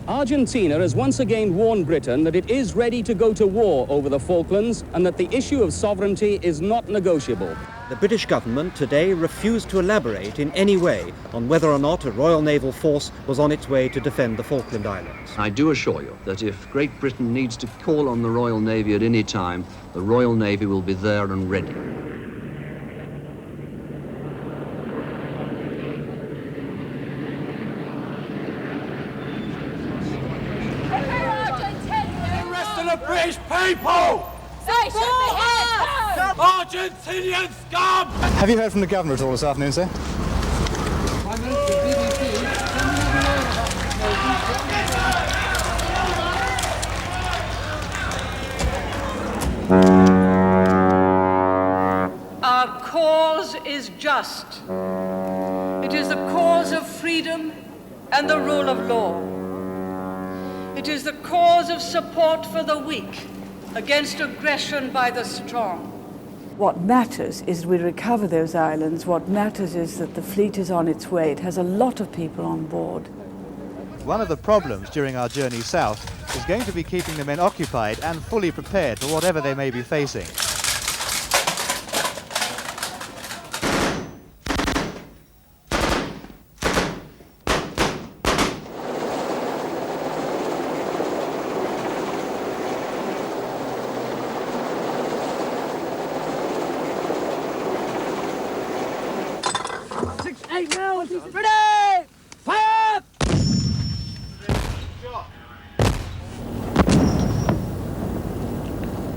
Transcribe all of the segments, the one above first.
Argentina has once again warned Britain that it is ready to go to war over the Falklands and that the issue of sovereignty is not negotiable. The British government today refused to elaborate in any way on whether or not a Royal Naval force was on its way to defend the Falkland Islands. I do assure you that if Great Britain needs to call on the Royal Navy at any time, the Royal Navy will be there and ready. British people! They should be here! Argentinian scum! Have you heard from the governor at all this afternoon, sir? Our cause is just. It is the cause of freedom and the rule of law. It is the cause of support for the weak against aggression by the strong. What matters is we recover those islands. What matters is that the fleet is on its way. It has a lot of people on board. One of the problems during our journey south is going to be keeping the men occupied and fully prepared for whatever they may be facing.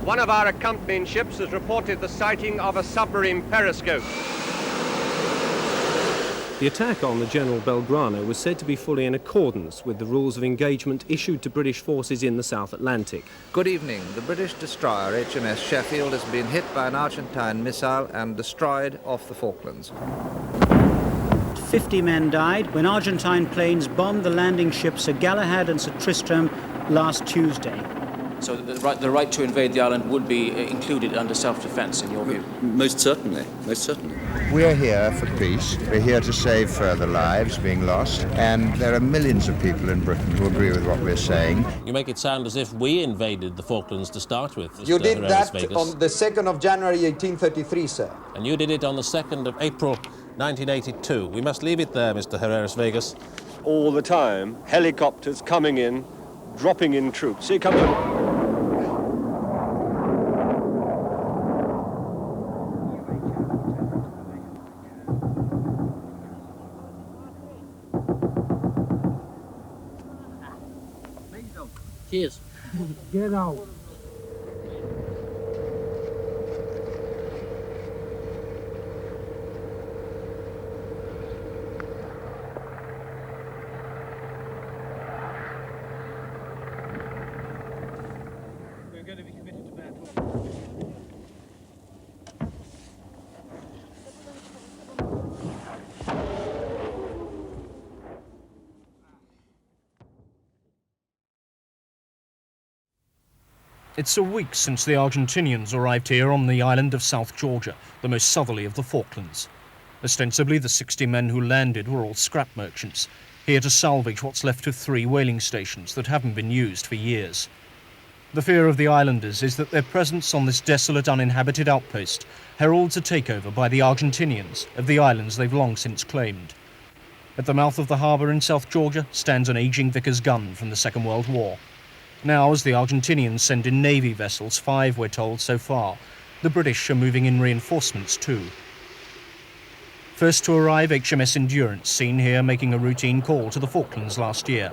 One of our accompanying ships has reported the sighting of a submarine periscope. The attack on the General Belgrano was said to be fully in accordance with the rules of engagement issued to British forces in the South Atlantic. Good evening. The British destroyer HMS Sheffield has been hit by an Argentine missile and destroyed off the Falklands. 50 men died when Argentine planes bombed the landing ships Sir Galahad and Sir Tristram last Tuesday. So the right to invade the island would be included under self-defence, in your view? Most certainly, most certainly. We're here for peace. We're here to save further lives being lost, and there are millions of people in Britain who agree with what we're saying. You make it sound as if we invaded the Falklands to start with. You did that Vegas. on the 2nd of January 1833, sir. And you did it on the 2nd of April 1982. We must leave it there, Mr. Harriers Vegas. All the time, helicopters coming in, dropping in troops. See, come on. Cheers. Get out. We're going to be committed to bad. It's a week since the Argentinians arrived here on the island of South Georgia, the most southerly of the Falklands. Ostensibly, the 60 men who landed were all scrap merchants, here to salvage what's left of 3 whaling stations that haven't been used for years. The fear of the islanders is that their presence on this desolate, uninhabited outpost heralds a takeover by the Argentinians of the islands they've long since claimed. At the mouth of the harbour in South Georgia stands an ageing Vickers gun from the Second World War. Now, as the Argentinians send in Navy vessels, 5 we're told so far, the British are moving in reinforcements too. First to arrive, HMS Endurance, seen here making a routine call to the Falklands last year.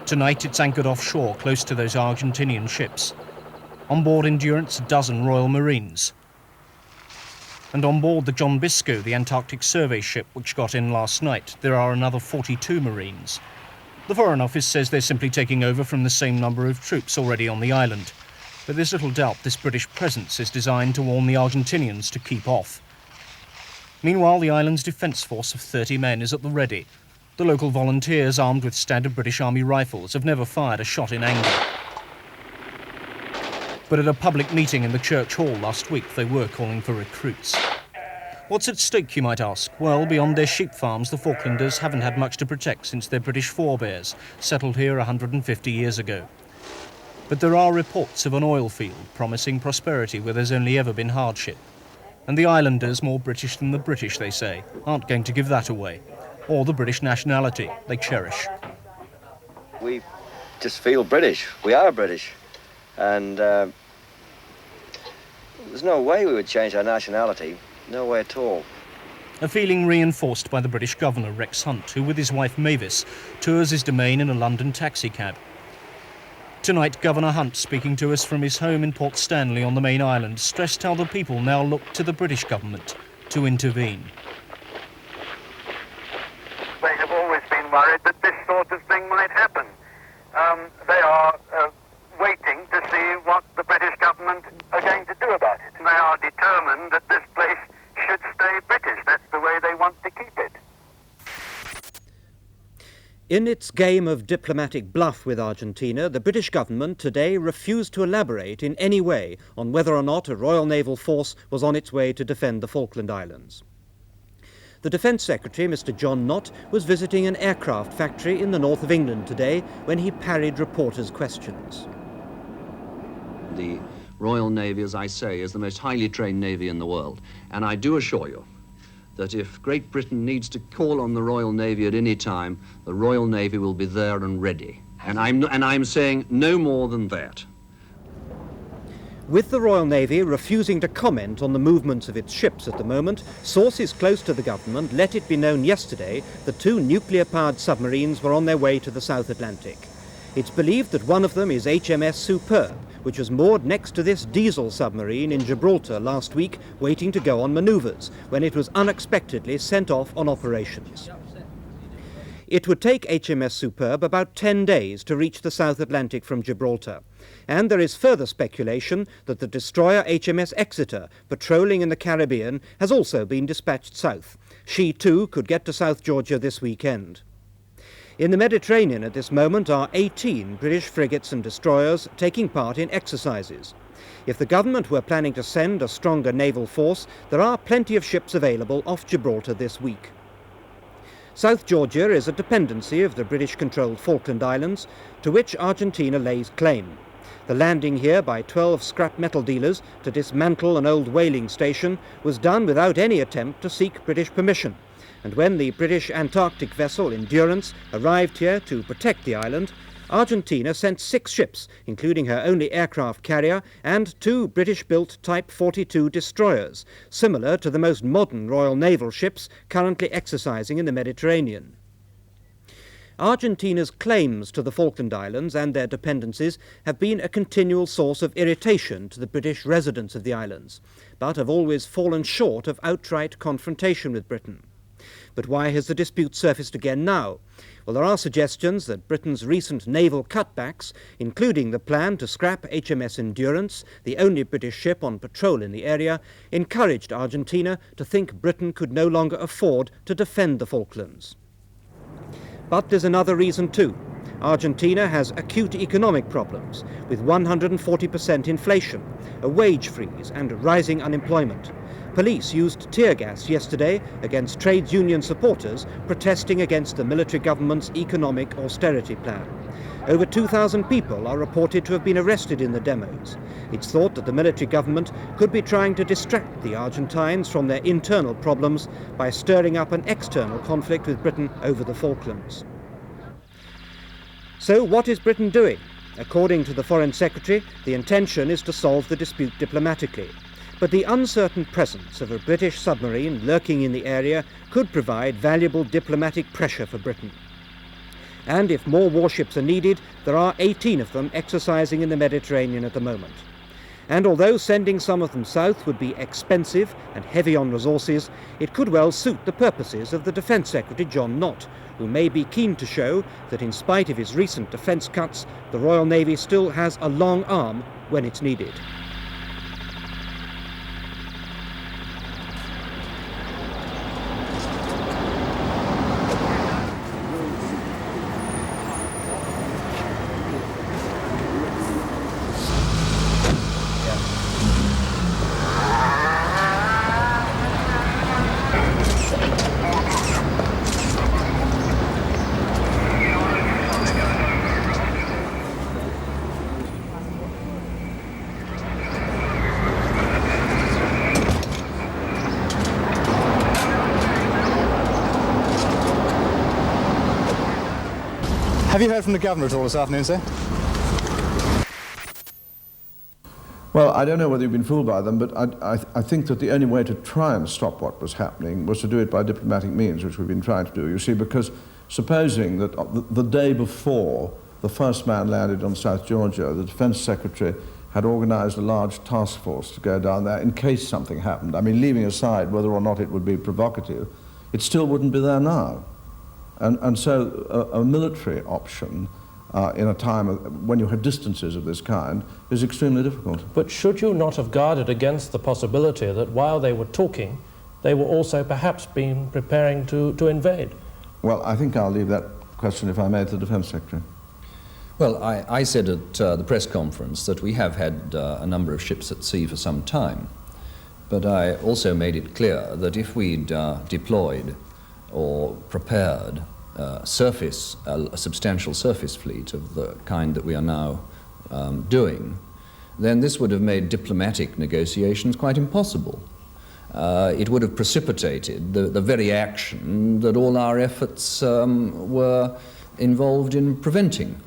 Tonight it's anchored offshore, close to those Argentinian ships. On board Endurance, a dozen Royal Marines. And on board the John Biscoe, the Antarctic survey ship which got in last night, there are another 42 Marines. The Foreign Office says they're simply taking over from the same number of troops already on the island. But there's little doubt this British presence is designed to warn the Argentinians to keep off. Meanwhile, the island's defence force of 30 men is at the ready. The local volunteers, armed with standard British Army rifles, have never fired a shot in anger. But at a public meeting in the church hall last week, they were calling for recruits. What's at stake, you might ask? Well, beyond their sheep farms, the Falklanders haven't had much to protect since their British forebears settled here 150 years ago. But there are reports of an oil field promising prosperity where there's only ever been hardship. And the islanders, more British than the British, they say, aren't going to give that away. Or the British nationality they cherish. We just feel British. We are British. And there's no way we would change our nationality. No way at all. A feeling reinforced by the British Governor, Rex Hunt, who with his wife Mavis tours his domain in a London taxicab. Tonight, Governor Hunt, speaking to us from his home in Port Stanley on the main island, stressed how the people now look to the British government to intervene. They have always been worried that this sort of thing might happen. They are waiting to see what the British government are going to do about it. They are determined that this place should stay British. That's the way they want to keep it. In its game of diplomatic bluff with Argentina, the British government today refused to elaborate in any way on whether or not a Royal Naval force was on its way to defend the Falkland Islands. The Defence Secretary, Mr. John Nott, was visiting an aircraft factory in the north of England today when he parried reporters' questions. The Royal Navy, as I say, is the most highly trained navy in the world. And I do assure you that if Great Britain needs to call on the Royal Navy at any time, the Royal Navy will be there and ready. And I'm saying no more than that. With the Royal Navy refusing to comment on the movements of its ships at the moment, sources close to the government let it be known yesterday that 2 nuclear-powered submarines were on their way to the South Atlantic. It's believed that one of them is HMS Superb, which was moored next to this diesel submarine in Gibraltar last week, waiting to go on manoeuvres, when it was unexpectedly sent off on operations. It would take HMS Superb about 10 days to reach the South Atlantic from Gibraltar. And there is further speculation that the destroyer HMS Exeter, patrolling in the Caribbean, has also been dispatched south. She too could get to South Georgia this weekend. In the Mediterranean at this moment are 18 British frigates and destroyers taking part in exercises. If the government were planning to send a stronger naval force, there are plenty of ships available off Gibraltar this week. South Georgia is a dependency of the British-controlled Falkland Islands, to which Argentina lays claim. The landing here by 12 scrap metal dealers to dismantle an old whaling station was done without any attempt to seek British permission. And when the British Antarctic vessel Endurance arrived here to protect the island, Argentina sent 6 ships, including her only aircraft carrier, and 2 British-built Type 42 destroyers, similar to the most modern Royal Naval ships currently exercising in the Mediterranean. Argentina's claims to the Falkland Islands and their dependencies have been a continual source of irritation to the British residents of the islands, but have always fallen short of outright confrontation with Britain. But why has the dispute surfaced again now? Well, there are suggestions that Britain's recent naval cutbacks, including the plan to scrap HMS Endurance, the only British ship on patrol in the area, encouraged Argentina to think Britain could no longer afford to defend the Falklands. But there's another reason too. Argentina has acute economic problems, with 140% inflation, a wage freeze and rising unemployment. Police used tear gas yesterday against trades union supporters protesting against the military government's economic austerity plan. Over 2,000 people are reported to have been arrested in the demos. It's thought that the military government could be trying to distract the Argentines from their internal problems by stirring up an external conflict with Britain over the Falklands. So what is Britain doing? According to the Foreign Secretary, the intention is to solve the dispute diplomatically. But the uncertain presence of a British submarine lurking in the area could provide valuable diplomatic pressure for Britain. And if more warships are needed, there are 18 of them exercising in the Mediterranean at the moment. And although sending some of them south would be expensive and heavy on resources, it could well suit the purposes of the Defence Secretary John Nott, who may be keen to show that in spite of his recent defence cuts, the Royal Navy still has a long arm when it's needed. Have you heard from the governor at all this afternoon, sir? Well, I don't know whether you've been fooled by them, but I think that the only way to try and stop what was happening was to do it by diplomatic means, which we've been trying to do. You see, because supposing that the day before the first man landed on South Georgia, the Defense Secretary had organized a large task force to go down there in case something happened. I mean, leaving aside whether or not it would be provocative, it still wouldn't be there now. And so a military option in a time when you have distances of this kind is extremely difficult. But should you not have guarded against the possibility that while they were talking, they were also perhaps been preparing to invade? Well, I think I'll leave that question, if I may, to the Defence Secretary. Well, I said at the press conference that we have had a number of ships at sea for some time, but I also made it clear that if we'd deployed or prepared a substantial surface fleet of the kind that we are now doing, then this would have made diplomatic negotiations quite impossible. It would have precipitated the very action that all our efforts were involved in preventing,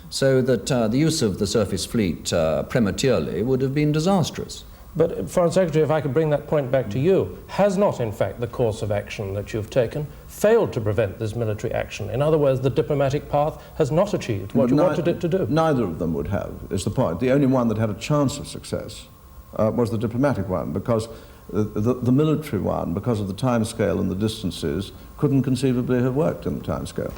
so that the use of the surface fleet prematurely would have been disastrous. But, Foreign Secretary, if I could bring that point back to you, has not, in fact, the course of action that you've taken failed to prevent this military action? In other words, the diplomatic path has not achieved what you wanted it to do. Neither of them would have, is the point. The only one that had a chance of success was the diplomatic one, because the military one, because of the time scale and the distances, couldn't conceivably have worked in the time scale.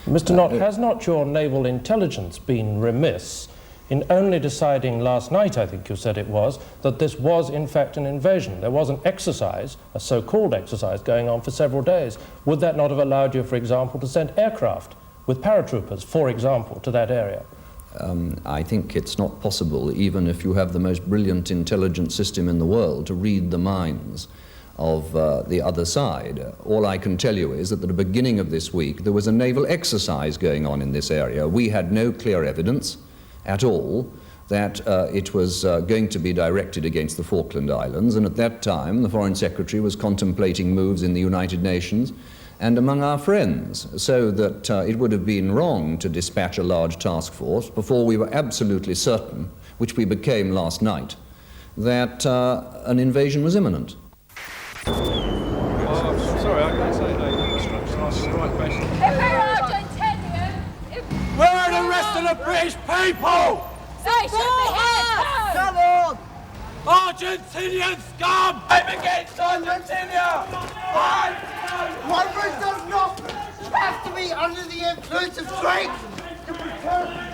Mr. Nott, has not your naval intelligence been remiss in only deciding last night, I think you said it was, that this was in fact an invasion? There was an exercise, a so-called exercise, going on for several days. Would that not have allowed you, for example, to send aircraft with paratroopers, for example, to that area? I think it's not possible, even if you have the most brilliant intelligence system in the world, to read the minds of the other side. All I can tell you is that at the beginning of this week there was a naval exercise going on in this area. We had no clear evidence at all that it was going to be directed against the Falkland Islands, and at that time the Foreign Secretary was contemplating moves in the United Nations and among our friends, so that it would have been wrong to dispatch a large task force before we were absolutely certain, which we became last night, that an invasion was imminent. Sorry, I can't say no. Strike base. If we're Argentinian, where are the rest of the British people? They should be headed. Come on! Argentinian scum! I'm against Argentina! My route does not have to be under the influence of drink to protect.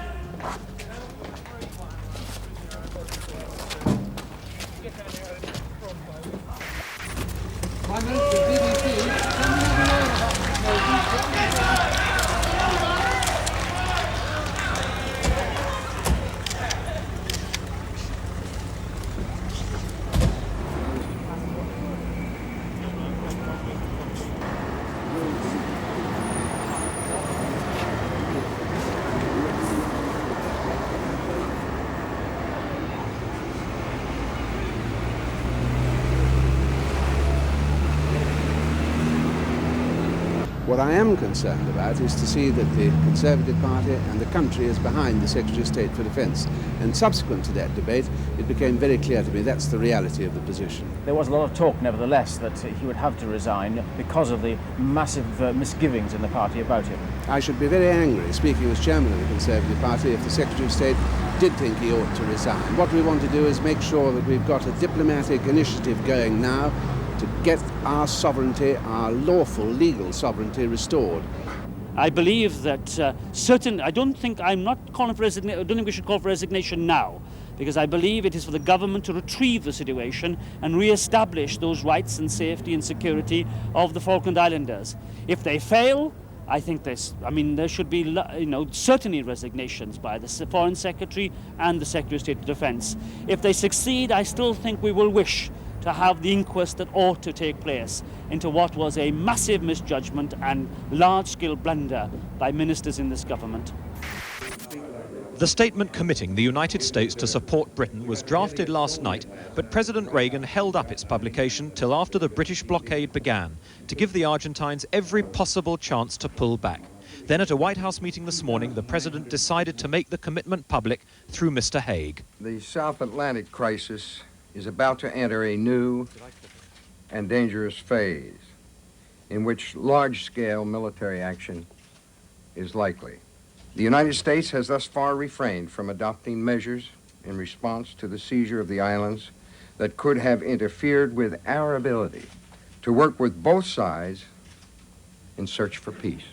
What I am concerned about is to see that the Conservative Party and the country is behind the Secretary of State for Defence. And subsequent to that debate, it became very clear to me that's the reality of the position. There was a lot of talk, nevertheless, that he would have to resign because of the massive misgivings in the party about him. I should be very angry, speaking as chairman of the Conservative Party, if the Secretary of State did think he ought to resign. What we want to do is make sure that we've got a diplomatic initiative going now to get our sovereignty, our lawful, legal sovereignty restored. I believe that I'm not calling for resignation. I don't think we should call for resignation now, because I believe it is for the government to retrieve the situation and re-establish those rights and safety and security of the Falkland Islanders. If they fail, I think there should be, certainly resignations by the Foreign Secretary and the Secretary of State of Defence. If they succeed, I still think we will wish to have the inquest that ought to take place into what was a massive misjudgment and large-scale blunder by ministers in this government. The statement committing the United States to support Britain was drafted last night, but President Reagan held up its publication till after the British blockade began to give the Argentines every possible chance to pull back. Then at a White House meeting this morning, the President decided to make the commitment public through Mr. Haig. The South Atlantic crisis is about to enter a new and dangerous phase in which large-scale military action is likely. The United States has thus far refrained from adopting measures in response to the seizure of the islands that could have interfered with our ability to work with both sides in search for peace.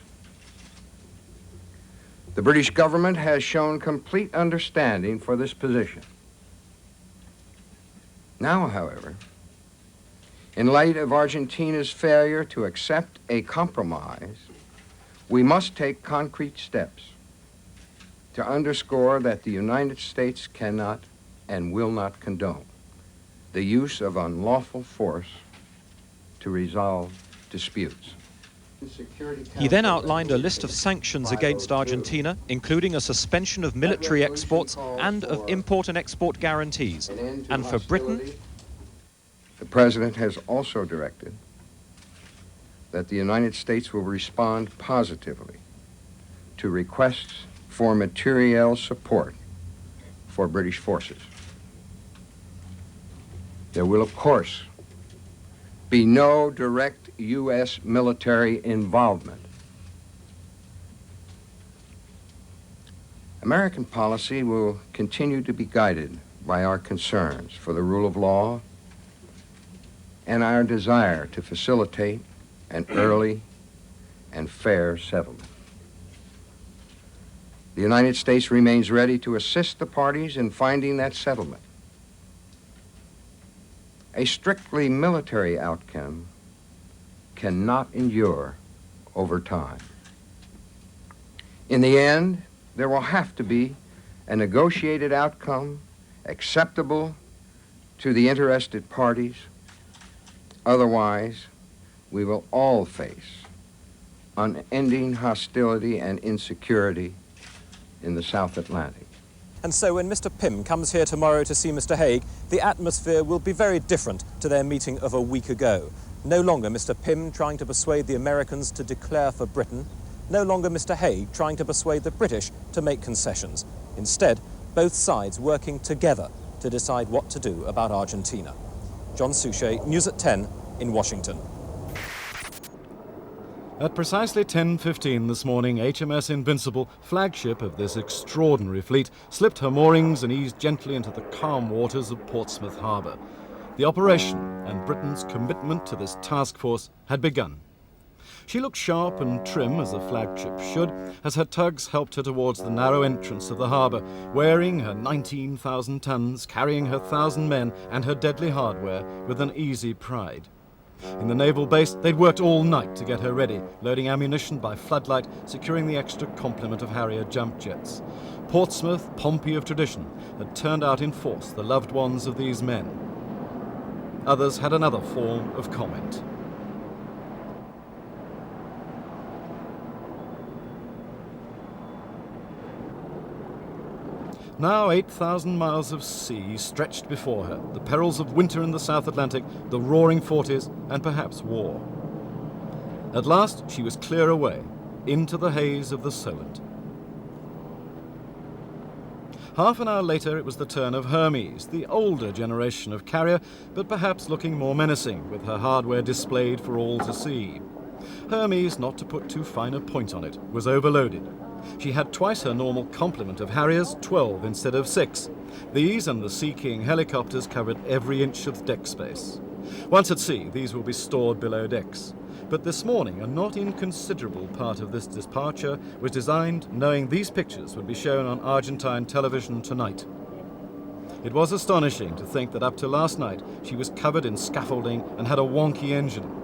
The British government has shown complete understanding for this position. Now, however, in light of Argentina's failure to accept a compromise, we must take concrete steps to underscore that the United States cannot and will not condone the use of unlawful force to resolve disputes. He then outlined a list of sanctions against Argentina, including a suspension of military exports and of import and export guarantees. And for Britain, the President has also directed that the United States will respond positively to requests for materiel support for British forces. There will, of course, be no direct U.S. military involvement. American policy will continue to be guided by our concerns for the rule of law and our desire to facilitate an early and fair settlement. The United States remains ready to assist the parties in finding that settlement. A strictly military outcome cannot endure over time. In the end, there will have to be a negotiated outcome acceptable to the interested parties. Otherwise, we will all face unending hostility and insecurity in the South Atlantic. and so when Mr. Pym comes here tomorrow to see Mr. Haig, the atmosphere will be very different to their meeting of a week ago. No longer Mr. Pym trying to persuade the Americans to declare for Britain, no longer Mr. Haig trying to persuade the British to make concessions. Instead, both sides working together to decide what to do about Argentina. John Suchet, News at 10 in Washington. At precisely 10:15 this morning, HMS Invincible, flagship of this extraordinary fleet, slipped her moorings and eased gently into the calm waters of Portsmouth Harbour. The operation and Britain's commitment to this task force had begun. She looked sharp and trim, as a flagship should, as her tugs helped her towards the narrow entrance of the harbour, wearing her 19,000 tons, carrying her 1,000 men and her deadly hardware with an easy pride. In the naval base, they'd worked all night to get her ready, loading ammunition by floodlight, securing the extra complement of Harrier jump jets. Portsmouth, Pompey of tradition, had turned out in force the loved ones of these men. Others had another form of comment. Now 8,000 miles of sea stretched before her, the perils of winter in the South Atlantic, the roaring 40s, and perhaps war. At last she was clear away, into the haze of the Solent. Half an hour later it was the turn of Hermes, the older generation of carrier, but perhaps looking more menacing, with her hardware displayed for all to see. Hermes, not to put too fine a point on it, was overloaded. She had twice her normal complement of Harriers, 12 instead of 6. These and the Sea King helicopters covered every inch of deck space. Once at sea, these will be stored below decks. But this morning, a not inconsiderable part of this departure was designed knowing these pictures would be shown on Argentine television tonight. It was astonishing to think that up to last night she was covered in scaffolding and had a wonky engine.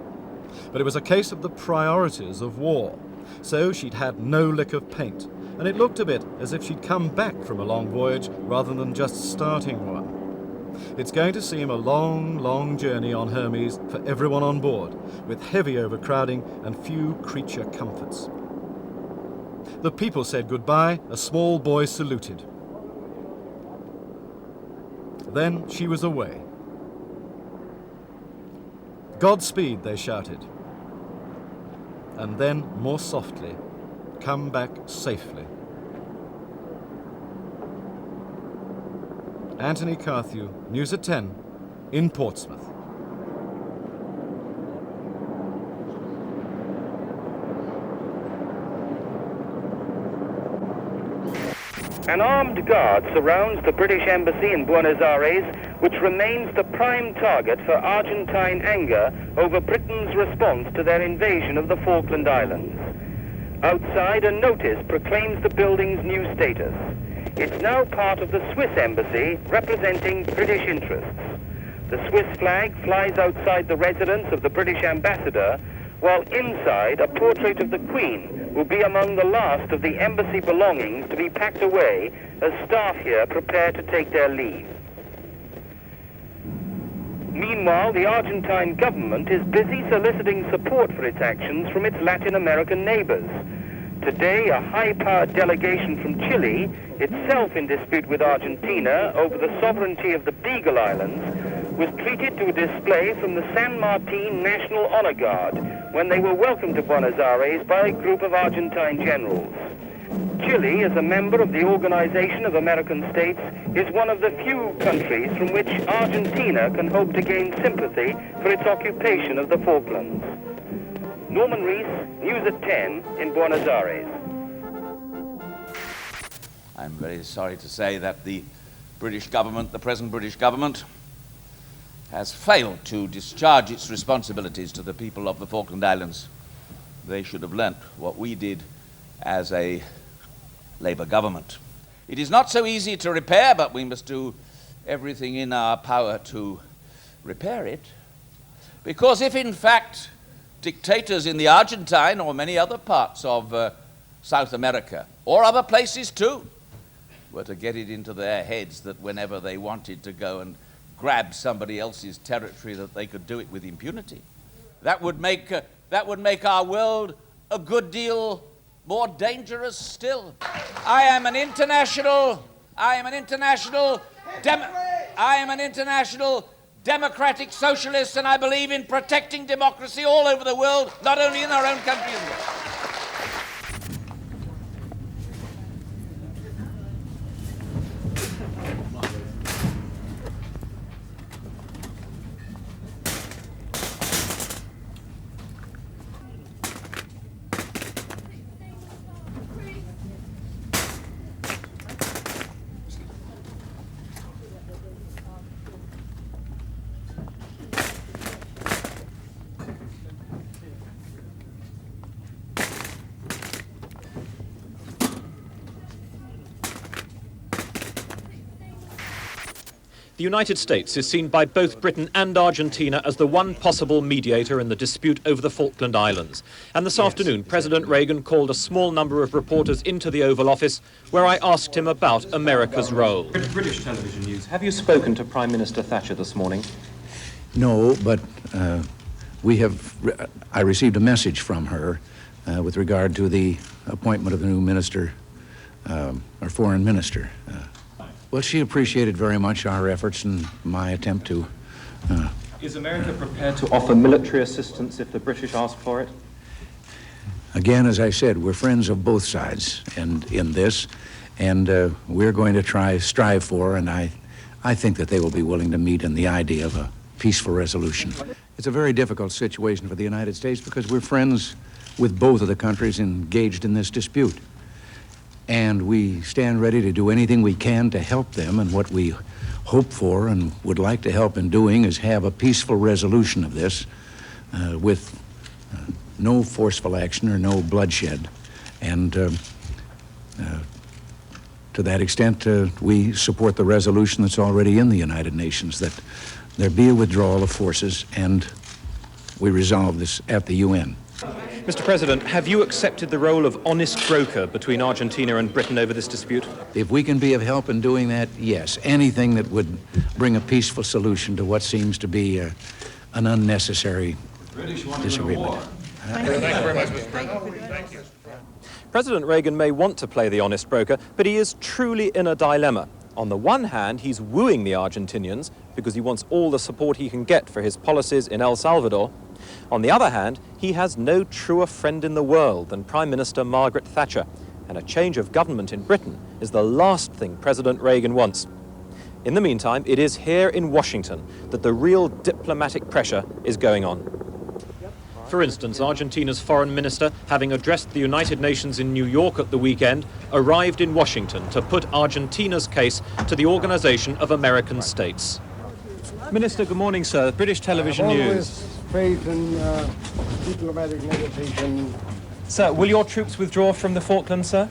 But it was a case of the priorities of war. So she'd had no lick of paint, and it looked a bit as if she'd come back from a long voyage rather than just starting one. It's going to seem a long, long journey on Hermes for everyone on board, with heavy overcrowding and few creature comforts. The people said goodbye, a small boy saluted. Then she was away. Godspeed, they shouted. And then, more softly, come back safely. Anthony Carthew, News at 10, in Portsmouth. An armed guard surrounds the British Embassy in Buenos Aires, which remains the prime target for Argentine anger over Britain's response to their invasion of the Falkland Islands. Outside, a notice proclaims the building's new status. It's now part of the Swiss Embassy, representing British interests. The Swiss flag flies outside the residence of the British ambassador, while inside, a portrait of the Queen will be among the last of the embassy belongings to be packed away as staff here prepare to take their leave. Meanwhile, the Argentine government is busy soliciting support for its actions from its Latin American neighbors. Today, a high-powered delegation from Chile, itself in dispute with Argentina over the sovereignty of the Beagle Islands, was treated to a display from the San Martin National Honor Guard when they were welcomed to Buenos Aires by a group of Argentine generals. Chile, as a member of the Organization of American States, is one of the few countries from which Argentina can hope to gain sympathy for its occupation of the Falklands. Norman Rees, News at 10 in Buenos Aires. I'm very sorry to say that the British government, the present British government, has failed to discharge its responsibilities to the people of the Falkland Islands. They should have learnt what we did as a Labour government. It is not so easy to repair, but we must do everything in our power to repair it. Because if in fact dictators in the Argentine or many other parts of South America, or other places too, were to get it into their heads that whenever they wanted to go and grab somebody else's territory, that they could do it with impunity, that would make our world a good deal more dangerous still. I am an international democratic socialist, and I believe in protecting democracy all over the world, not only in our own country as well. The United States is seen by both Britain and Argentina as the one possible mediator in the dispute over the Falkland Islands. And this afternoon, President Reagan called a small number of reporters into the Oval Office, where I asked him about America's role. British television news. Have you spoken to Prime Minister Thatcher this morning? No, but I received a message from her with regard to the appointment of the new minister, our foreign minister. Well, she appreciated very much our efforts and my attempt to... Is America prepared to offer military assistance if the British ask for it? Again, as I said, we're friends of both sides in this, and we're going to strive for, and I think that they will be willing to meet in the idea of a peaceful resolution. It's a very difficult situation for the United States because we're friends with both of the countries engaged in this dispute. And we stand ready to do anything we can to help them, and what we hope for and would like to help in doing is have a peaceful resolution of this with no forceful action or no bloodshed. And to that extent, we support the resolution that's already in the United Nations, that there be a withdrawal of forces, and we resolve this at the UN. Mr. President, have you accepted the role of honest broker between Argentina and Britain over this dispute? If we can be of help in doing that, yes. Anything that would bring a peaceful solution to what seems to be an unnecessary disagreement. Thank you very much, Mr. President. Thank you. President Reagan may want to play the honest broker, but he is truly in a dilemma. On the one hand, he's wooing the Argentinians, because he wants all the support he can get for his policies in El Salvador. On the other hand, he has no truer friend in the world than Prime Minister Margaret Thatcher, and a change of government in Britain is the last thing President Reagan wants. In the meantime, it is here in Washington that the real diplomatic pressure is going on. For instance, Argentina's foreign minister, having addressed the United Nations in New York at the weekend, arrived in Washington to put Argentina's case to the Organization of American States. Minister, good morning, sir. British television news. Faith in diplomatic negotiation. Sir, will your troops withdraw from the Falklands, sir?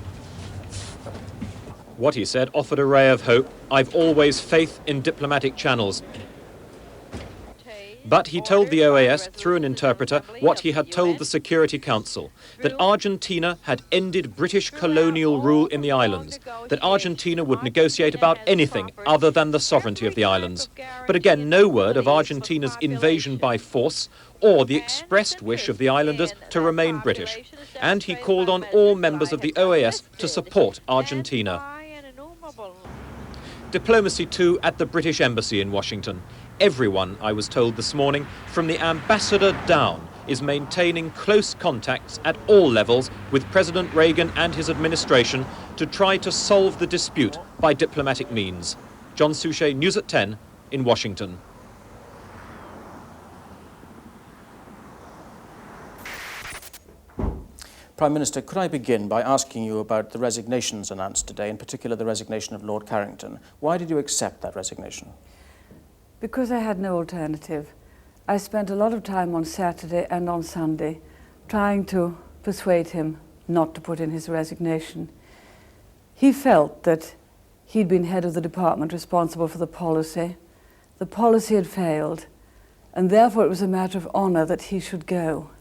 What he said offered a ray of hope. I've always faith in diplomatic channels. But he told the OAS, through an interpreter, what he had told the Security Council, that Argentina had ended British colonial rule in the islands, that Argentina would negotiate about anything other than the sovereignty of the islands. But again, no word of Argentina's invasion by force or the expressed wish of the islanders to remain British. And he called on all members of the OAS to support Argentina. Diplomacy too at the British Embassy in Washington. Everyone, I was told this morning, from the ambassador down, is maintaining close contacts at all levels with President Reagan and his administration to try to solve the dispute by diplomatic means. John Suchet, News at 10 in Washington. Prime Minister, could I begin by asking you about the resignations announced today, in particular the resignation of Lord Carrington? Why did you accept that resignation? Because I had no alternative. I spent a lot of time on Saturday and on Sunday trying to persuade him not to put in his resignation. He felt that he'd been head of the department responsible for the policy. The policy had failed, and therefore it was a matter of honour that he should go.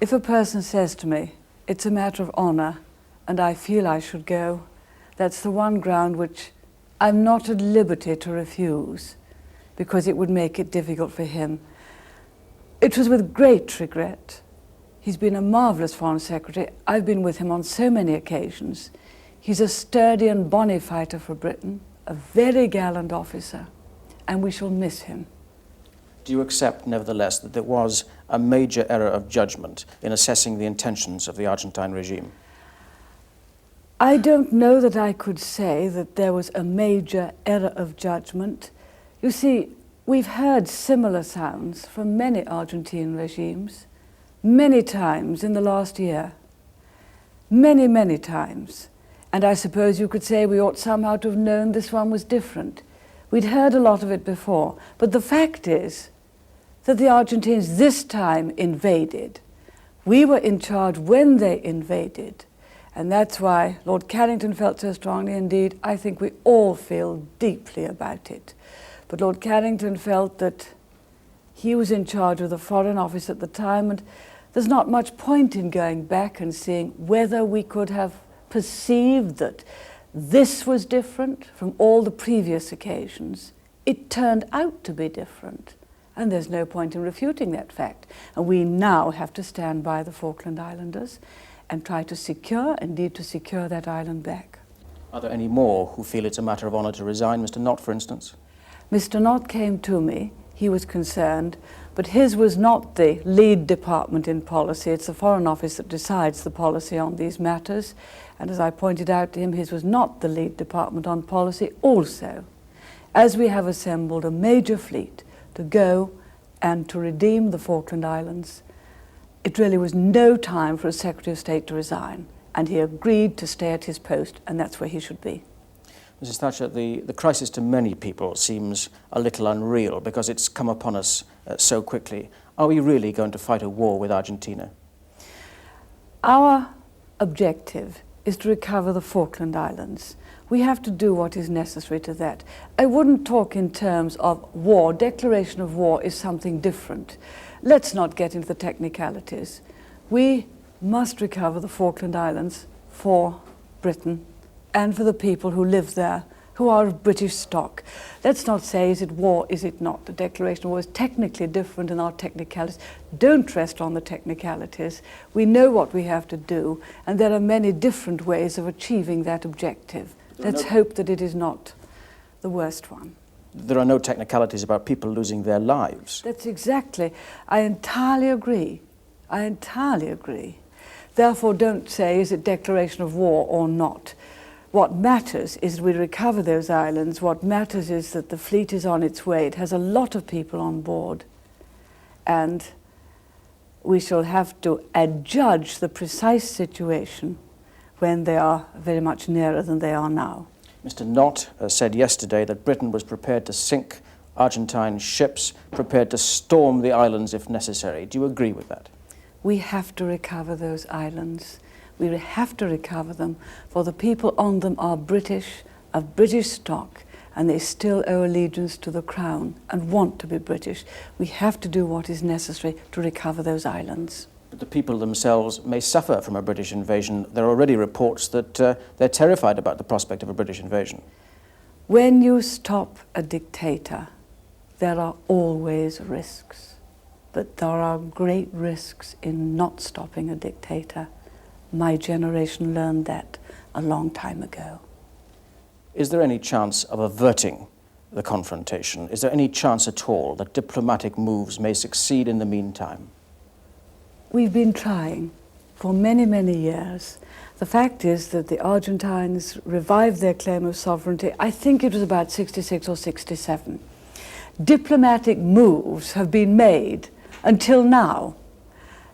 If a person says to me, it's a matter of honour, and I feel I should go, that's the one ground which I'm not at liberty to refuse, because it would make it difficult for him. It was with great regret. He's been a marvellous Foreign Secretary. I've been with him on so many occasions. He's a sturdy and bonny fighter for Britain, a very gallant officer, and we shall miss him. Do you accept, nevertheless, that there was a major error of judgment in assessing the intentions of the Argentine regime? I don't know that I could say that there was a major error of judgment. You see, we've heard similar sounds from many Argentine regimes, many times in the last year. Many, many times. And I suppose you could say we ought somehow to have known this one was different. We'd heard a lot of it before, but the fact is that the Argentines this time invaded. We were in charge when they invaded, and that's why Lord Carrington felt so strongly. Indeed, I think we all feel deeply about it. But Lord Carrington felt that he was in charge of the Foreign Office at the time, and there's not much point in going back and seeing whether we could have perceived that this was different from all the previous occasions. It turned out to be different, and there's no point in refuting that fact. And we now have to stand by the Falkland Islanders and try to secure, indeed to secure that island back. Are there any more who feel it's a matter of honour to resign? Mr. Nott, for instance? Mr. Nott came to me. He was concerned, but his was not the lead department in policy. It's the Foreign Office that decides the policy on these matters. And as I pointed out to him, his was not the lead department on policy also. As we have assembled a major fleet to go and to redeem the Falkland Islands, it really was no time for a Secretary of State to resign. And he agreed to stay at his post, and that's where he should be. Mrs. Thatcher, the crisis to many people seems a little unreal because it's come upon us so quickly. Are we really going to fight a war with Argentina? Our objective is to recover the Falkland Islands. We have to do what is necessary to that. I wouldn't talk in terms of war. Declaration of war is something different. Let's not get into the technicalities. We must recover the Falkland Islands for Britain and for the people who live there, who are of British stock. Let's not say, is it war, is it not? The declaration of war is technically different in our technicalities. Don't rest on the technicalities. We know what we have to do, and there are many different ways of achieving that objective. Let's hope that it is not the worst one. there are no technicalities about people losing their lives. That's exactly. I entirely agree. I entirely agree. Therefore, don't say, is it declaration of war or not? What matters is we recover those islands. What matters is that the fleet is on its way. It has a lot of people on board. And we shall have to adjudge the precise situation when they are very much nearer than they are now. Mr. Nott said yesterday that Britain was prepared to sink Argentine ships, prepared to storm the islands if necessary. Do you agree with that? We have to recover those islands. We have to recover them, for the people on them are British, of British stock, and they still owe allegiance to the Crown and want to be British. We have to do what is necessary to recover those islands. But the people themselves may suffer from a British invasion. There are already reports that they're terrified about the prospect of a British invasion. When you stop a dictator, there are always risks. But there are great risks in not stopping a dictator. My generation learned that a long time ago. Is there any chance of averting the confrontation? Is there any chance at all that diplomatic moves may succeed in the meantime? We've been trying for many, many years. The fact is that the Argentines revived their claim of sovereignty, I think it was about 66 or 67. Diplomatic moves have been made until now.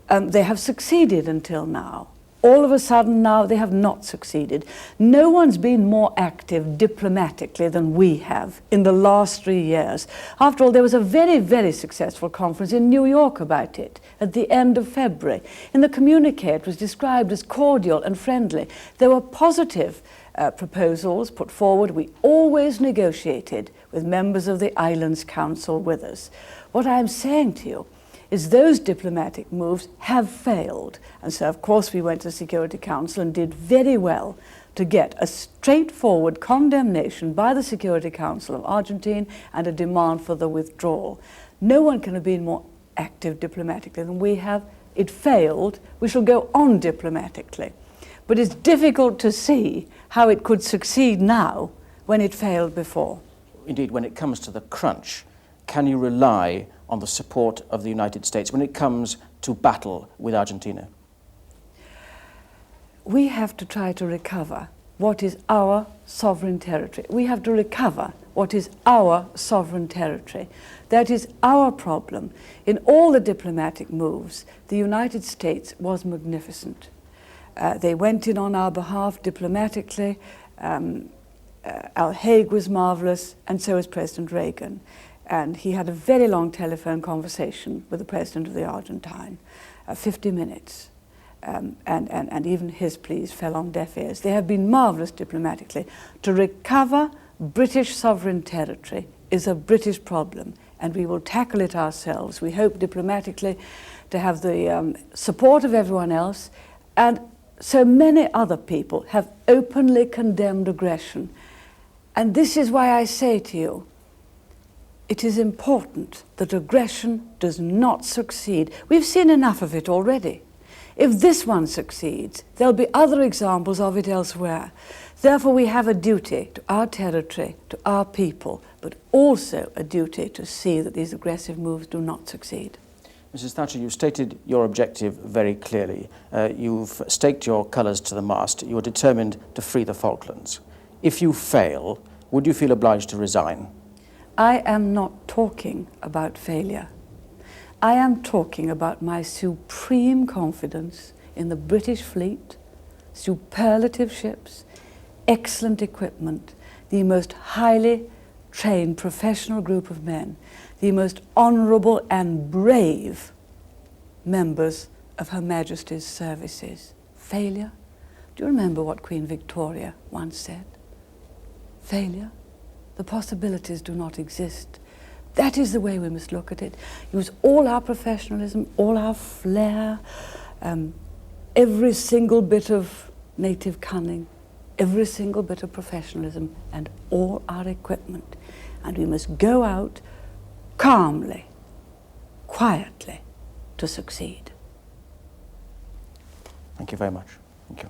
They have succeeded until now. All of a sudden now they have not succeeded. No one's been more active diplomatically than we have in the last 3 years. After all, there was a very, very successful conference in New York about it at the end of February. In the communique it was described as cordial and friendly. There were positive proposals put forward. We always negotiated with members of the Islands Council with us. What I'm saying to you is those diplomatic moves have failed. And so, of course, we went to the Security Council and did very well to get a straightforward condemnation by the Security Council of Argentina and a demand for the withdrawal. No one can have been more active diplomatically than we have. It failed. We shall go on diplomatically. But it's difficult to see how it could succeed now when it failed before. Indeed, when it comes to the crunch, can you rely on the support of the United States when it comes to battle with Argentina? We have to try to recover what is our sovereign territory. We have to recover what is our sovereign territory. That is our problem. In all the diplomatic moves, the United States was magnificent. They went in on our behalf diplomatically. Haig was marvelous, and so was President Reagan. And he had a very long telephone conversation with the president of the Argentine, 50 minutes. And even his pleas fell on deaf ears. They have been marvelous diplomatically. To recover British sovereign territory is a British problem, and we will tackle it ourselves. We hope diplomatically to have the support of everyone else. And so many other people have openly condemned aggression. And this is why I say to you, it is important that aggression does not succeed. We've seen enough of it already. If this one succeeds, there'll be other examples of it elsewhere. Therefore, we have a duty to our territory, to our people, but also a duty to see that these aggressive moves do not succeed. Mrs. Thatcher, you've stated your objective very clearly. You've staked your colours to the mast. You're determined to free the Falklands. If you fail, would you feel obliged to resign? I am not talking about failure. I am talking about my supreme confidence in the British fleet, superlative ships, excellent equipment, the most highly trained professional group of men, the most honourable and brave members of Her Majesty's services. Failure? Do you remember what Queen Victoria once said? Failure? The possibilities do not exist. That is the way we must look at it. Use all our professionalism, all our flair, every single bit of native cunning, every single bit of professionalism, and all our equipment. And we must go out calmly, quietly, to succeed. Thank you very much. Thank you.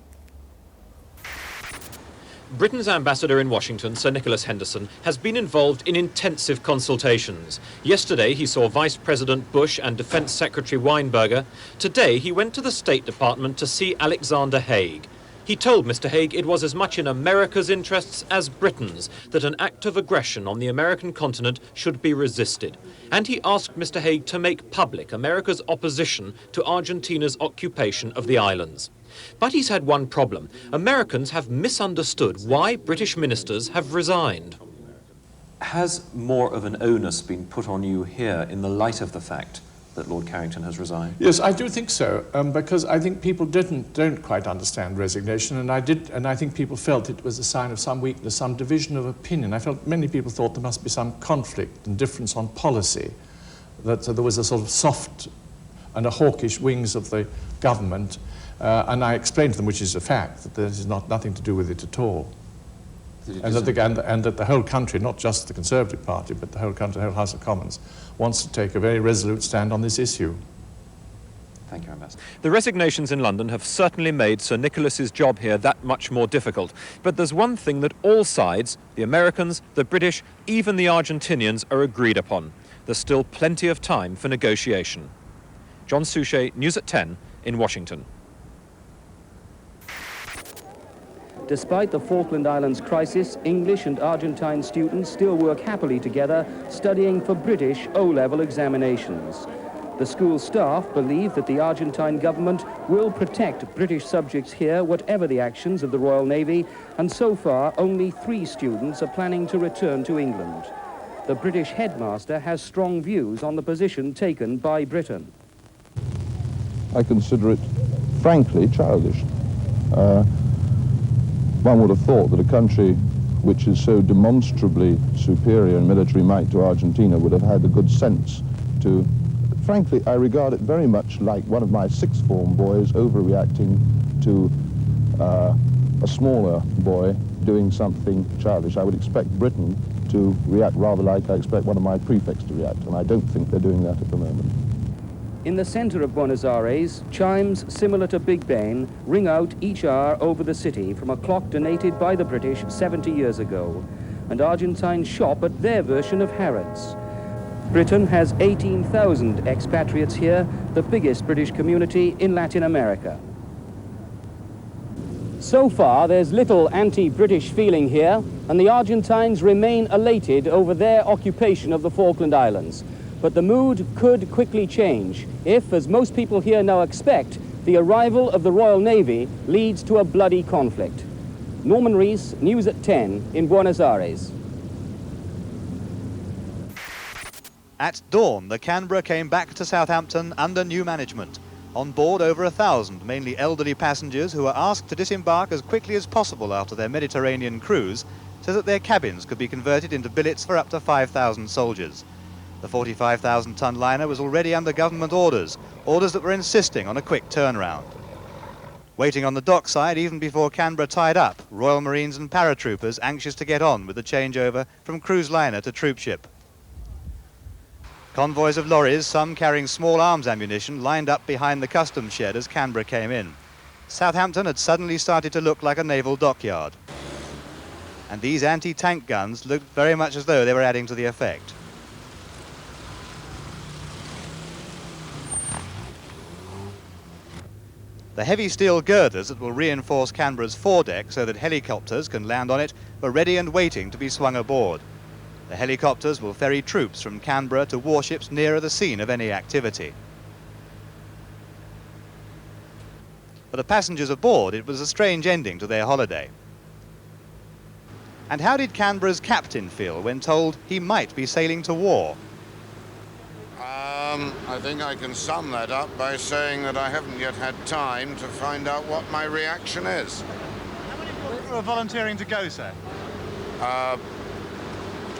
Britain's ambassador in Washington, Sir Nicholas Henderson, has been involved in intensive consultations. Yesterday he saw Vice President Bush and Defence Secretary Weinberger. Today he went to the State Department to see Alexander Haig. He told Mr. Haig it was as much in America's interests as Britain's that an act of aggression on the American continent should be resisted. And he asked Mr. Haig to make public America's opposition to Argentina's occupation of the islands. But he's had one problem. Americans have misunderstood why British ministers have resigned. Has more of an onus been put on you here in the light of the fact that Lord Carrington has resigned? Yes, I do think so, because I think people don't quite understand resignation, and I think people felt it was a sign of some weakness, some division of opinion. I felt many people thought there must be some conflict and difference on policy, that there was a sort of soft and a hawkish wings of the government, and I explained to them, which is a fact, that there is nothing to do with it at all. And that the whole country, not just the Conservative Party, but the whole country, the whole House of Commons, wants to take a very resolute stand on this issue. Thank you, Ambassador. The resignations in London have certainly made Sir Nicholas's job here that much more difficult. But there's one thing that all sides, the Americans, the British, even the Argentinians, are agreed upon. There's still plenty of time for negotiation. John Suchet, News at 10 in Washington. Despite the Falkland Islands crisis, English and Argentine students still work happily together, studying for British O-level examinations. The school staff believe that the Argentine government will protect British subjects here, whatever the actions of the Royal Navy, and so far only 3 students are planning to return to England. The British headmaster has strong views on the position taken by Britain. I consider it, frankly, childish. One would have thought that a country which is so demonstrably superior in military might to Argentina would have had the good sense to... Frankly, I regard it very much like one of my sixth form boys overreacting to a smaller boy doing something childish. I would expect Britain to react rather like I expect one of my prefects to react, and I don't think they're doing that at the moment. In the center of Buenos Aires, chimes similar to Big Ben ring out each hour over the city from a clock donated by the British 70 years ago, and Argentines shop at their version of Harrods. Britain has 18,000 expatriates here, the biggest British community in Latin America. So far, there's little anti-British feeling here, and the Argentines remain elated over their occupation of the Falkland Islands. But the mood could quickly change if, as most people here now expect, the arrival of the Royal Navy leads to a bloody conflict. Norman Rees, News at 10 in Buenos Aires. At dawn, the Canberra came back to Southampton under new management. On board over 1,000, mainly elderly passengers who were asked to disembark as quickly as possible after their Mediterranean cruise so that their cabins could be converted into billets for up to 5,000 soldiers. The 45,000-ton liner was already under government orders that were insisting on a quick turnaround. Waiting on the dockside even before Canberra tied up, Royal Marines and paratroopers anxious to get on with the changeover from cruise liner to troopship. Convoys of lorries, some carrying small arms ammunition, lined up behind the customs shed as Canberra came in. Southampton had suddenly started to look like a naval dockyard. And these anti-tank guns looked very much as though they were adding to the effect. The heavy steel girders that will reinforce Canberra's foredeck so that helicopters can land on it were ready and waiting to be swung aboard. The helicopters will ferry troops from Canberra to warships nearer the scene of any activity. For the passengers aboard, it was a strange ending to their holiday. And how did Canberra's captain feel when told he might be sailing to war? I think I can sum that up by saying that I haven't yet had time to find out what my reaction is. How many people are volunteering to go, sir?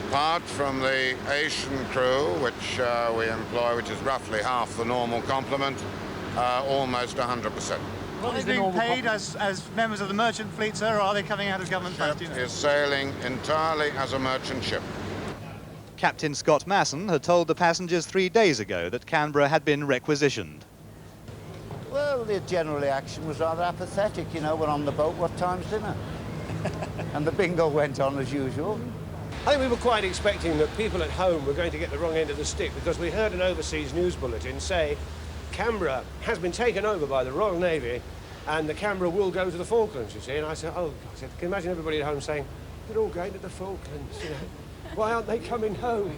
Apart from the Asian crew, which we employ, which is roughly half the normal complement, almost 100%. Are they being paid as members of the merchant fleet, sir, or are they coming out of government funds? The ship is sailing entirely as a merchant ship. Captain Scott Masson had told the passengers 3 days ago that Canberra had been requisitioned. Well, the general reaction was rather apathetic. You know, we're on the boat, what time's dinner? And the bingo went on as usual. I think we were quite expecting that people at home were going to get the wrong end of the stick, because we heard an overseas news bulletin say Canberra has been taken over by the Royal Navy and the Canberra will go to the Falklands, you see. And I said, oh, God, I said, can you imagine everybody at home saying, they're all going to the Falklands, you know. Why aren't they coming home?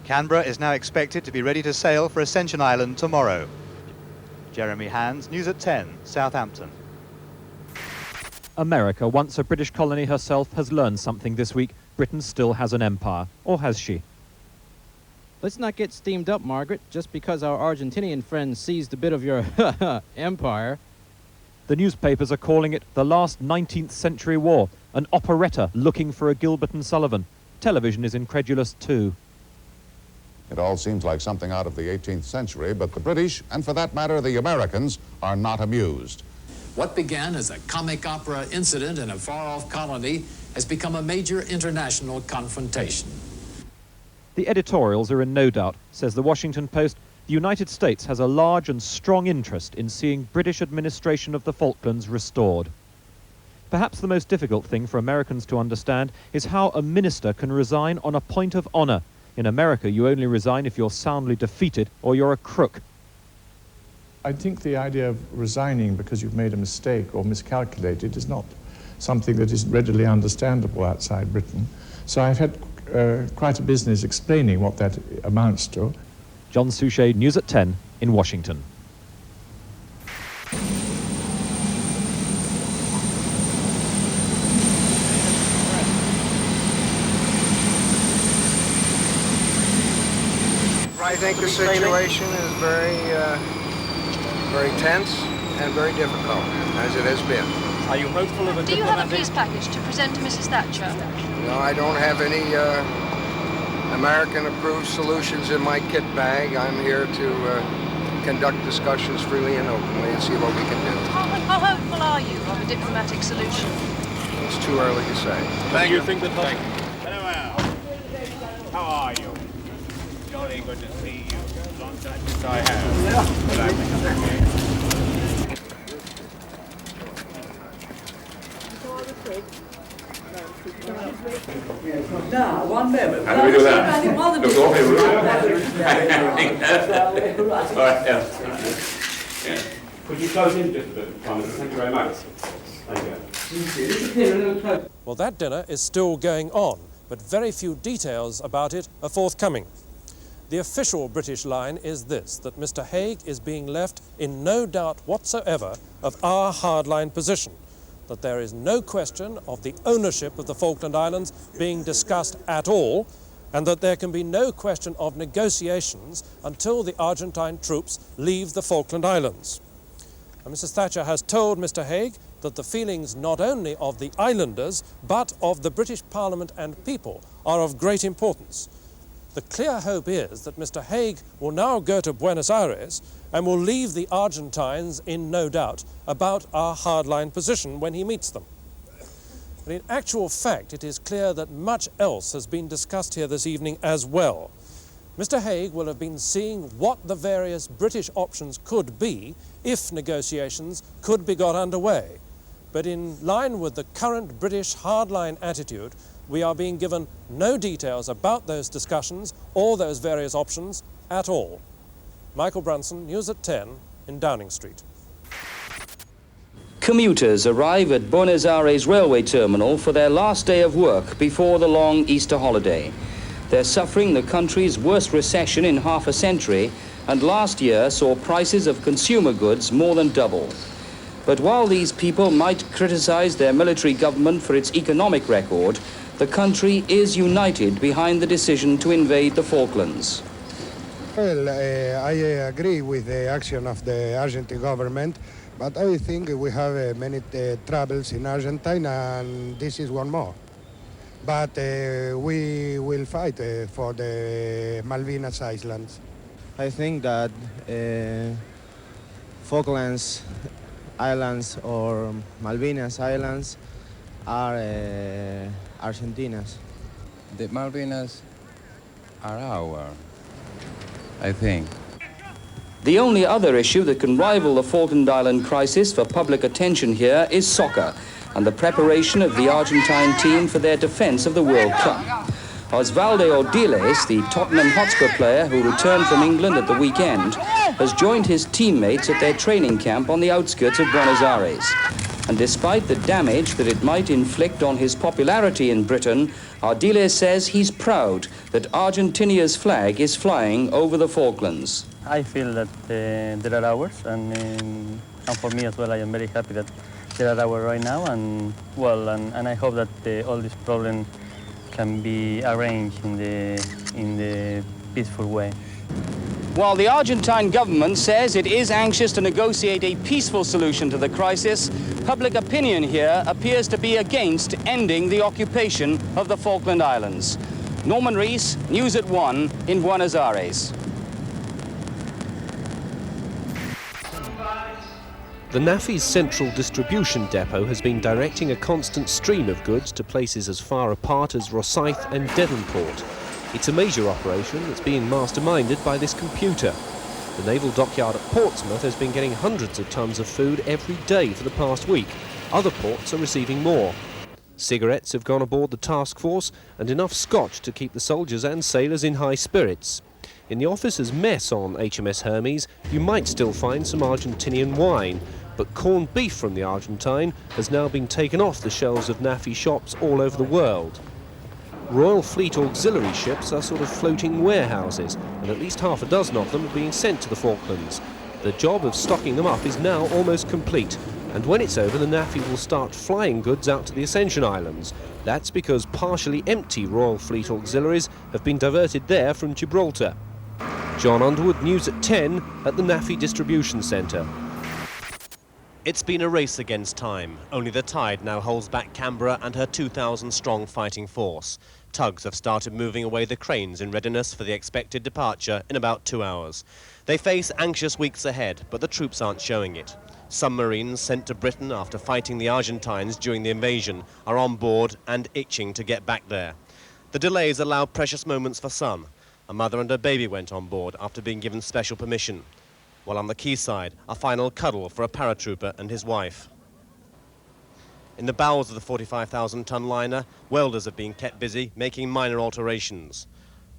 Canberra is now expected to be ready to sail for Ascension Island tomorrow. Jeremy Hands, News at 10, Southampton. America, once a British colony herself, has learned something this week. Britain still has an empire. Or has she? Let's not get steamed up, Margaret, just because our Argentinian friends seized a bit of your empire. The newspapers are calling it the last 19th century war, an operetta looking for a Gilbert and Sullivan. Television is incredulous too. It all seems like something out of the 18th century, but the British, and for that matter, the Americans, are not amused. What began as a comic opera incident in a far-off colony has become a major international confrontation. The editorials are in no doubt, says the Washington Post. The United States has a large and strong interest in seeing British administration of the Falklands restored. Perhaps the most difficult thing for Americans to understand is how a minister can resign on a point of honor. In America, you only resign if you're soundly defeated or you're a crook. I think the idea of resigning because you've made a mistake or miscalculated is not something that is readily understandable outside Britain. So I've had quite a business explaining what that amounts to. John Suchet, News at 10 in Washington. I think the situation is very tense and very difficult, as it has been. Are you hopeful of a Do you have a peace package to present to Mrs. Thatcher? No, I don't have any American-approved solutions in my kit bag. I'm here to conduct discussions freely and openly and see what we can do. How hopeful are you of a diplomatic solution? It's too early to say. Do you think that... How are you? Jolly good to see you. Long time since I have. But I'm... Now, one moment. How do we do that? Look over. Could you close in just a bit, Prime Minister? Thank you very much. Thank you. Well, that dinner is still going on, but very few details about it are forthcoming. The official British line is this, that Mr. Haig is being left in no doubt whatsoever of our hardline position, that there is no question of the ownership of the Falkland Islands being discussed at all, and that there can be no question of negotiations until the Argentine troops leave the Falkland Islands. And Mrs. Thatcher has told Mr. Haig that the feelings not only of the islanders, but of the British Parliament and people are of great importance. The clear hope is that Mr. Haig will now go to Buenos Aires and will leave the Argentines in no doubt about our hardline position when he meets them. But in actual fact, it is clear that much else has been discussed here this evening as well. Mr. Haig will have been seeing what the various British options could be if negotiations could be got underway. But in line with the current British hardline attitude, we are being given no details about those discussions or those various options at all. Michael Brunson, News at 10 in Downing Street. Commuters arrive at Buenos Aires railway terminal for their last day of work before the long Easter holiday. They're suffering the country's worst recession in half a century, and last year saw prices of consumer goods more than double. But while these people might criticize their military government for its economic record, the country is united behind the decision to invade the Falklands. Well, I agree with the action of the Argentine government, but I think we have many troubles in Argentina, and this is one more. But we will fight for the Malvinas Islands. I think that Falklands Islands or Malvinas Islands are Argentina's. The Malvinas are our, I think. The only other issue that can rival the Falkland Island crisis for public attention here is soccer, and the preparation of the Argentine team for their defence of the World Cup. Osvaldo Ordiles, the Tottenham Hotspur player who returned from England at the weekend, has joined his teammates at their training camp on the outskirts of Buenos Aires. And despite the damage that it might inflict on his popularity in Britain, Ordiles says he's proud that Argentinia's flag is flying over the Falklands. I feel that there are hours, and for me as well, I am very happy that there are hours right now, and well, and I hope that all this problem can be arranged in the peaceful way. While the Argentine government says it is anxious to negotiate a peaceful solution to the crisis, public opinion here appears to be against ending the occupation of the Falkland Islands. Norman Rees, News at 1 in Buenos Aires. The NAFI's central distribution depot has been directing a constant stream of goods to places as far apart as Rosyth and Devonport. It's a major operation that's being masterminded by this computer. The naval dockyard at Portsmouth has been getting hundreds of tons of food every day for the past week. Other ports are receiving more. Cigarettes have gone aboard the task force, and enough scotch to keep the soldiers and sailors in high spirits. In the officers' mess on HMS Hermes, you might still find some Argentinian wine, but corned beef from the Argentine has now been taken off the shelves of NAFI shops all over the world. Royal Fleet auxiliary ships are sort of floating warehouses, and at least half a dozen of them are being sent to the Falklands. The job of stocking them up is now almost complete, and when it's over, the NAFI will start flying goods out to the Ascension Islands. That's because partially empty Royal Fleet auxiliaries have been diverted there from Gibraltar. John Underwood, News at 10 at the NAFI Distribution Centre. It's been a race against time. Only the tide now holds back Canberra and her 2,000-strong fighting force. Tugs have started moving away the cranes in readiness for the expected departure in about 2 hours. They face anxious weeks ahead, but the troops aren't showing it. Some Marines sent to Britain after fighting the Argentines during the invasion are on board and itching to get back there. The delays allow precious moments for some. A mother and her baby went on board after being given special permission. While on the quayside, a final cuddle for a paratrooper and his wife. In the bowels of the 45,000-ton liner, welders have been kept busy making minor alterations.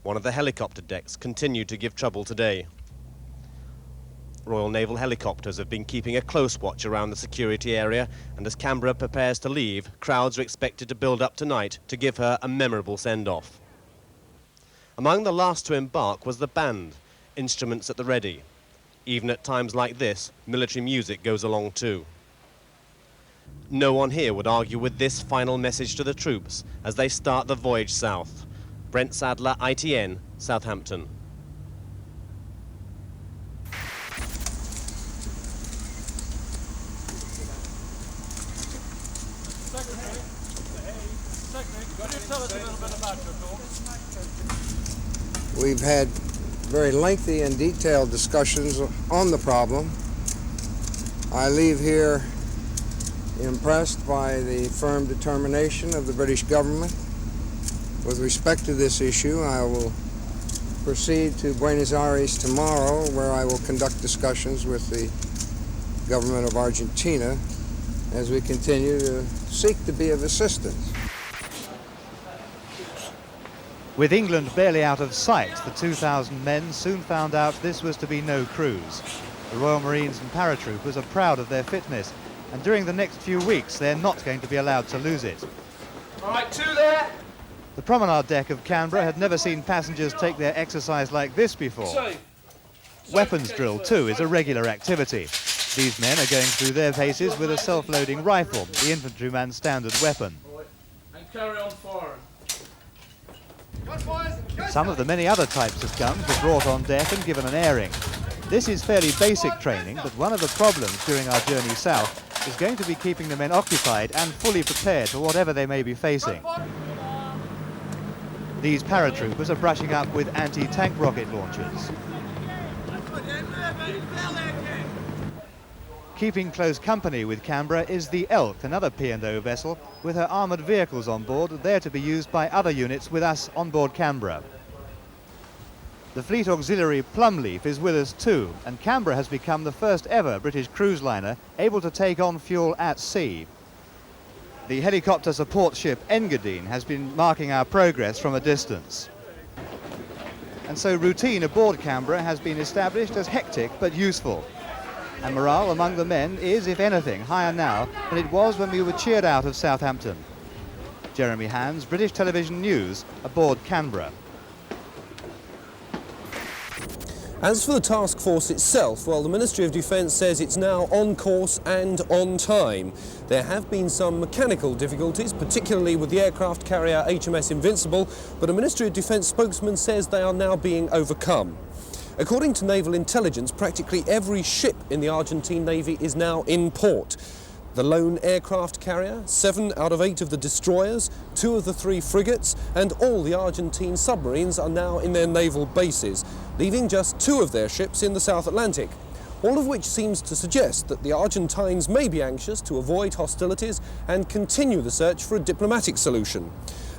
One of the helicopter decks continued to give trouble today. Royal Naval helicopters have been keeping a close watch around the security area, and as Canberra prepares to leave, crowds are expected to build up tonight to give her a memorable send-off. Among the last to embark was the band, instruments at the ready. Even at times like this, military music goes along too. No one here would argue with this final message to the troops as they start the voyage south. Brent Sadler, ITN, Southampton. We've had very lengthy and detailed discussions on the problem. I leave here impressed by the firm determination of the British government. With respect to this issue, I will proceed to Buenos Aires tomorrow, where I will conduct discussions with the government of Argentina as we continue to seek to be of assistance. With England barely out of sight, the 2,000 men soon found out this was to be no cruise. The Royal Marines and paratroopers are proud of their fitness, and during the next few weeks they're not going to be allowed to lose it. All right, two there. The promenade deck of Canberra had never seen passengers take their exercise like this before. Weapons drill too is a regular activity. These men are going through their paces with a self-loading rifle, the infantryman's standard weapon. And carry on firing. Some of the many other types of guns were brought on deck and given an airing. This is fairly basic training, but one of the problems during our journey south is going to be keeping the men occupied and fully prepared for whatever they may be facing. These paratroopers are brushing up with anti-tank rocket launchers. Keeping close company with Canberra is the Elk, another P&O vessel, with her armoured vehicles on board, there to be used by other units with us on board Canberra. The Fleet Auxiliary Plumleaf is with us too, and Canberra has become the first ever British cruise liner able to take on fuel at sea. The helicopter support ship Engadine has been marking our progress from a distance. And so routine aboard Canberra has been established as hectic but useful. And morale among the men is, if anything, higher now than it was when we were cheered out of Southampton. Jeremy Hands, British Television News, aboard Canberra. As for the task force itself, well, the Ministry of Defence says it's now on course and on time. There have been some mechanical difficulties, particularly with the aircraft carrier HMS Invincible, but a Ministry of Defence spokesman says they are now being overcome. According to naval intelligence, practically every ship in the Argentine Navy is now in port. The lone aircraft carrier, 7 out of 8 of the destroyers, 2 of the 3 frigates, and all the Argentine submarines are now in their naval bases, leaving just 2 of their ships in the South Atlantic. All of which seems to suggest that the Argentines may be anxious to avoid hostilities and continue the search for a diplomatic solution.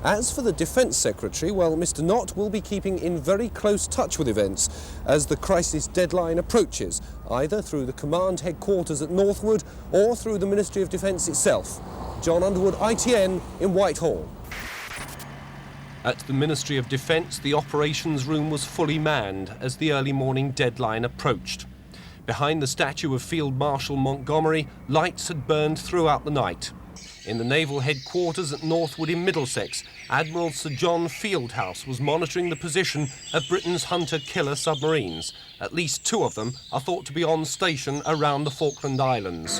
As for the Defence Secretary, well, Mr. Nott will be keeping in very close touch with events as the crisis deadline approaches, either through the command headquarters at Northwood or through the Ministry of Defence itself. John Underwood, ITN, in Whitehall. At the Ministry of Defence, the operations room was fully manned as the early morning deadline approached. Behind the statue of Field Marshal Montgomery, lights had burned throughout the night. In the naval headquarters at Northwood in Middlesex, Admiral Sir John Fieldhouse was monitoring the position of Britain's hunter-killer submarines. At least 2 of them are thought to be on station around the Falkland Islands.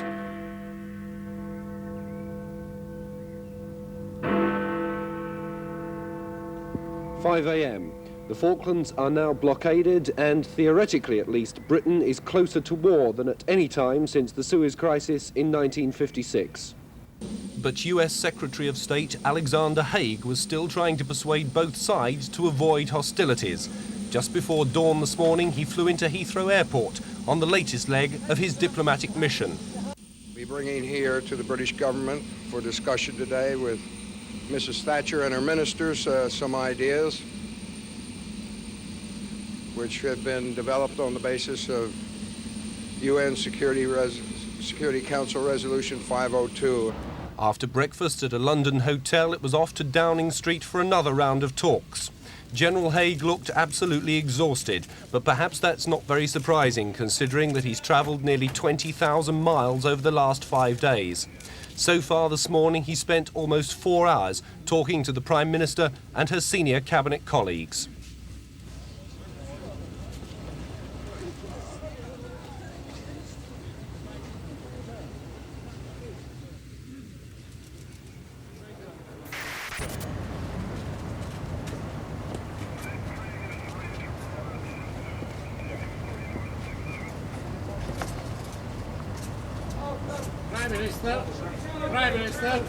"5 a.m. The Falklands are now blockaded, and theoretically at least, Britain is closer to war than at any time since the Suez Crisis in 1956. But US Secretary of State Alexander Haig was still trying to persuade both sides to avoid hostilities. Just before dawn this morning, he flew into Heathrow Airport on the latest leg of his diplomatic mission. We're bringing here to the British government for discussion today with Mrs. Thatcher and her ministers some ideas which have been developed on the basis of UN Security Council Resolution 502. After breakfast at a London hotel, it was off to Downing Street for another round of talks. General Haig looked absolutely exhausted, but perhaps that's not very surprising considering that he's travelled nearly 20,000 miles over the last 5 days. So far this morning, he spent almost 4 hours talking to the Prime Minister and her senior cabinet colleagues. Prime Minister.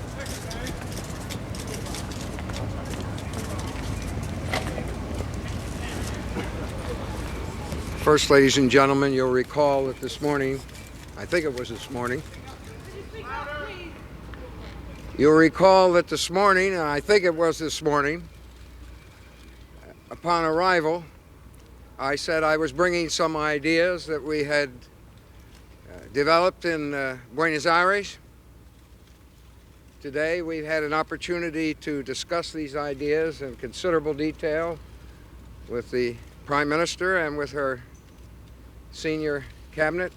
First, ladies and gentlemen, you'll recall that this morning, I think it was this morning, you'll recall that this morning, and I think it was this morning, upon arrival, I said I was bringing some ideas that we had developed in Buenos Aires. Today we've had an opportunity to discuss these ideas in considerable detail with the Prime Minister and with her senior cabinet.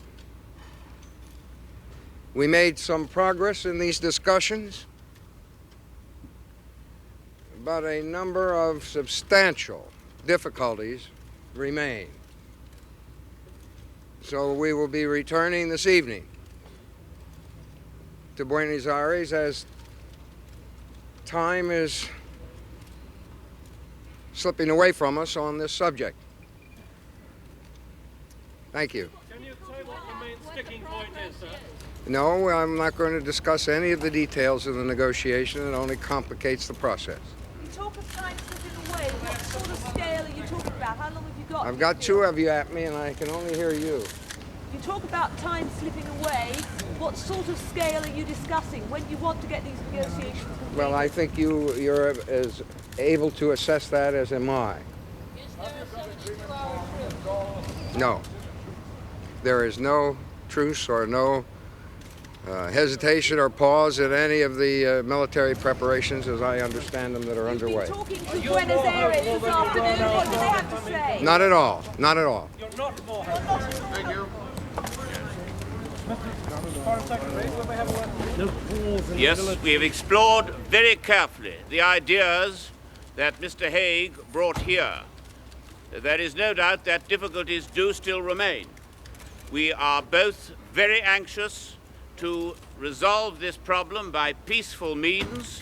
We made some progress in these discussions, but a number of substantial difficulties remain. So we will be returning this evening to Buenos Aires as time is slipping away from us on this subject. Thank you. Can you say what the main sticking point is, sir? No, I'm not going to discuss any of the details of the negotiation. It only complicates the process. You talk of time slipping away. What sort of scale are you talking about? How long have you got? I've got 2 of you at me, and I can only hear you. You talk about time slipping away. What sort of scale are you discussing? When do you want to get these negotiations completed? Well, I think you're as able to assess that as am I. No. There is no truce or no hesitation or pause in any of the military preparations, as I understand them, that are underway. Talking to Buenos Aires this afternoon, what do they have to say? Not at all. Not at all. You're not more. Thank you. Foreign Secretary, will we have a word? Yes, we have explored very carefully the ideas that Mr. Haig brought here. There is no doubt that difficulties do still remain. We are both very anxious to resolve this problem by peaceful means,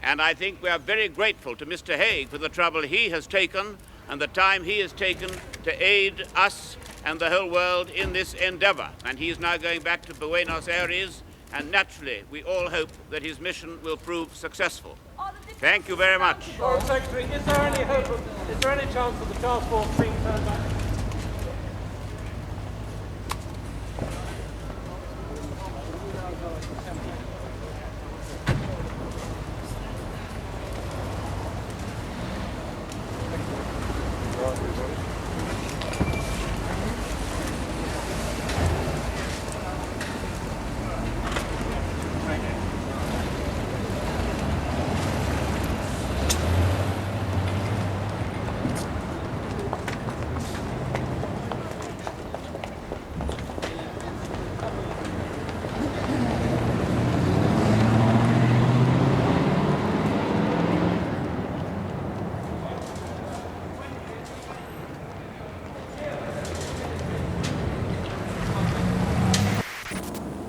and I think we are very grateful to Mr. Haig for the trouble he has taken and the time he has taken to aid us and the whole world in this endeavor. And he is now going back to Buenos Aires, and naturally we all hope that his mission will prove successful. Thank you very much. Foreign Secretary, is there any chance of the task force being turned back?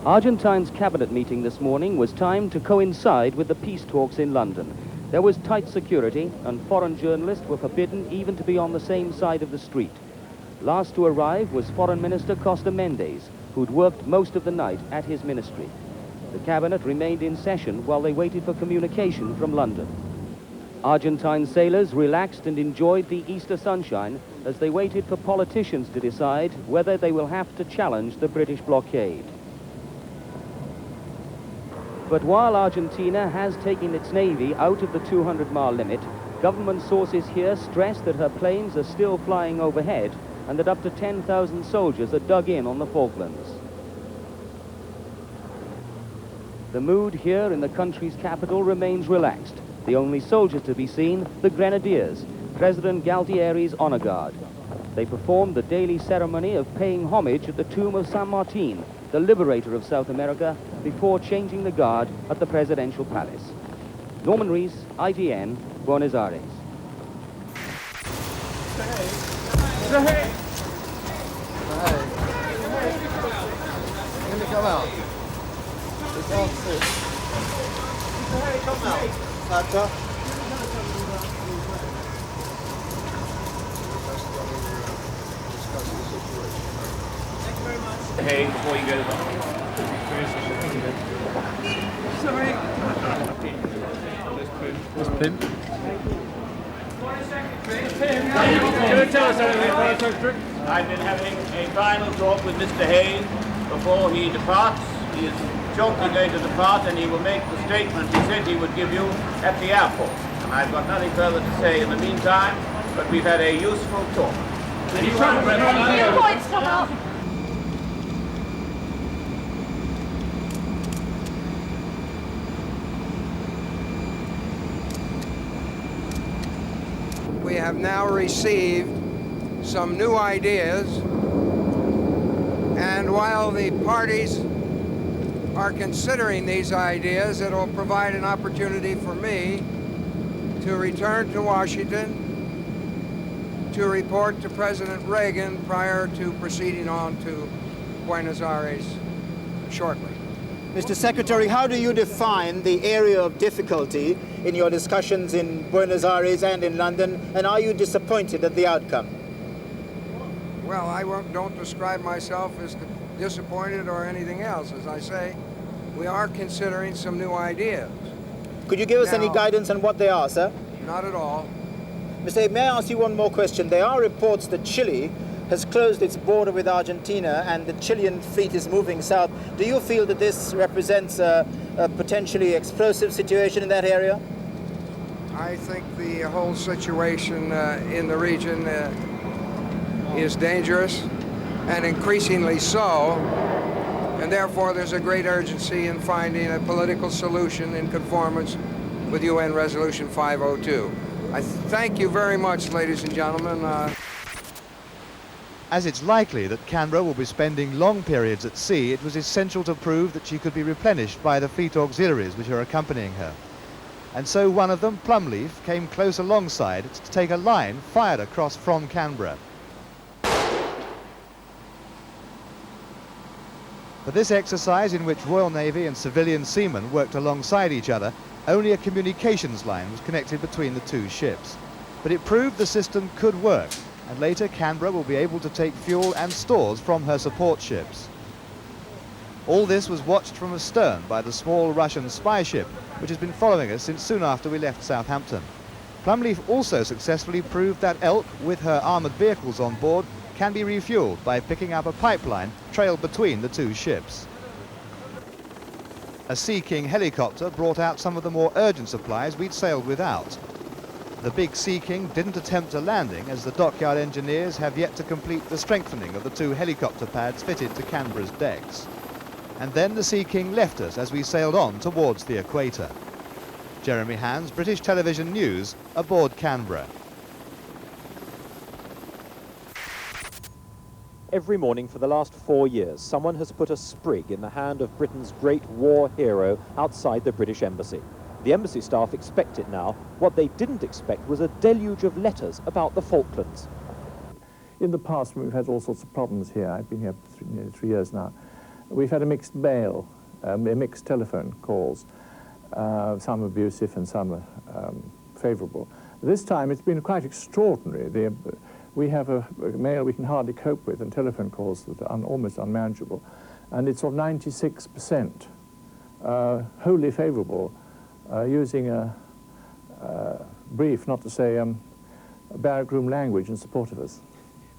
Argentine's cabinet meeting this morning was timed to coincide with the peace talks in London. There was tight security, and foreign journalists were forbidden even to be on the same side of the street. Last to arrive was Foreign Minister Costa Mendez, who'd worked most of the night at his ministry. The cabinet remained in session while they waited for communication from London. Argentine sailors relaxed and enjoyed the Easter sunshine as they waited for politicians to decide whether they will have to challenge the British blockade. But while Argentina has taken its navy out of the 200-mile limit, government sources here stress that her planes are still flying overhead and that up to 10,000 soldiers are dug in on the Falklands. The mood here in the country's capital remains relaxed. The only soldiers to be seen, the Grenadiers, President Galtieri's honor guard. They performed the daily ceremony of paying homage at the tomb of San Martin, the liberator of South America, before changing the guard at the presidential palace. Norman Rees, ITN, Buenos Aires. Can you come out? We can't sit. Come out. Thatcher. Hey, before you go. Sorry. Miss Pym. Can you tell us anything, Foreign Secretary? I've been having a final talk with Mr. Haig before he departs. He is shortly going to depart, and he will make the statement he said he would give you at the airport. And I've got nothing further to say in the meantime, but we've had a useful talk. Points come up. We have now received some new ideas, and while the parties are considering these ideas, it will provide an opportunity for me to return to Washington to report to President Reagan prior to proceeding on to Buenos Aires shortly. Mr. Secretary, how do you define the area of difficulty in your discussions in Buenos Aires and in London, and are you disappointed at the outcome? Well, I don't describe myself as disappointed or anything else. As I say, we are considering some new ideas. Could you give us any guidance on what they are, sir? Not at all. Mr. Haig, may I ask you one more question? There are reports that Chile has closed its border with Argentina and the Chilean fleet is moving south. Do you feel that this represents a potentially explosive situation in that area? I think the whole situation in the region is dangerous, and increasingly so, and therefore there's a great urgency in finding a political solution in conformance with UN Resolution 502. I thank you very much, ladies and gentlemen. As it's likely that Canberra will be spending long periods at sea, it was essential to prove that she could be replenished by the fleet auxiliaries which are accompanying her. And so one of them, Plumleaf, came close alongside to take a line fired across from Canberra. For this exercise, in which Royal Navy and civilian seamen worked alongside each other, only a communications line was connected between the two ships. But it proved the system could work, and later Canberra will be able to take fuel and stores from her support ships. All this was watched from astern by the small Russian spy ship, which has been following us since soon after we left Southampton. Plumleaf also successfully proved that Elk, with her armoured vehicles on board, can be refuelled by picking up a pipeline trailed between the two ships. A Sea King helicopter brought out some of the more urgent supplies we'd sailed without. The big Sea King didn't attempt a landing, as the dockyard engineers have yet to complete the strengthening of the two helicopter pads fitted to Canberra's decks. And then the Sea King left us as we sailed on towards the equator. Jeremy Hands, British Television News, aboard Canberra. Every morning for the last 4 years, someone has put a sprig in the hand of Britain's great war hero outside the British Embassy. The embassy staff expect it now. What they didn't expect was a deluge of letters about the Falklands. In the past, we've had all sorts of problems here. I've been here for nearly 3 years now. We've had a mixed mail, mixed telephone calls, some abusive and some favourable. This time it's been quite extraordinary. We have a mail we can hardly cope with and telephone calls that are almost unmanageable. And it's of 96% wholly favourable, using a brief, not to say barrack room language in support of us.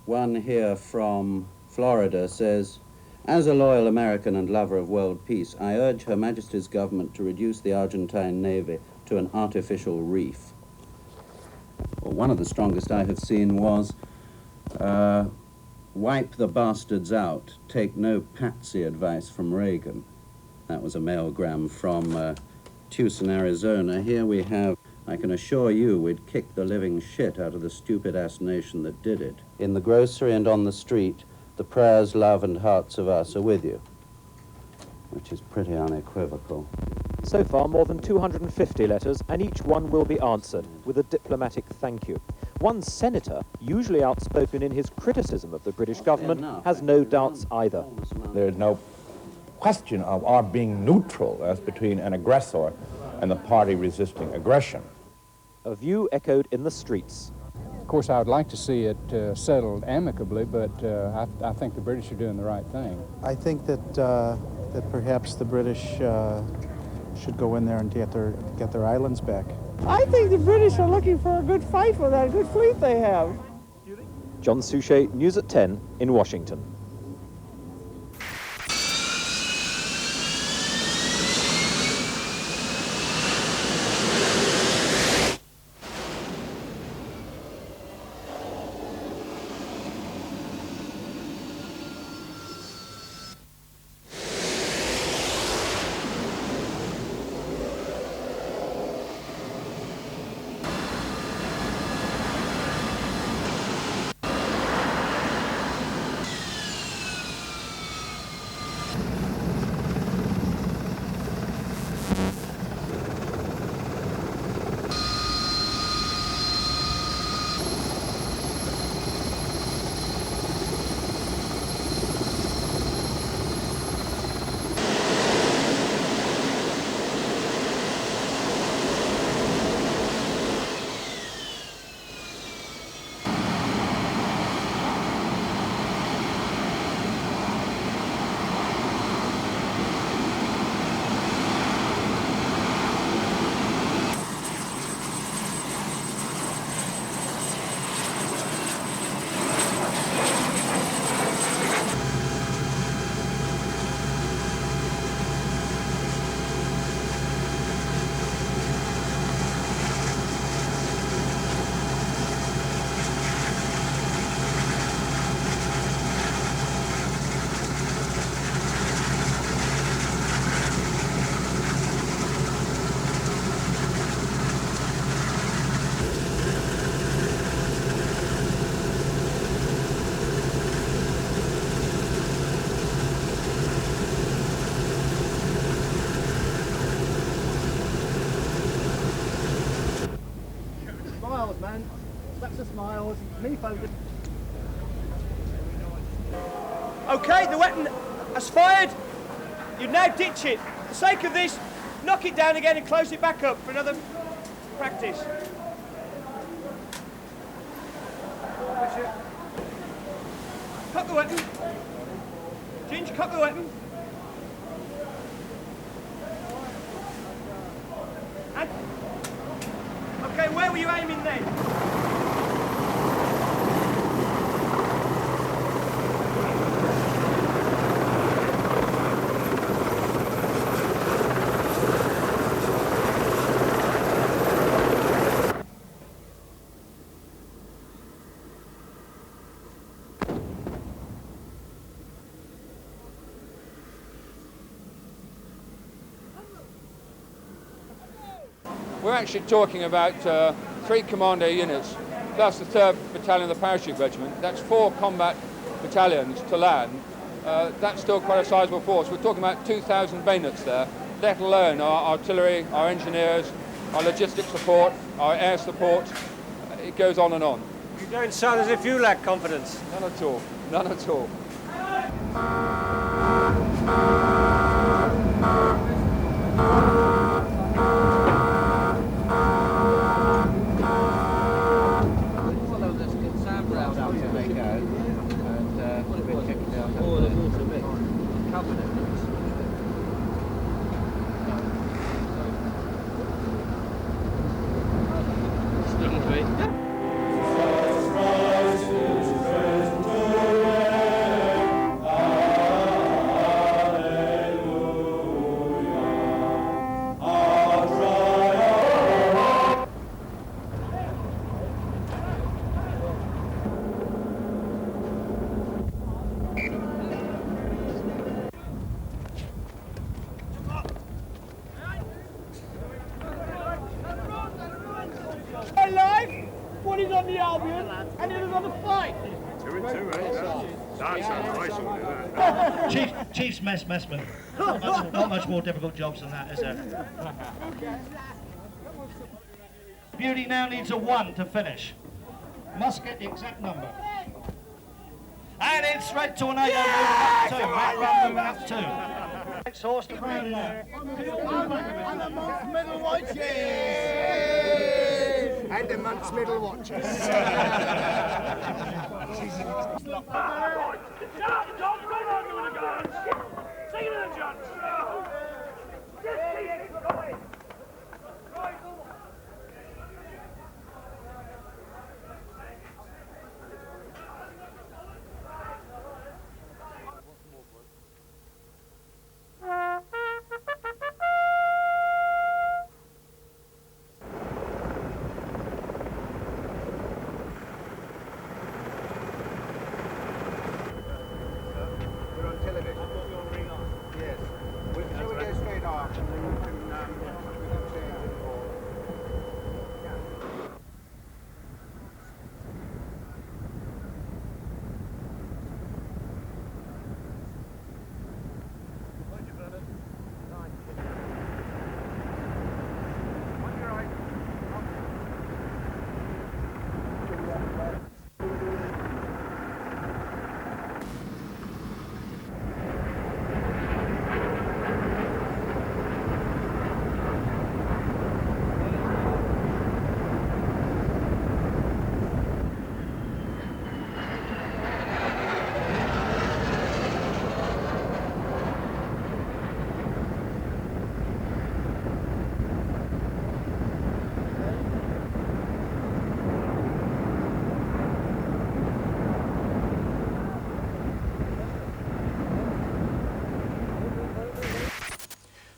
One here from Florida says, "As a loyal American and lover of world peace, I urge Her Majesty's government to reduce the Argentine Navy to an artificial reef." Well, one of the strongest I have seen was, "Wipe the bastards out, take no patsy advice from Reagan." That was a mailgram from Tucson, Arizona. Here we have, "I can assure you we'd kick the living shit out of the stupid-ass nation that did it. In the grocery and on the street, the prayers, love, and hearts of us are with you," which is pretty unequivocal. So far, more than 250 letters, and each one will be answered with a diplomatic thank you. One senator, usually outspoken in his criticism of the British government, has no doubts either. There's no question of our being neutral as between an aggressor and the party resisting aggression. A view echoed in the streets. Of course, I would like to see it settled amicably, but I think the British are doing the right thing. I think that that perhaps the British should go in there and get their islands back. I think the British are looking for a good fight for that good fleet they have. John Suchet, News at 10 in Washington. Smiles. Knee folded. Okay, the weapon has fired. You now ditch it. For the sake of this, knock it down again and close it back up for another practice. Cock the weapon. Ginge, cock the weapon. And... Okay, where were you aiming then? We're actually talking about 3 commando units, plus the 3rd Battalion of the Parachute Regiment. That's 4 combat battalions to land. That's still quite a sizable force. We're talking about 2,000 bayonets there, let alone our artillery, our engineers, our logistics support, our air support. It goes on and on. You don't sound as if you lack confidence. None at all. None at all. Chief's messman. Not much more difficult jobs than that, is there? Beauty now needs a 1 to finish. Must get the exact number. And it's straight to an 8 moving up 2. Next horse to bring in. And a month's middle watch, and a month's middle watches.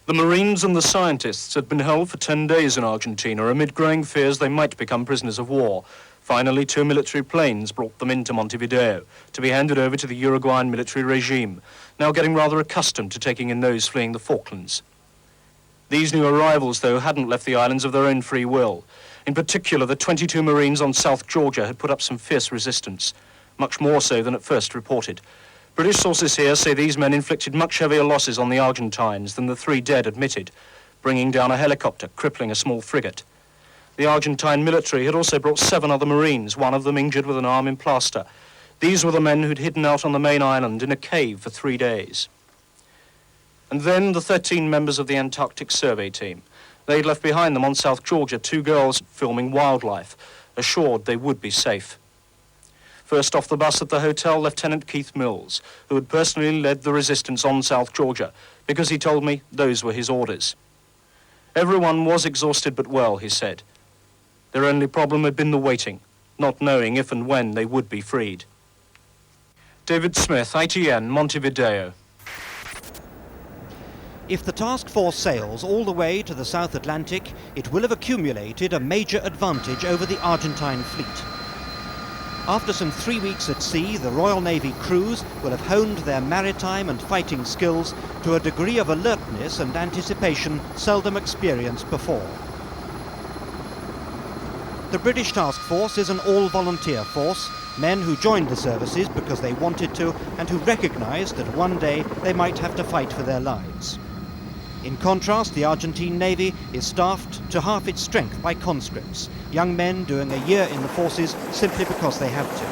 The Marines and the scientists had been held for 10 days in Argentina amid growing fears they might become prisoners of war. Finally, 2 military planes brought them into Montevideo to be handed over to the Uruguayan military regime, now getting rather accustomed to taking in those fleeing the Falklands. These new arrivals, though, hadn't left the islands of their own free will. In particular, the 22 Marines on South Georgia had put up some fierce resistance, much more so than at first reported. British sources here say these men inflicted much heavier losses on the Argentines than the 3 dead admitted, bringing down a helicopter, crippling a small frigate. The Argentine military had also brought 7 other Marines, one of them injured with an arm in plaster. These were the men who'd hidden out on the main island in a cave for 3 days. And then the 13 members of the Antarctic survey team. They'd left behind them on South Georgia 2 girls filming wildlife, assured they would be safe. First off the bus at the hotel, Lieutenant Keith Mills, who had personally led the resistance on South Georgia, because he told me those were his orders. Everyone was exhausted but well, he said. Their only problem had been the waiting, not knowing if and when they would be freed. David Smith, ITN, Montevideo. If the task force sails all the way to the South Atlantic, it will have accumulated a major advantage over the Argentine fleet. After some 3 weeks at sea, the Royal Navy crews will have honed their maritime and fighting skills to a degree of alertness and anticipation seldom experienced before. The British task force is an all-volunteer force, men who joined the services because they wanted to and who recognised that one day they might have to fight for their lives. In contrast, the Argentine Navy is staffed to half its strength by conscripts, young men doing a year in the forces simply because they have to.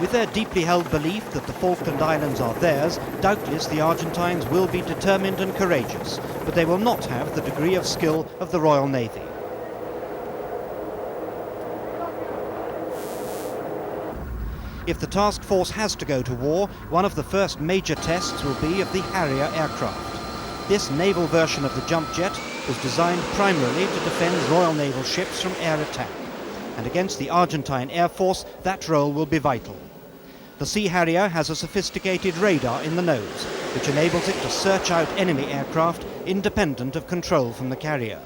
With their deeply held belief that the Falkland Islands are theirs, doubtless the Argentines will be determined and courageous, but they will not have the degree of skill of the Royal Navy. If the task force has to go to war, one of the first major tests will be of the Harrier aircraft. This naval version of the jump jet was designed primarily to defend Royal Naval ships from air attack, and against the Argentine Air Force that role will be vital. The Sea Harrier has a sophisticated radar in the nose, which enables it to search out enemy aircraft independent of control from the carrier.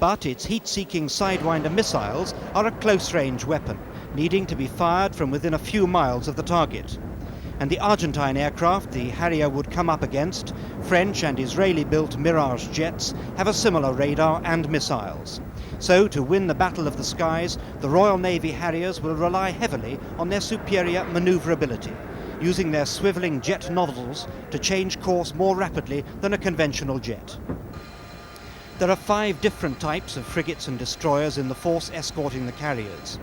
But its heat-seeking Sidewinder missiles are a close-range weapon, needing to be fired from within a few miles of the target. And the Argentine aircraft the Harrier would come up against, French and Israeli-built Mirage jets, have a similar radar and missiles. So, to win the Battle of the Skies, the Royal Navy Harriers will rely heavily on their superior manoeuvrability, using their swivelling jet nozzles to change course more rapidly than a conventional jet. There are 5 different types of frigates and destroyers in the force escorting the carriers.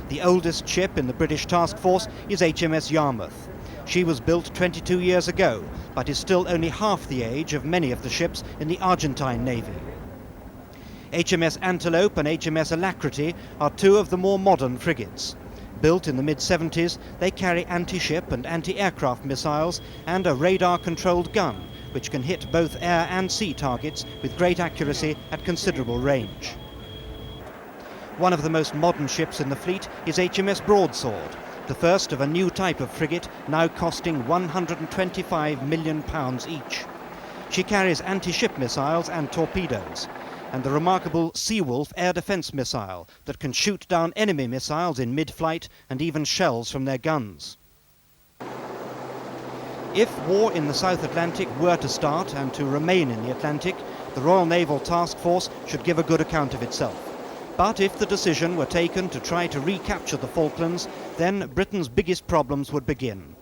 The oldest ship in the British task force is HMS Yarmouth. She was built 22 years ago, but is still only half the age of many of the ships in the Argentine Navy. HMS Antelope and HMS Alacrity are 2 of the more modern frigates. Built in the mid-70s, they carry anti-ship and anti-aircraft missiles and a radar-controlled gun, which can hit both air and sea targets with great accuracy at considerable range. One of the most modern ships in the fleet is HMS Broadsword, the first of a new type of frigate now costing £125 million each. She carries anti-ship missiles and torpedoes, and the remarkable Seawolf air defence missile that can shoot down enemy missiles in mid-flight and even shells from their guns. If war in the South Atlantic were to start and to remain in the Atlantic, the Royal Naval Task Force should give a good account of itself. But if the decision were taken to try to recapture the Falklands, then Britain's biggest problems would begin.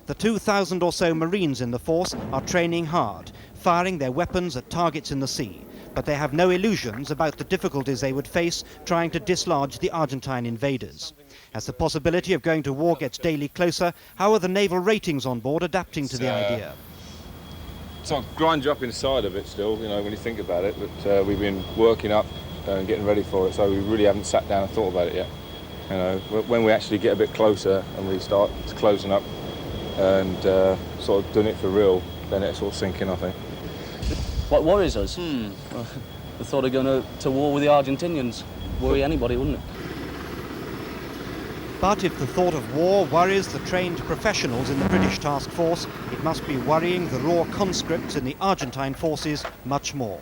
The 2,000 or so Marines in the force are training hard, firing their weapons at targets in the sea, but they have no illusions about the difficulties they would face trying to dislodge the Argentine invaders. As the possibility of going to war gets daily closer, how are the naval ratings on board adapting to the idea? Sort of grinds you up inside a bit still, you know, when you think about it, but we've been working up and getting ready for it, so we really haven't sat down and thought about it yet. You know, when we actually get a bit closer and we start closing up and sort of doing it for real, then it's all sinking, I think. What worries us? The thought of going to war with the Argentinians. Worry anybody, wouldn't it? But if the thought of war worries the trained professionals in the British task force, it must be worrying the raw conscripts in the Argentine forces much more.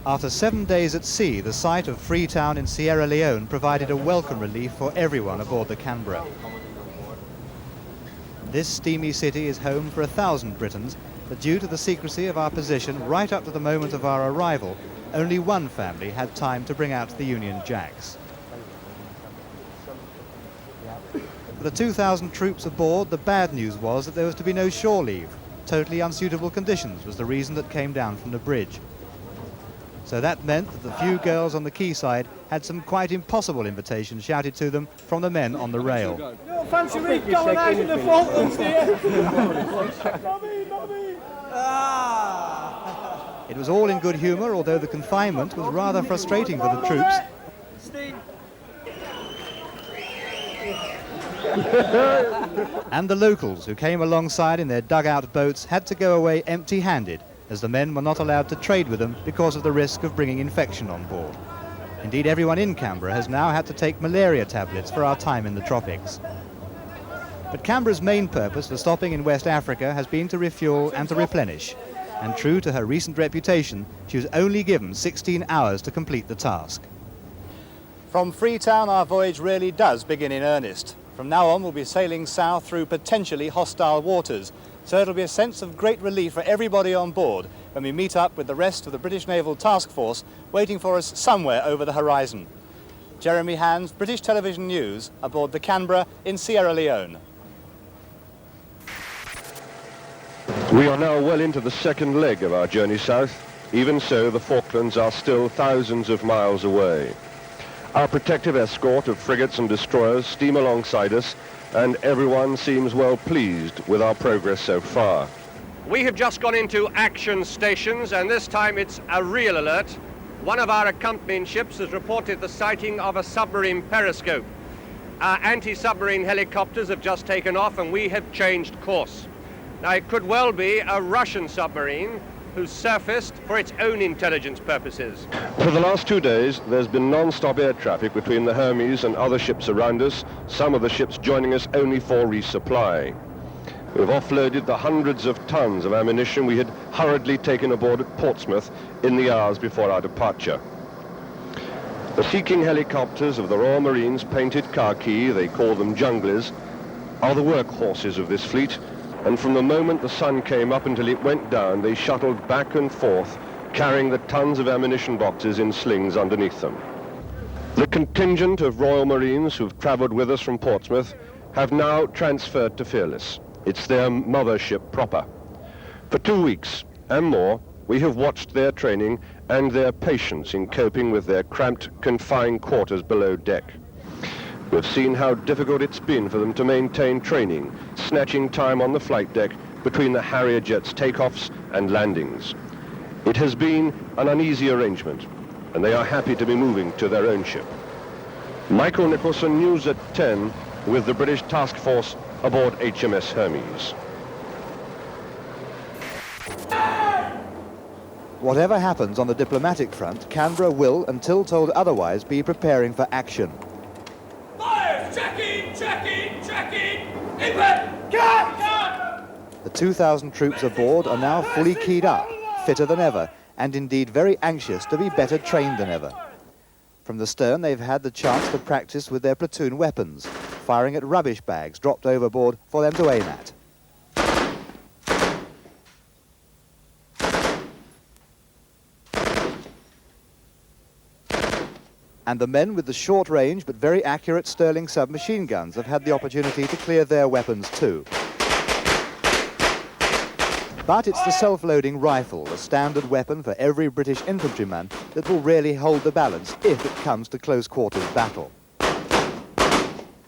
After 7 days at sea, the sight of Freetown in Sierra Leone provided a welcome relief for everyone aboard the Canberra. This steamy city is home for 1,000 Britons, but due to the secrecy of our position right up to the moment of our arrival, only one family had time to bring out the Union Jacks. For the 2,000 troops aboard, the bad news was that there was to be no shore leave. Totally unsuitable conditions was the reason that came down from the bridge. So that meant that the few girls on the quayside had some quite impossible invitations shouted to them from the men on the rail. You don't fancy me going out in the Falklands, do you? Not me. It was all in good humour, although the confinement was rather frustrating for the troops. And the locals who came alongside in their dugout boats had to go away empty-handed, as the men were not allowed to trade with them because of the risk of bringing infection on board. Indeed, everyone in Canberra has now had to take malaria tablets for our time in the tropics. But Canberra's main purpose for stopping in West Africa has been to refuel and to replenish. And true to her recent reputation, she was only given 16 hours to complete the task. From Freetown, our voyage really does begin in earnest. From now on, we'll be sailing south through potentially hostile waters. So it'll be a sense of great relief for everybody on board when we meet up with the rest of the British Naval Task Force waiting for us somewhere over the horizon. Jeremy Hands, British Television News, aboard the Canberra in Sierra Leone. We are now well into the second leg of our journey south. Even so, the Falklands are still thousands of miles away. Our protective escort of frigates and destroyers steam alongside us, and everyone seems well pleased with our progress so far. We have just gone into action stations, and this time it's a real alert. One of our accompanying ships has reported the sighting of a submarine periscope. Our anti-submarine helicopters have just taken off, and we have changed course. Now, it could well be a Russian submarine who's surfaced for its own intelligence purposes. For the last 2 days, there's been non-stop air traffic between the Hermes and other ships around us, some of the ships joining us only for resupply. We've offloaded the hundreds of tons of ammunition we had hurriedly taken aboard at Portsmouth in the hours before our departure. The Sea King helicopters of the Royal Marines, painted khaki, they call them junglers, are the workhorses of this fleet, and from the moment the sun came up until it went down, they shuttled back and forth, carrying the tons of ammunition boxes in slings underneath them. The contingent of Royal Marines who've travelled with us from Portsmouth have now transferred to Fearless. It's their mothership proper. For 2 weeks and more, we have watched their training and their patience in coping with their cramped, confined quarters below deck. We've seen how difficult it's been for them to maintain training, snatching time on the flight deck between the Harrier jets' takeoffs and landings. It has been an uneasy arrangement, and they are happy to be moving to their own ship. Michael Nicholson, News at 10, with the British Task Force aboard HMS Hermes. Whatever happens on the diplomatic front, Canberra will, until told otherwise, be preparing for action. Fires! Checking! Input! Cut! The 2,000 troops aboard are now fully keyed up, fitter than ever, and indeed very anxious to be better trained than ever. From the stern, they've had the chance to practice with their platoon weapons, firing at rubbish bags dropped overboard for them to aim at. And the men with the short-range but very accurate Sterling submachine guns have had the opportunity to clear their weapons too. But it's the self-loading rifle, a standard weapon for every British infantryman, that will really hold the balance if it comes to close-quarters battle.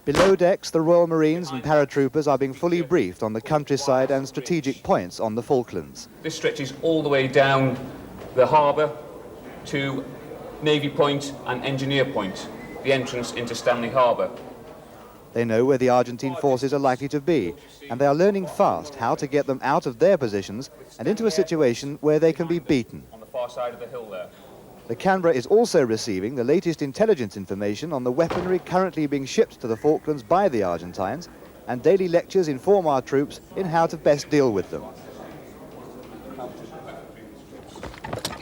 Below decks, the Royal Marines and paratroopers are being fully briefed on the countryside and strategic points on the Falklands. This stretches all the way down the harbour to Navy Point and Engineer Point, the entrance into Stanley Harbour. They know where the Argentine forces are likely to be, and they are learning fast how to get them out of their positions and into a situation where they can be beaten. On the far side of the hill there. The Canberra is also receiving the latest intelligence information on the weaponry currently being shipped to the Falklands by the Argentines, and daily lectures inform our troops in how to best deal with them.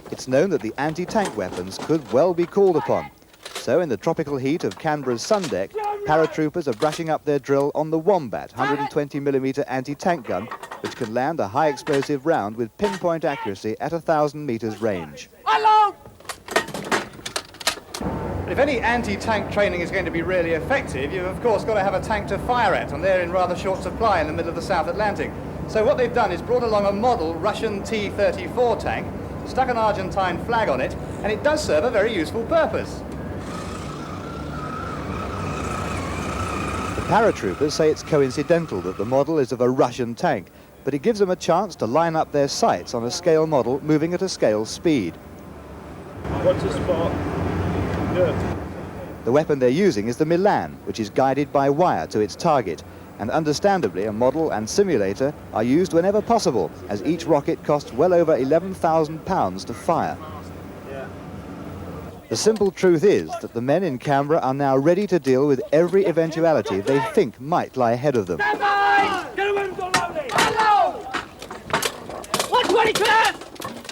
It's known that the anti-tank weapons could well be called upon. So in the tropical heat of Canberra's sun deck, paratroopers are brushing up their drill on the Wombat 120mm anti-tank gun, which can land a high-explosive round with pinpoint accuracy at 1,000 meters range. Hello! But if any anti-tank training is going to be really effective, you've of course got to have a tank to fire at, and they're in rather short supply in the middle of the South Atlantic. So what they've done is brought along a model Russian T-34 tank, stuck an Argentine flag on it, and it does serve a very useful purpose. The paratroopers say it's coincidental that the model is of a Russian tank, but it gives them a chance to line up their sights on a scale model moving at a scale speed. What's the spot? Good. The weapon they're using is the Milan, which is guided by wire to its target, and understandably a model and simulator are used whenever possible, as each rocket costs well over £11,000 to fire. The simple truth is that the men in Canberra are now ready to deal with every eventuality they think might lie ahead of them.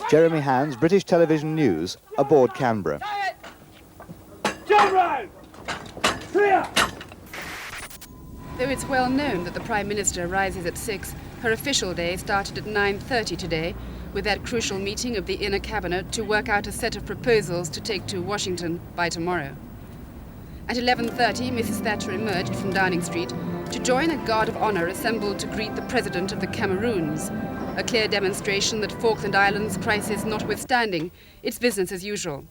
Jeremy Hand's British Television News, aboard Canberra. Though it's well known that the Prime Minister rises at 6, her official day started at 9:30 today, with that crucial meeting of the inner cabinet to work out a set of proposals to take to Washington by tomorrow. At 11:30, Mrs. Thatcher emerged from Downing Street to join a guard of honour assembled to greet the President of the Cameroons, a clear demonstration that Falkland Islands crisis notwithstanding, it's business as usual.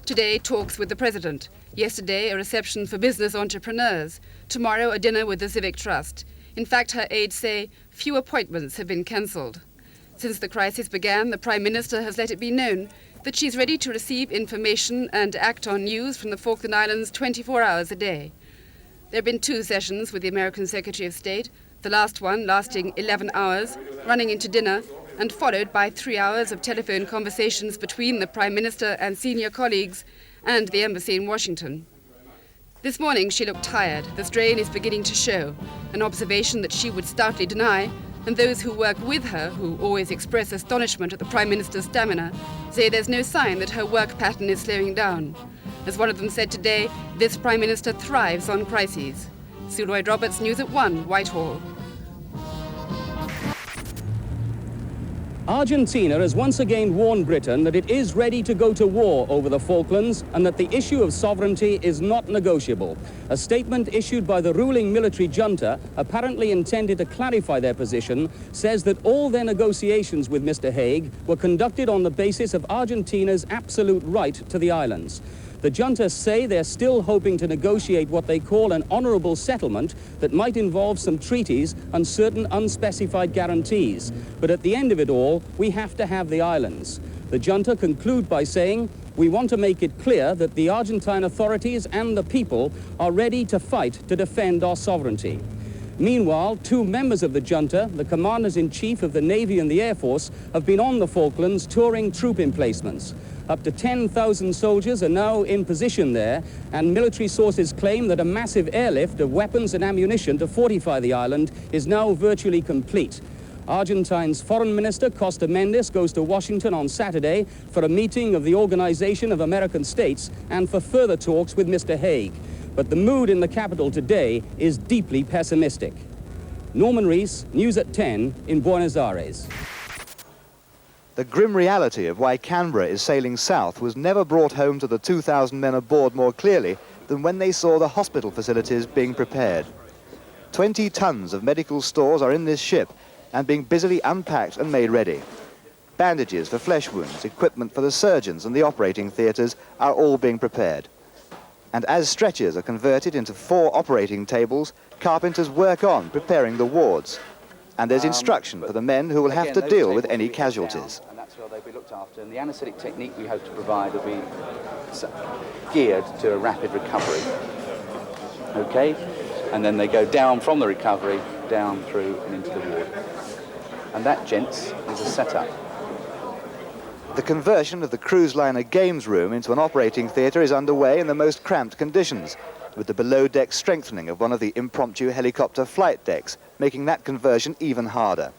Today, talks with the President. Yesterday, a reception for business entrepreneurs. Tomorrow, a dinner with the Civic Trust. In fact, her aides say few appointments have been cancelled. Since the crisis began, the Prime Minister has let it be known that she's ready to receive information and act on news from the Falkland Islands 24 hours a day. There have been 2 sessions with the American Secretary of State, the last one lasting 11 hours, running into dinner, and followed by 3 hours of telephone conversations between the Prime Minister and senior colleagues and the embassy in Washington. This morning she looked tired. The strain is beginning to show, an observation that she would stoutly deny, and those who work with her, who always express astonishment at the Prime Minister's stamina, say there's no sign that her work pattern is slowing down. As one of them said today, this Prime Minister thrives on crises. Sue Lloyd-Roberts, News at 1, Whitehall. Argentina has once again warned Britain that it is ready to go to war over the Falklands and that the issue of sovereignty is not negotiable. A statement issued by the ruling military junta, apparently intended to clarify their position, says that all their negotiations with Mr. Haig were conducted on the basis of Argentina's absolute right to the islands. The junta say they're still hoping to negotiate what they call an honourable settlement that might involve some treaties and certain unspecified guarantees. But at the end of it all, we have to have the islands. The junta conclude by saying, we want to make it clear that the Argentine authorities and the people are ready to fight to defend our sovereignty. Meanwhile, 2 members of the junta, the commanders-in-chief of the Navy and the Air Force, have been on the Falklands touring troop emplacements. Up to 10,000 soldiers are now in position there, and military sources claim that a massive airlift of weapons and ammunition to fortify the island is now virtually complete. Argentine's Foreign Minister Costa Mendez goes to Washington on Saturday for a meeting of the Organization of American States and for further talks with Mr. Haig. But the mood in the capital today is deeply pessimistic. Norman Rees, News at 10 in Buenos Aires. The grim reality of why Canberra is sailing south was never brought home to the 2,000 men aboard more clearly than when they saw the hospital facilities being prepared. 20 tons of medical stores are in this ship and being busily unpacked and made ready. Bandages for flesh wounds, equipment for the surgeons and the operating theatres are all being prepared. And as stretchers are converted into 4 operating tables, carpenters work on preparing the wards. And there's instruction for the men who will have to deal with any casualties. And that's where they'll be looked after. And the anaesthetic technique we hope to provide will be geared to a rapid recovery. Okay? And then they go down from the recovery, down through and into the ward. And that, gents, is a setup. The conversion of the cruise liner games room into an operating theatre is underway in the most cramped conditions, with the below-deck strengthening of one of the impromptu helicopter flight decks, making that conversion even harder.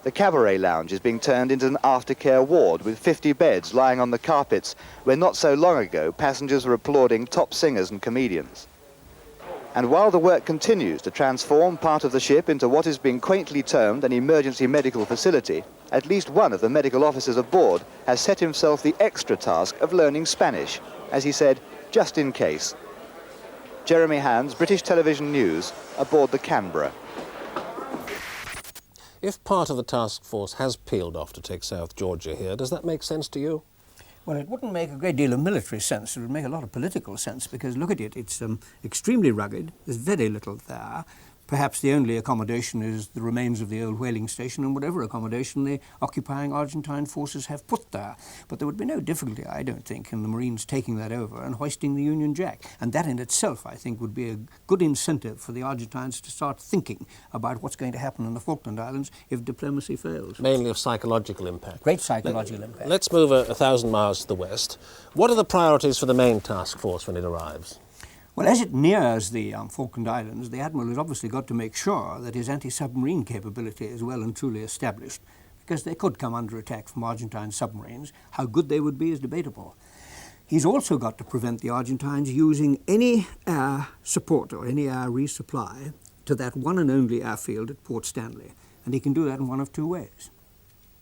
The cabaret lounge is being turned into an aftercare ward with 50 beds lying on the carpets, where not so long ago passengers were applauding top singers and comedians. And while the work continues to transform part of the ship into what is being quaintly termed an emergency medical facility, at least one of the medical officers aboard has set himself the extra task of learning Spanish. as he said, just in case. Jeremy Hands, British Television News, aboard the Canberra. If part of the task force has peeled off to take South Georgia here, does that make sense to you? Well, it wouldn't make a great deal of military sense. It would make a lot of political sense because, look at it, it's extremely rugged. There's very little there. Perhaps the only accommodation is the remains of the old whaling station and whatever accommodation the occupying Argentine forces have put there. But there would be no difficulty, I don't think, in the Marines taking that over and hoisting the Union Jack. And that in itself, I think, would be a good incentive for the Argentines to start thinking about what's going to happen in the Falkland Islands if diplomacy fails. Mainly of psychological impact. Great psychological impact. Let's move 1,000 miles to the west. What are the priorities for the main task force when it arrives? Well, as it nears the Falkland Islands, the Admiral has obviously got to make sure that his anti-submarine capability is well and truly established, because they could come under attack from Argentine submarines. How good they would be is debatable. He's also got to prevent the Argentines using any air support or any air resupply to that one and only airfield at Port Stanley, and he can do that in one of two ways.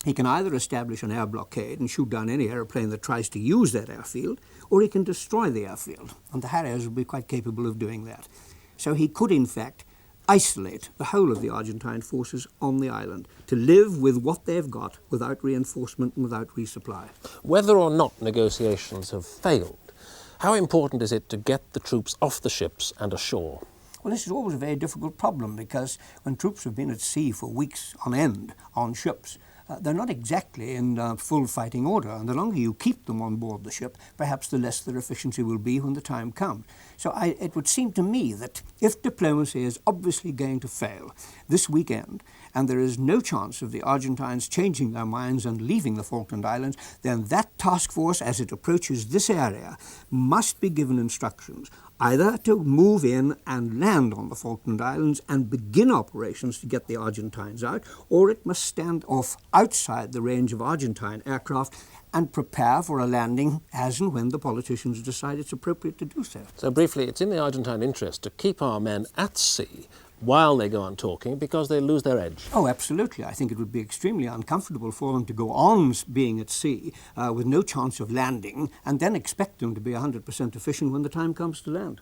He can either establish an air blockade and shoot down any aeroplane that tries to use that airfield, or he can destroy the airfield, and the Harriers would be quite capable of doing that. So he could, in fact, isolate the whole of the Argentine forces on the island to live with what they've got without reinforcement and without resupply. Whether or not negotiations have failed, how important is it to get the troops off the ships and ashore? Well, this is always a very difficult problem because when troops have been at sea for weeks on end on ships, they're not exactly in full fighting order, and the longer you keep them on board the ship, perhaps the less their efficiency will be when the time comes. So it would seem to me that if diplomacy is obviously going to fail this weekend, and there is no chance of the Argentines changing their minds and leaving the Falkland Islands, then that task force, as it approaches this area, must be given instructions either to move in and land on the Falkland Islands and begin operations to get the Argentines out, or it must stand off outside the range of Argentine aircraft and prepare for a landing as and when the politicians decide it's appropriate to do so. So briefly, it's in the Argentine interest to keep our men at sea while they go on talking, because they lose their edge. Oh, absolutely. I think it would be extremely uncomfortable for them to go on being at sea with no chance of landing and then expect them to be 100% efficient when the time comes to land.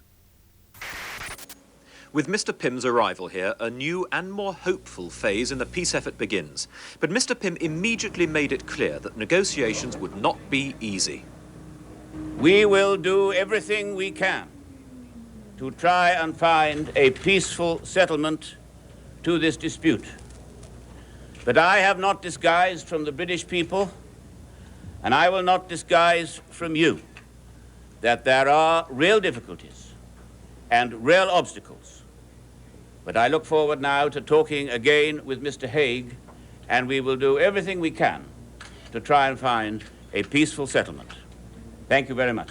With Mr. Pym's arrival here, a new and more hopeful phase in the peace effort begins. But Mr. Pym immediately made it clear that negotiations would not be easy. We will do everything we can to try and find a peaceful settlement to this dispute. But I have not disguised from the British people, and I will not disguise from you, that there are real difficulties and real obstacles. But I look forward now to talking again with Mr. Haig, and we will do everything we can to try and find a peaceful settlement. Thank you very much.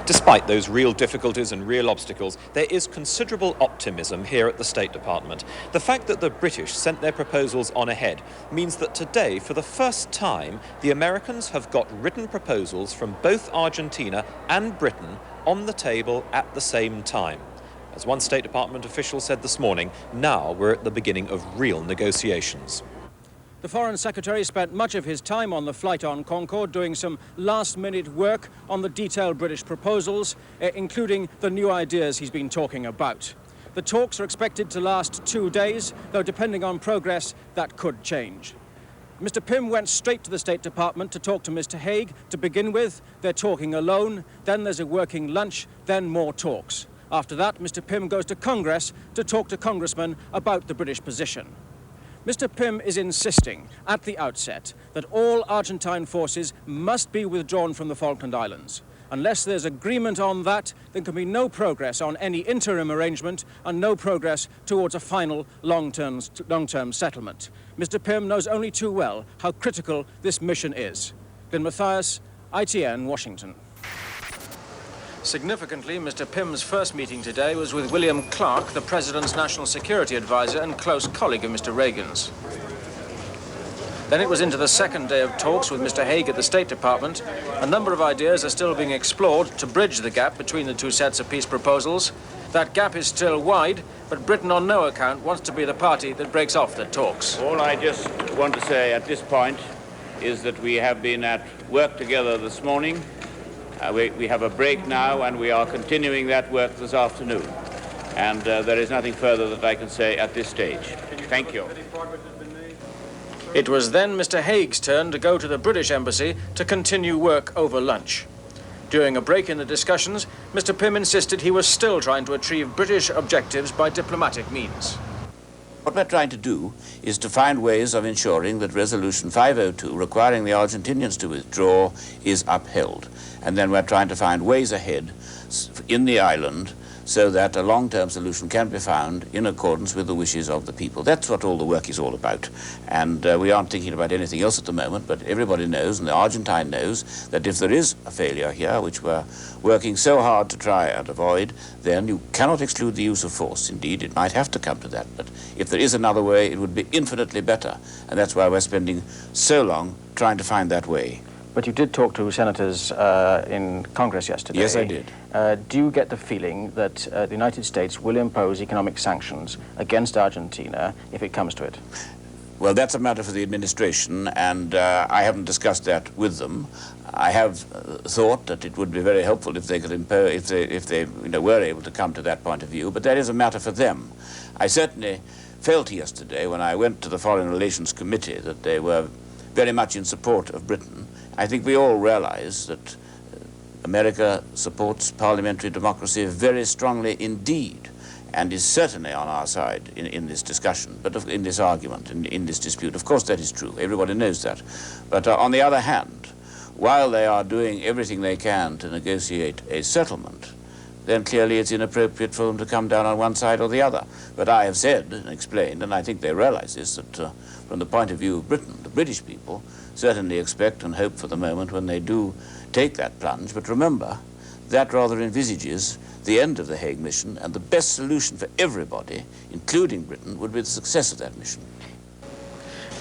Despite those real difficulties and real obstacles, there is considerable optimism here at the State Department. The fact that the British sent their proposals on ahead means that today, for the first time, the Americans have got written proposals from both Argentina and Britain on the table at the same time. As one State Department official said this morning, now we're at the beginning of real negotiations. The Foreign Secretary spent much of his time on the flight on Concorde doing some last-minute work on the detailed British proposals, including the new ideas he's been talking about. The talks are expected to last 2 days, though depending on progress, that could change. Mr. Pym went straight to the State Department to talk to Mr. Haig. To begin with, they're talking alone, then there's a working lunch, then more talks. After that, Mr. Pym goes to Congress to talk to congressmen about the British position. Mr. Pym is insisting at the outset that all Argentine forces must be withdrawn from the Falkland Islands. Unless there's agreement on that, there can be no progress on any interim arrangement and no progress towards a final long-term settlement. Mr. Pym knows only too well how critical this mission is. Glyn Mathias, ITN, Washington. Significantly, Mr. Pym's first meeting today was with William Clark, the President's National Security Advisor and close colleague of Mr. Reagan's. Then it was into the second day of talks with Mr. Haig at the State Department. A number of ideas are still being explored to bridge the gap between the two sets of peace proposals. That gap is still wide, but Britain on no account wants to be the party that breaks off the talks. All I just want to say at this point is that we have been at work together this morning, We have a break now, and we are continuing that work this afternoon. And there is nothing further that I can say at this stage. Thank you. It was then Mr. Haig's turn to go to the British Embassy to continue work over lunch. During a break in the discussions, Mr. Pym insisted he was still trying to achieve British objectives by diplomatic means. What we're trying to do is to find ways of ensuring that Resolution 502, requiring the Argentinians to withdraw, is upheld. And then we're trying to find ways ahead in the island so that a long-term solution can be found in accordance with the wishes of the people. That's what all the work is all about. And we aren't thinking about anything else at the moment, but everybody knows, and the Argentine knows, that if there is a failure here, which we're working so hard to try and avoid, then you cannot exclude the use of force. Indeed, it might have to come to that, but if there is another way, it would be infinitely better. And that's why we're spending so long trying to find that way. But you did talk to senators in Congress yesterday. Yes, I did. Do you get the feeling that the United States will impose economic sanctions against Argentina if it comes to it? Well, that's a matter for the administration, and I haven't discussed that with them. I have thought that it would be very helpful if they could impose, if they were able to come to that point of view, but that is a matter for them. I certainly felt yesterday when I went to the Foreign Relations Committee that they were very much in support of Britain. I think we all realize that America supports parliamentary democracy very strongly indeed, and is certainly on our side in this discussion, but in this argument, in this dispute. Of course that is true, everybody knows that. But on the other hand, while they are doing everything they can to negotiate a settlement, then clearly it's inappropriate for them to come down on one side or the other. But I have said and explained, and I think they realize this, that from the point of view of Britain, the British people certainly expect and hope for the moment when they do take that plunge. But remember, that rather envisages the end of the Hague mission, and the best solution for everybody, including Britain, would be the success of that mission.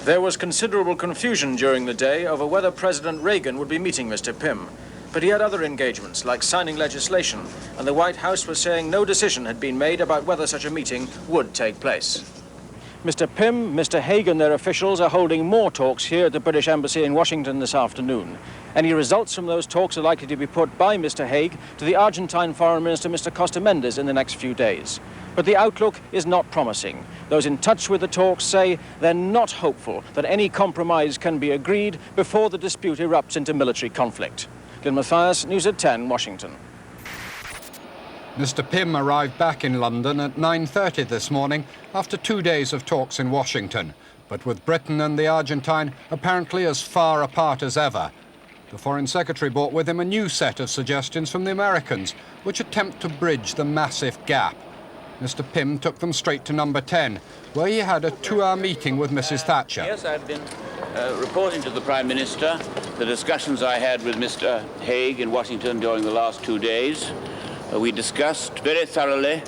There was considerable confusion during the day over whether President Reagan would be meeting Mr. Pym. But he had other engagements, like signing legislation, and the White House was saying no decision had been made about whether such a meeting would take place. Mr. Pym, Mr. Haig and their officials are holding more talks here at the British Embassy in Washington this afternoon. Any results from those talks are likely to be put by Mr. Haig to the Argentine Foreign Minister, Mr. Costa Mendez, in the next few days. But the outlook is not promising. Those in touch with the talks say they're not hopeful that any compromise can be agreed before the dispute erupts into military conflict. Glenn Mathias, News at 10, Washington. Mr. Pym arrived back in London at 9:30 this morning after 2 days of talks in Washington, but with Britain and the Argentine apparently as far apart as ever. The Foreign Secretary brought with him a new set of suggestions from the Americans, which attempt to bridge the massive gap. Mr. Pym took them straight to number 10, where he had a 2-hour meeting with Mrs. Thatcher. Yes, I've been reporting to the Prime Minister the discussions I had with Mr. Haig in Washington during the last 2 days. We discussed very thoroughly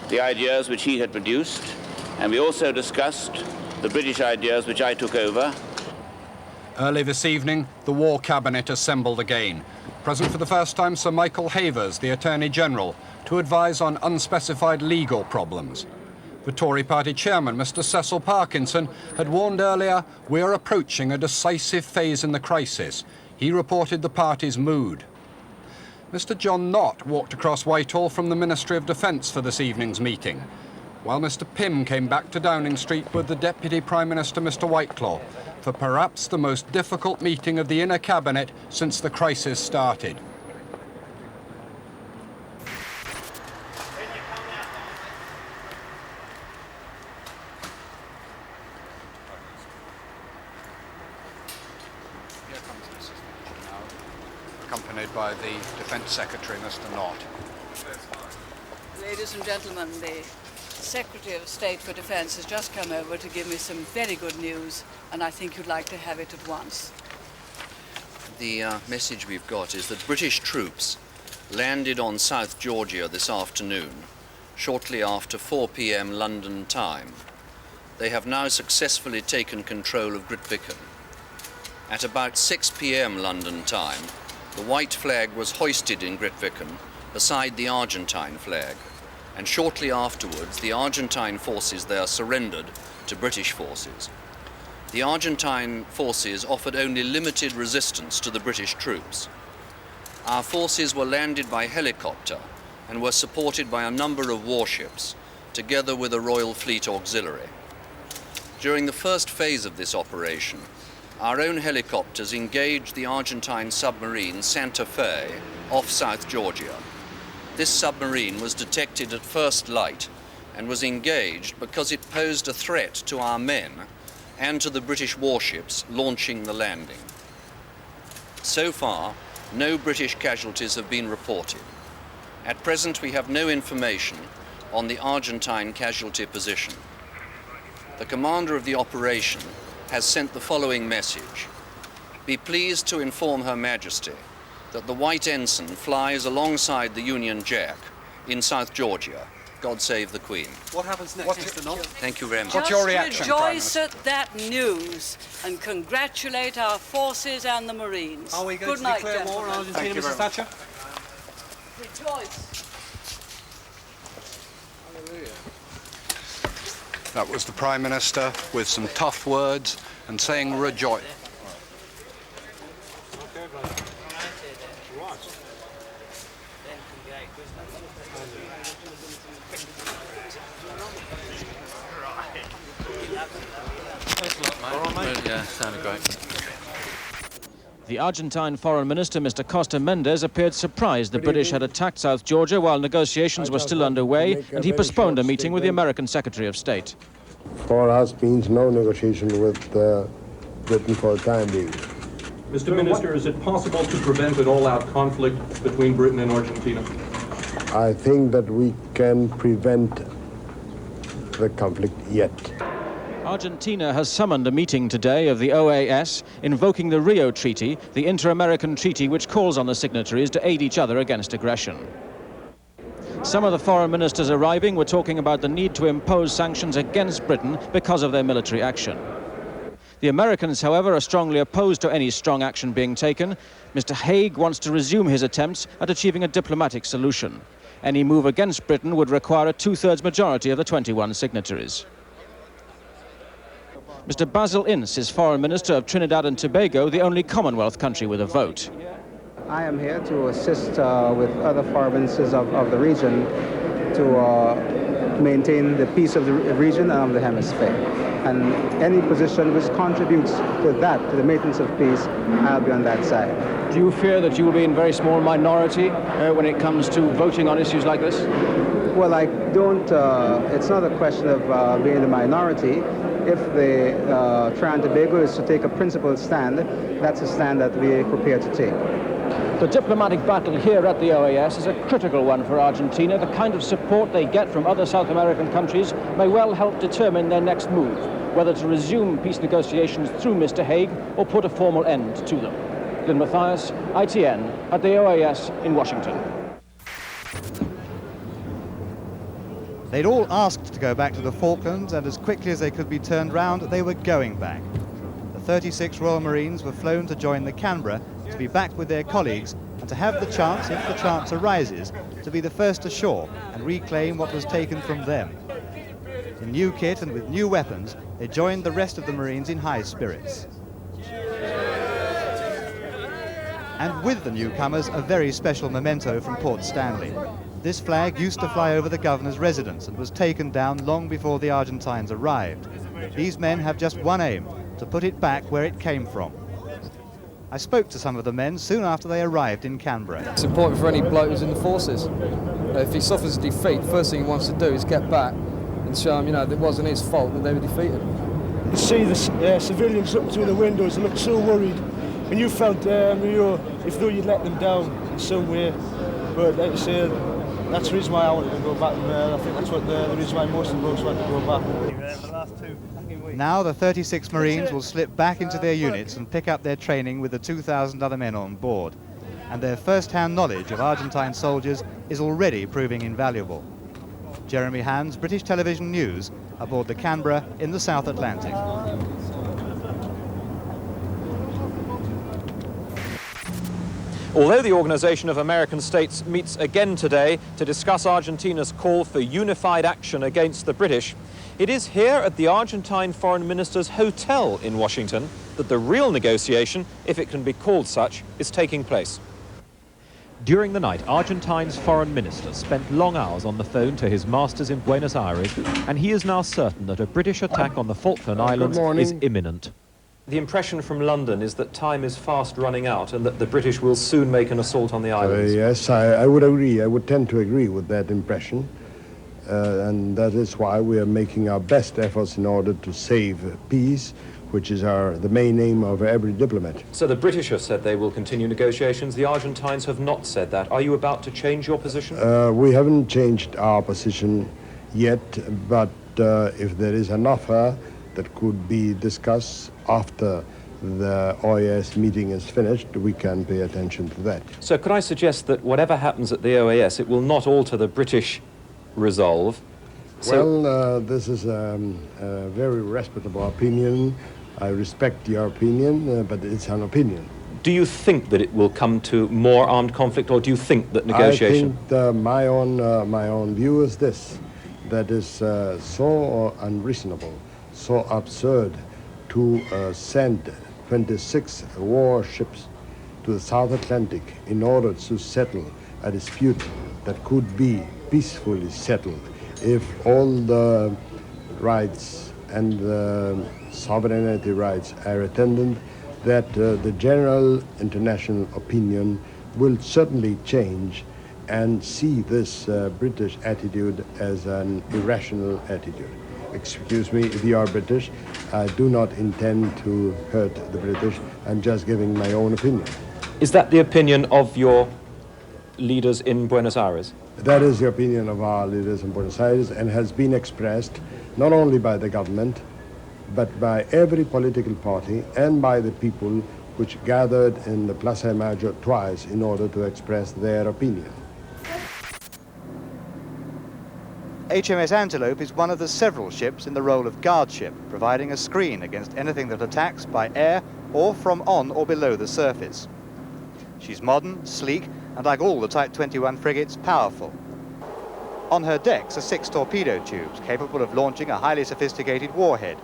the ideas which he had produced, and we also discussed the British ideas which I took over. Early this evening, the War Cabinet assembled again. Present for the first time, Sir Michael Havers, the Attorney General, to advise on unspecified legal problems. The Tory party chairman, Mr. Cecil Parkinson, had warned earlier, "We are approaching a decisive phase in the crisis." He reported the party's mood. Mr. John Nott walked across Whitehall from the Ministry of Defence for this evening's meeting, while Mr. Pym came back to Downing Street with the Deputy Prime Minister, Mr. Whitelaw, for perhaps the most difficult meeting of the inner cabinet since the crisis started. Accompanied by the Defence Secretary, Mr. Nott. Ladies and gentlemen, the Secretary of State for Defence has just come over to give me some very good news, and I think you'd like to have it at once. The message we've got is that British troops landed on South Georgia this afternoon, shortly after 4 p.m. London time. They have now successfully taken control of Grytviken. At about 6 p.m. London time, the white flag was hoisted in Grytviken beside the Argentine flag, and shortly afterwards the Argentine forces there surrendered to British forces. The Argentine forces offered only limited resistance to the British troops. our forces were landed by helicopter and were supported by a number of warships, together with a Royal Fleet Auxiliary. During the first phase of this operation, our own helicopters engaged the Argentine submarine Santa Fe off South Georgia. This submarine was detected at first light and was engaged because it posed a threat to our men and to the British warships launching the landing. So far, no British casualties have been reported. At present, we have no information on the Argentine casualty position. The commander of the operation has sent the following message. Be pleased to inform Her Majesty that the White Ensign flies alongside the Union Jack in South Georgia. God save the Queen. What happens next, Mr. Nott? Thank you very much. What's your reaction, rejoice at that news and congratulate our forces and the Marines. Are we going to declare war on Argentina, Mrs. Thatcher? Rejoice. That was the Prime Minister with some tough words and saying rejoice. Yeah, sounded great. The Argentine Foreign Minister, Mr. Costa Mendez, appeared surprised the British had attacked South Georgia while negotiations were still underway, and he postponed a meeting with the American Secretary of State. For us means no negotiation with Britain for the time being. Mr. Minister, is it possible to prevent an all-out conflict between Britain and Argentina? I think that we can prevent the conflict yet. Argentina has summoned a meeting today of the OAS, invoking the Rio Treaty, the inter-American treaty which calls on the signatories to aid each other against aggression. Some of the foreign ministers arriving were talking about the need to impose sanctions against Britain because of their military action. The Americans, however, are strongly opposed to any strong action being taken. Mr. Haig wants to resume his attempts at achieving a diplomatic solution. Any move against Britain would require a two-thirds majority of the 21 signatories. Mr. Basil Ince is Foreign Minister of Trinidad and Tobago, the only Commonwealth country with a vote. I am here to assist with other foreign ministers of the region to maintain the peace of the region and of the hemisphere. And any position which contributes to that, to the maintenance of peace, I'll be on that side. Do you fear that you will be in very small minority when it comes to voting on issues like this? Well, I don't, it's not a question of being the minority. If the Trinidad and Tobago is to take a principled stand, that's a stand that we are prepared to take. The diplomatic battle here at the OAS is a critical one for Argentina. The kind of support they get from other South American countries may well help determine their next move, whether to resume peace negotiations through Mr. Haig or put a formal end to them. Glyn Mathias, ITN, at the OAS in Washington. They'd all asked to go back to the Falklands, and as quickly as they could be turned round, they were going back. The 36 Royal Marines were flown to join the Canberra, to be back with their colleagues, and to have the chance, if the chance arises, to be the first ashore and reclaim what was taken from them. In new kit and with new weapons, they joined the rest of the Marines in high spirits. And with the newcomers, a very special memento from Port Stanley. This flag used to fly over the governor's residence and was taken down long before the Argentines arrived. These men have just one aim, to put it back where it came from. I spoke to some of the men soon after they arrived in Canberra. It's important for any bloke who's in the forces. If he suffers a defeat, the first thing he wants to do is get back and show them, that it wasn't his fault that they were defeated. You see the civilians looking through the windows, they look so worried. And you felt, if though you'd let them down in some way. But like I say, that's the reason why I wanted to go back. And I think that's what the reason why most of the blokes want to go back. Now the 36 Marines will slip back into their units and pick up their training with the 2,000 other men on board. And their first-hand knowledge of Argentine soldiers is already proving invaluable. Jeremy Hands, British Television News, aboard the Canberra in the South Atlantic. Although the Organization of American States meets again today to discuss Argentina's call for unified action against the British, it is here at the Argentine Foreign Minister's hotel in Washington that the real negotiation, if it can be called such, is taking place. During the night, Argentine's foreign minister spent long hours on the phone to his masters in Buenos Aires, and he is now certain that a British attack on the Falkland Islands is imminent. The impression from London is that time is fast running out and that the British will soon make an assault on the islands. Yes, I would agree. I would tend to agree with that impression. And that is why we are making our best efforts in order to save peace, which is the main aim of every diplomat. So the British have said they will continue negotiations. The Argentines have not said that. Are you about to change your position? We haven't changed our position yet, but if there is an offer that could be discussed after the OAS meeting is finished, we can pay attention to that. So could I suggest that whatever happens at the OAS, it will not alter the British resolve? Well, this is a very respectable opinion. I respect your opinion, but it's an opinion. Do you think that it will come to more armed conflict, or do you think that negotiation... I think my own view is this, that is so unreasonable, so absurd to send 26 warships to the South Atlantic in order to settle a dispute that could be peacefully settled if all the rights and the sovereignty rights are attended, that the general international opinion will certainly change and see this British attitude as an irrational attitude. Excuse me, if you are British, I do not intend to hurt the British. I'm just giving my own opinion. Is that the opinion of your leaders in Buenos Aires? That is the opinion of our leaders in Buenos Aires, and has been expressed not only by the government, but by every political party and by the people which gathered in the Plaza de Mayo twice in order to express their opinion. HMS Antelope is one of the several ships in the role of guard ship, providing a screen against anything that attacks by air or from on or below the surface. She's modern, sleek, and like all the Type 21 frigates, powerful. On her decks are 6 torpedo tubes capable of launching a highly sophisticated warhead.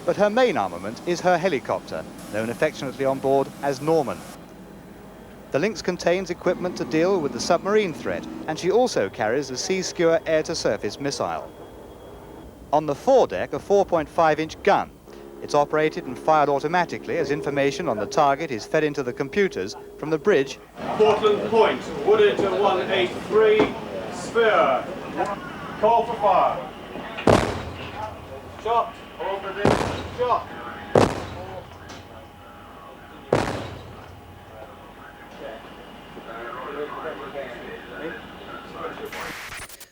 But her main armament is her helicopter, known affectionately on board as Norman. The Lynx contains equipment to deal with the submarine threat, and she also carries the Sea Skewer air-to-surface missile. On the foredeck, a 4.5-inch gun. It's operated and fired automatically as information on the target is fed into the computers from the bridge. Portland Point, Wooded to 183, Sphere. Call for fire. Shot. Over this. Shot.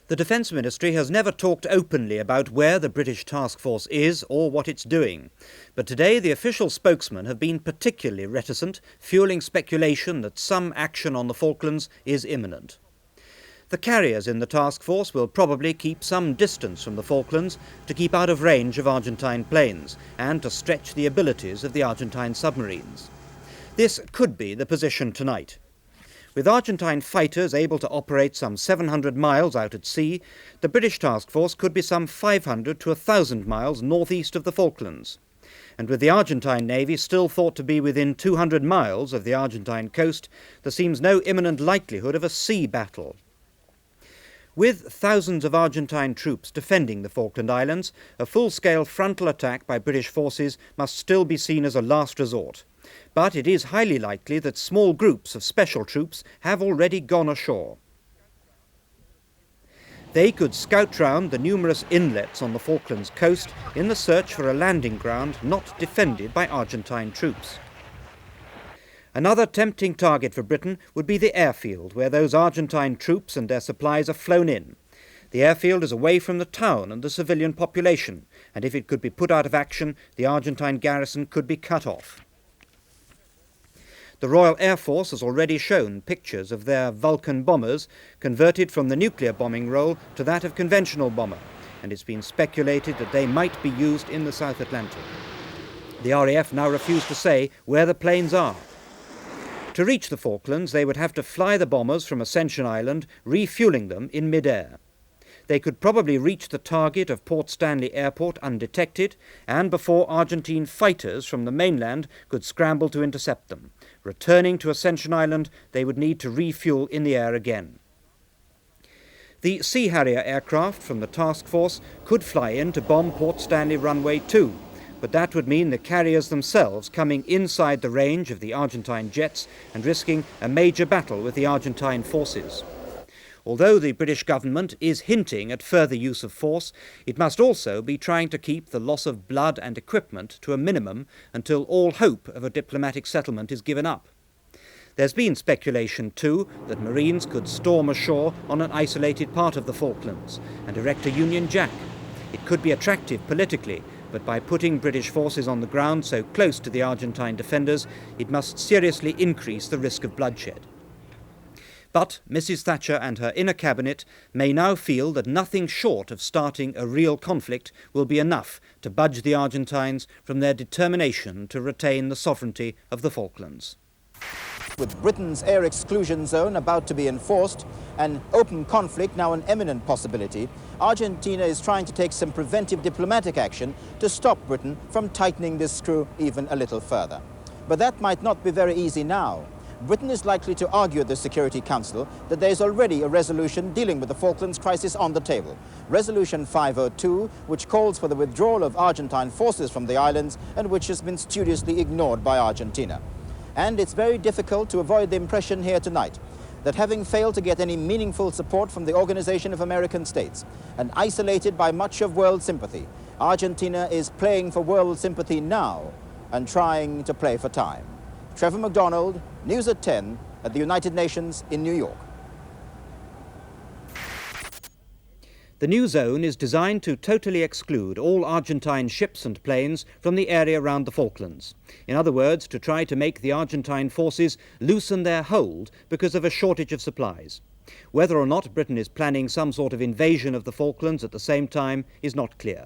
The Defence Ministry has never talked openly about where the British task force is or what it's doing. But today the official spokesmen have been particularly reticent, fueling speculation that some action on the Falklands is imminent. The carriers in the task force will probably keep some distance from the Falklands to keep out of range of Argentine planes and to stretch the abilities of the Argentine submarines. This could be the position tonight. With Argentine fighters able to operate some 700 miles out at sea, the British task force could be some 500 to 1,000 miles northeast of the Falklands. And with the Argentine Navy still thought to be within 200 miles of the Argentine coast, there seems no imminent likelihood of a sea battle. With thousands of Argentine troops defending the Falkland Islands, a full-scale frontal attack by British forces must still be seen as a last resort. But it is highly likely that small groups of special troops have already gone ashore. They could scout round the numerous inlets on the Falklands coast in the search for a landing ground not defended by Argentine troops. Another tempting target for Britain would be the airfield where those Argentine troops and their supplies are flown in. The airfield is away from the town and the civilian population, and if it could be put out of action, the Argentine garrison could be cut off. The Royal Air Force has already shown pictures of their Vulcan bombers converted from the nuclear bombing role to that of conventional bomber, and it's been speculated that they might be used in the South Atlantic. The RAF now refuse to say where the planes are. To reach the Falklands, they would have to fly the bombers from Ascension Island, refuelling them in mid-air. They could probably reach the target of Port Stanley Airport undetected and before Argentine fighters from the mainland could scramble to intercept them, Returning to Ascension Island, they would need to refuel in the air again. The Sea Harrier aircraft from the task force could fly in to bomb Port Stanley Runway 2, but that would mean the carriers themselves coming inside the range of the Argentine jets and risking a major battle with the Argentine forces. Although the British government is hinting at further use of force, it must also be trying to keep the loss of blood and equipment to a minimum until all hope of a diplomatic settlement is given up. There's been speculation, too, that Marines could storm ashore on an isolated part of the Falklands and erect a Union Jack. It could be attractive politically, but by putting British forces on the ground so close to the Argentine defenders, it must seriously increase the risk of bloodshed. But Mrs. Thatcher and her inner cabinet may now feel that nothing short of starting a real conflict will be enough to budge the Argentines from their determination to retain the sovereignty of the Falklands. With Britain's air exclusion zone about to be enforced and open conflict now an imminent possibility, Argentina is trying to take some preventive diplomatic action to stop Britain from tightening this screw even a little further. But that might not be very easy now. Britain is likely to argue at the Security Council that there is already a resolution dealing with the Falklands crisis on the table. Resolution 502, which calls for the withdrawal of Argentine forces from the islands and which has been studiously ignored by Argentina. And it's very difficult to avoid the impression here tonight that having failed to get any meaningful support from the Organization of American States and isolated by much of world sympathy, Argentina is playing for world sympathy now and trying to play for time. Trevor McDonald, News at 10 at the United Nations in New York. The new zone is designed to totally exclude all Argentine ships and planes from the area around the Falklands. In other words, to try to make the Argentine forces loosen their hold because of a shortage of supplies. Whether or not Britain is planning some sort of invasion of the Falklands at the same time is not clear.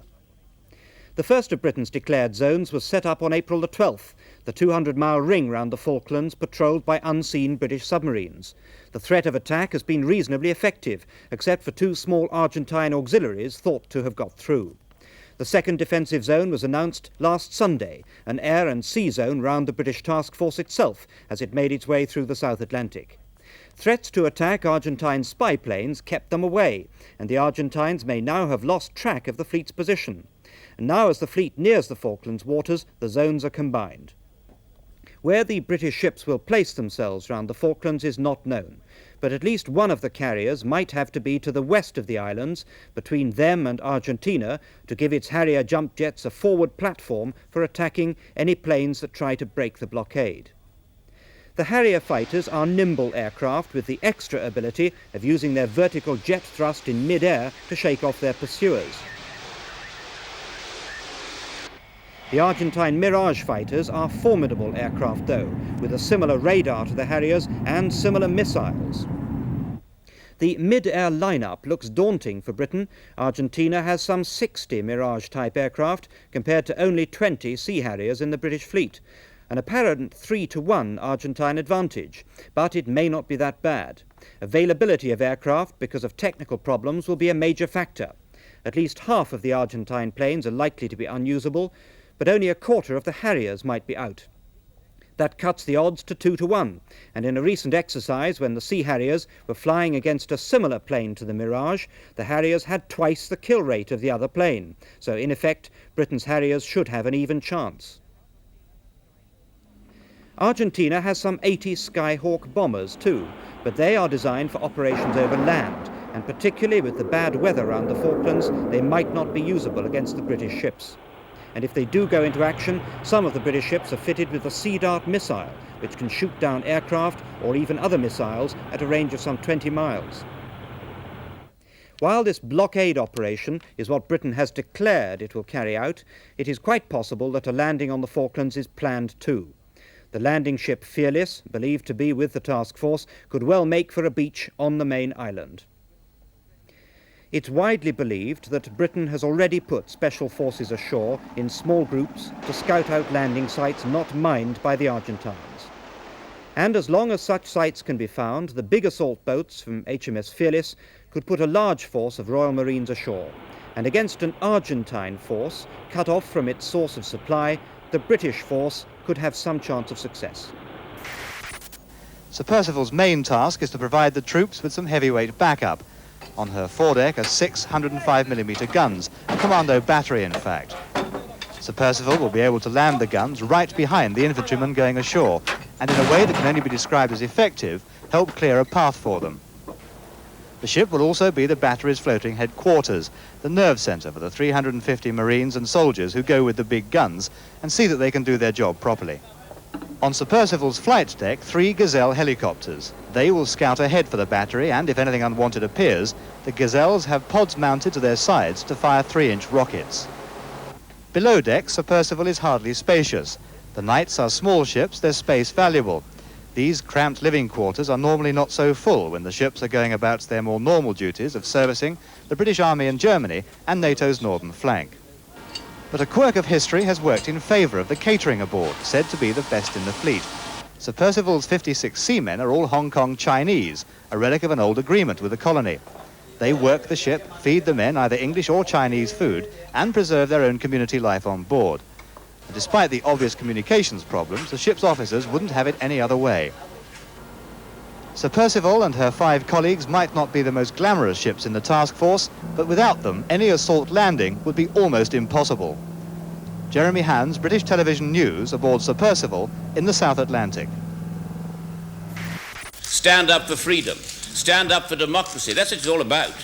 The first of Britain's declared zones was set up on April the 12th, the 200-mile ring round the Falklands patrolled by unseen British submarines. The threat of attack has been reasonably effective, except for 2 small Argentine auxiliaries thought to have got through. The second defensive zone was announced last Sunday, an air and sea zone round the British task force itself as it made its way through the South Atlantic. Threats to attack Argentine spy planes kept them away, and the Argentines may now have lost track of the fleet's position. And now as the fleet nears the Falklands waters, the zones are combined. Where the British ships will place themselves round the Falklands is not known, but at least one of the carriers might have to be to the west of the islands, between them and Argentina, to give its Harrier jump jets a forward platform for attacking any planes that try to break the blockade. The Harrier fighters are nimble aircraft with the extra ability of using their vertical jet thrust in mid-air to shake off their pursuers. The Argentine Mirage fighters are formidable aircraft though, with a similar radar to the Harriers and similar missiles. The mid-air lineup looks daunting for Britain. Argentina has some 60 Mirage-type aircraft compared to only 20 Sea Harriers in the British fleet, an apparent 3-to-1 Argentine advantage, but it may not be that bad. Availability of aircraft because of technical problems will be a major factor. At least half of the Argentine planes are likely to be unusable, but only a quarter of the Harriers might be out. That cuts the odds to 2-to-1, and in a recent exercise when the Sea Harriers were flying against a similar plane to the Mirage, the Harriers had twice the kill rate of the other plane, so in effect Britain's Harriers should have an even chance. Argentina has some 80 Skyhawk bombers too, but they are designed for operations over land, and particularly with the bad weather around the Falklands, they might not be usable against the British ships. And if they do go into action, some of the British ships are fitted with the Sea Dart missile, which can shoot down aircraft or even other missiles at a range of some 20 miles. While this blockade operation is what Britain has declared it will carry out, it is quite possible that a landing on the Falklands is planned too. The landing ship Fearless, believed to be with the task force, could well make for a beach on the main island. It's widely believed that Britain has already put special forces ashore in small groups to scout out landing sites not mined by the Argentines. And as long as such sites can be found, the big assault boats from HMS Fearless could put a large force of Royal Marines ashore. And against an Argentine force cut off from its source of supply, the British force could have some chance of success. Sir Percivale's main task is to provide the troops with some heavyweight backup. On her foredeck are 6 105mm guns, a commando battery in fact. Sir Percivale will be able to land the guns right behind the infantrymen going ashore, and in a way that can only be described as effective, help clear a path for them. The ship will also be the battery's floating headquarters, the nerve centre for the 350 Marines and soldiers who go with the big guns and see that they can do their job properly. On Sir Percivale's flight deck, 3 Gazelle helicopters. They will scout ahead for the battery, and if anything unwanted appears, the Gazelles have pods mounted to their sides to fire 3-inch rockets. Below deck, Sir Percivale is hardly spacious. The Knights are small ships, their space valuable. These cramped living quarters are normally not so full when the ships are going about their more normal duties of servicing the British Army in Germany and NATO's northern flank. But a quirk of history has worked in favour of the catering aboard, said to be the best in the fleet. Sir Percivale's 56 seamen are all Hong Kong Chinese, a relic of an old agreement with the colony. They work the ship, feed the men either English or Chinese food, and preserve their own community life on board. And despite the obvious communications problems, the ship's officers wouldn't have it any other way. Sir Percivale and her 5 colleagues might not be the most glamorous ships in the task force, but without them, any assault landing would be almost impossible. Jeremy Hans, British Television News, aboard Sir Percivale in the South Atlantic. Stand up for freedom. Stand up for democracy. That's what it's all about.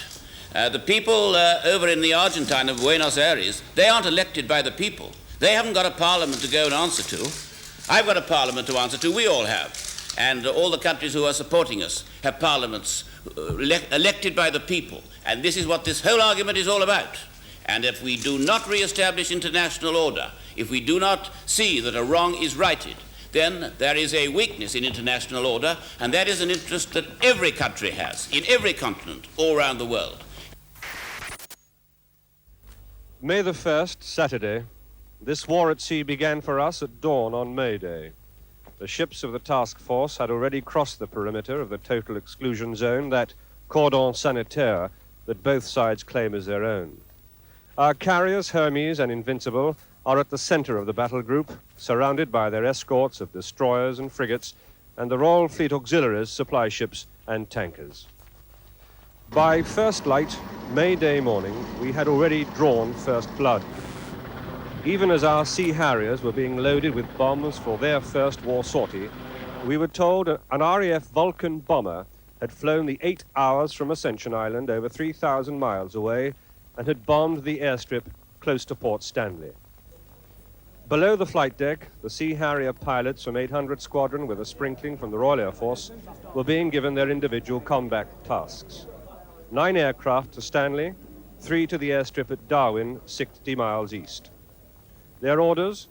The people over in the Argentine of Buenos Aires, they aren't elected by the people. They haven't got a parliament to go and answer to. I've got a parliament to answer to. We all have. And all the countries who are supporting us have parliaments elected by the people. And this is what this whole argument is all about. And if we do not re-establish international order, if we do not see that a wrong is righted, then there is a weakness in international order, and that is an interest that every country has, in every continent, all around the world. May the 1st, Saturday, this war at sea began for us at dawn on May Day. The ships of the task force had already crossed the perimeter of the total exclusion zone, that cordon sanitaire that both sides claim as their own. Our carriers, Hermes and Invincible, are at the center of the battle group, surrounded by their escorts of destroyers and frigates and the Royal Fleet Auxiliaries, supply ships and tankers. By first light, May Day morning, we had already drawn first blood. Even as our Sea Harriers were being loaded with bombs for their first war sortie, we were told an RAF Vulcan bomber had flown the 8 hours from Ascension Island over 3,000 miles away and had bombed the airstrip close to Port Stanley. Below the flight deck, the Sea Harrier pilots from 800 Squadron with a sprinkling from the Royal Air Force were being given their individual combat tasks. 9 aircraft to Stanley, 3 to the airstrip at Darwin, 60 miles east. Their orders: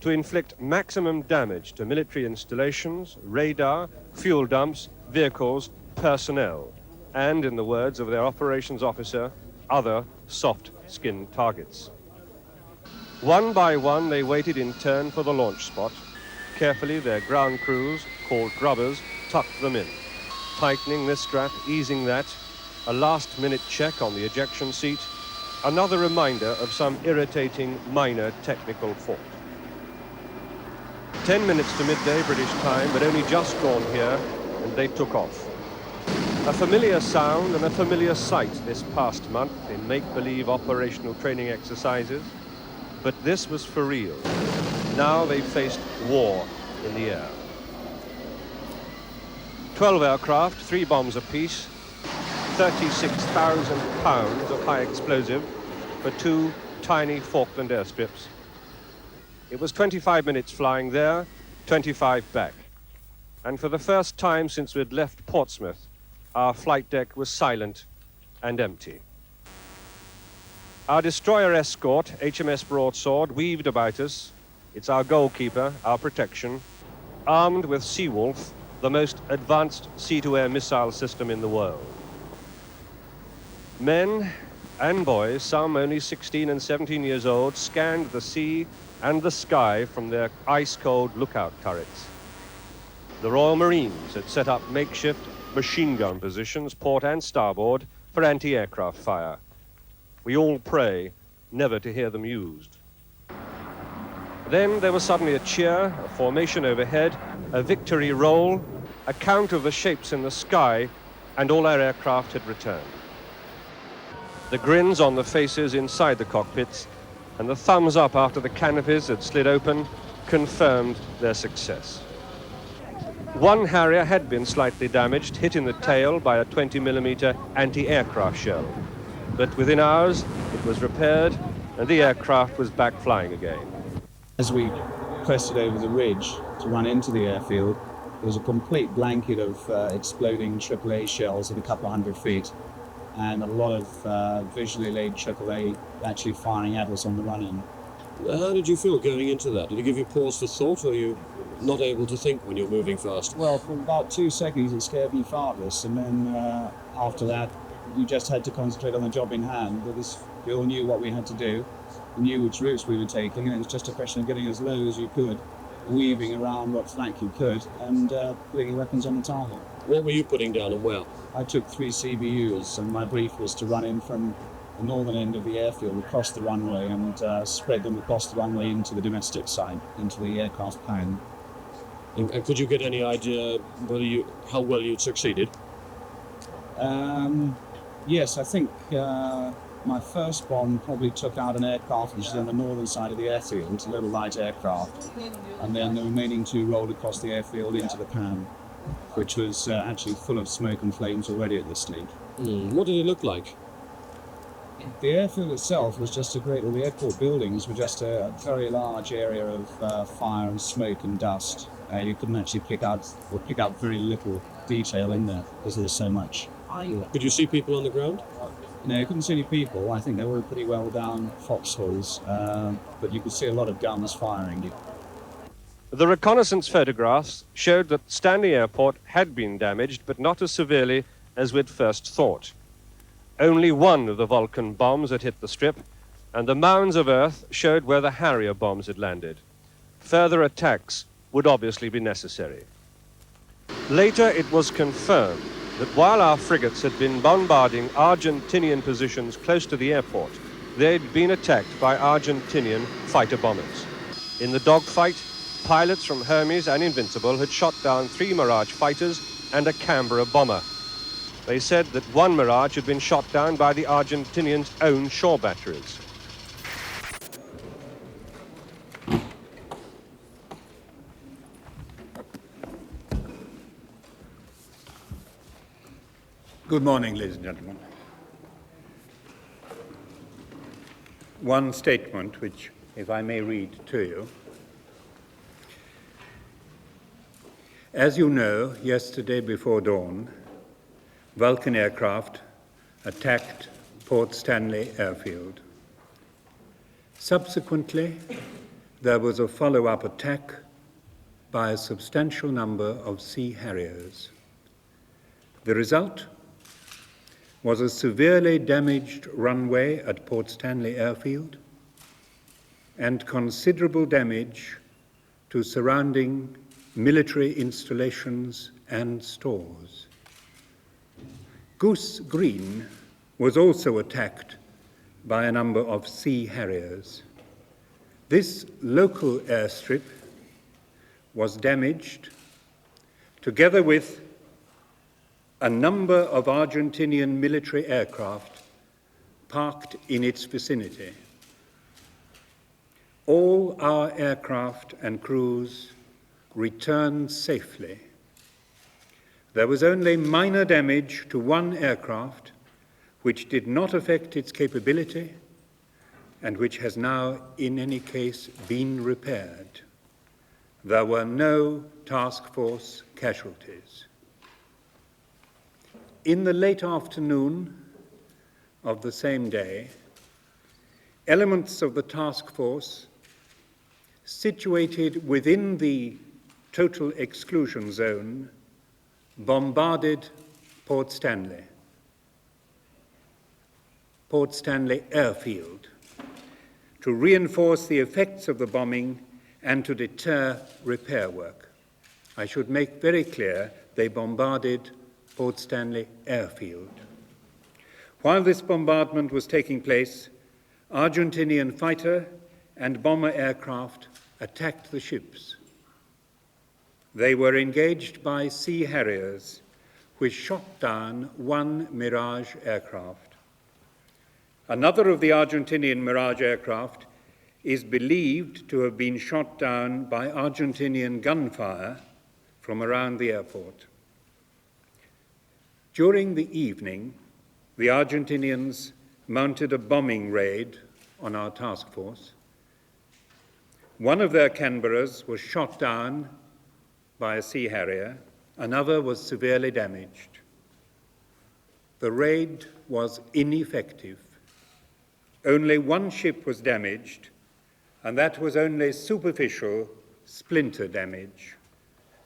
to inflict maximum damage to military installations, radar, fuel dumps, vehicles, personnel, and, in the words of their operations officer, other soft-skinned targets. One by one, they waited in turn for the launch spot. Carefully, their ground crews, called grubbers, tucked them in, tightening this strap, easing that, a last-minute check on the ejection seat, another reminder of some irritating minor technical fault. 10 minutes to midday British time, but only just dawn here, and they took off. A familiar sound and a familiar sight this past month in make-believe operational training exercises, but this was for real. Now they faced war in the air. 12 aircraft, 3 bombs apiece, 36,000 pounds of high explosive for 2 tiny Falkland airstrips. It was 25 minutes flying there, 25 back. And for the first time since we'd left Portsmouth, our flight deck was silent and empty. Our destroyer escort, HMS Broadsword, weaved about us. It's our goalkeeper, our protection, armed with Seawolf, the most advanced sea-to-air missile system in the world. Men and boys, some only 16 and 17 years old, scanned the sea and the sky from their ice-cold lookout turrets. The Royal Marines had set up makeshift machine gun positions, port and starboard, for anti-aircraft fire. We all pray never to hear them used. Then there was suddenly a cheer, a formation overhead, a victory roll, a count of the shapes in the sky, and all our aircraft had returned. The grins on the faces inside the cockpits and the thumbs up after the canopies had slid open confirmed their success. One Harrier had been slightly damaged, hit in the tail by a 20mm anti-aircraft shell. But within hours, it was repaired and the aircraft was back flying again. As we crested over the ridge to run into the airfield, there was a complete blanket of exploding AAA shells at a couple of 100 feet, and a lot of visually laid AAA actually firing at us on the run-in. How did you feel going into that? Did it give you pause for thought, or are you not able to think when you're moving fast? Well, for about 2 seconds it scared me fartless, and then after that you just had to concentrate on the job in hand, because we all knew what we had to do, we knew which routes we were taking, and it was just a question of getting as low as you could, weaving around what flank you could, and putting your weapons on the target. What were you putting down and where? I took 3 CBUs, and my brief was to run in from the northern end of the airfield, across the runway, and spread them across the runway into the domestic side, into the aircraft pound. And could you get any idea how well you'd succeeded? Yes, I think my first bomb probably took out an aircraft which is on the northern side of the airfield, a little light aircraft, and then the remaining 2 rolled across the airfield into the pan, which was actually full of smoke and flames already at this stage. What did it look like? The airfield itself was just the airport buildings were just a very large area of fire and smoke and dust. You couldn't actually pick out very little detail in there because there's so much. Could you see people on the ground? No, you couldn't see any people. I think they were pretty well down foxholes, but you could see a lot of guns firing. The reconnaissance photographs showed that Stanley Airport had been damaged, but not as severely as we'd first thought. Only one of the Vulcan bombs had hit the strip, and the mounds of earth showed where the Harrier bombs had landed. Further attacks would obviously be necessary. Later, it was confirmed that while our frigates had been bombarding Argentinian positions close to the airport, they'd been attacked by Argentinian fighter bombers. In the dogfight, pilots from Hermes and Invincible had shot down 3 Mirage fighters and a Canberra bomber. They said that one Mirage had been shot down by the Argentinians' own shore batteries. Good morning, ladies and gentlemen. One statement, which, if I may read to you. As you know, yesterday before dawn, Vulcan aircraft attacked Port Stanley Airfield. Subsequently, there was a follow-up attack by a substantial number of Sea Harriers. The result was a severely damaged runway at Port Stanley Airfield and considerable damage to surrounding military installations and stores. Goose Green was also attacked by a number of Sea Harriers. This local airstrip was damaged together with a number of Argentinian military aircraft parked in its vicinity. All our aircraft and crews returned safely. There was only minor damage to one aircraft, which did not affect its capability and which has now, in any case, been repaired. There were no task force casualties. In the late afternoon of the same day, elements of the task force situated within the total exclusion zone bombarded Port Stanley Airfield, to reinforce the effects of the bombing and to deter repair work. I should make very clear they bombarded Port Stanley Airfield. While this bombardment was taking place, Argentinian fighter and bomber aircraft attacked the ships. they were engaged by Sea Harriers, which shot down one Mirage aircraft. Another of the Argentinian Mirage aircraft is believed to have been shot down by Argentinian gunfire from around the airport. During the evening, the Argentinians mounted a bombing raid on our task force. One of their Canberras was shot down by a Sea Harrier, another was severely damaged. The raid was ineffective. Only one ship was damaged, and that was only superficial splinter damage.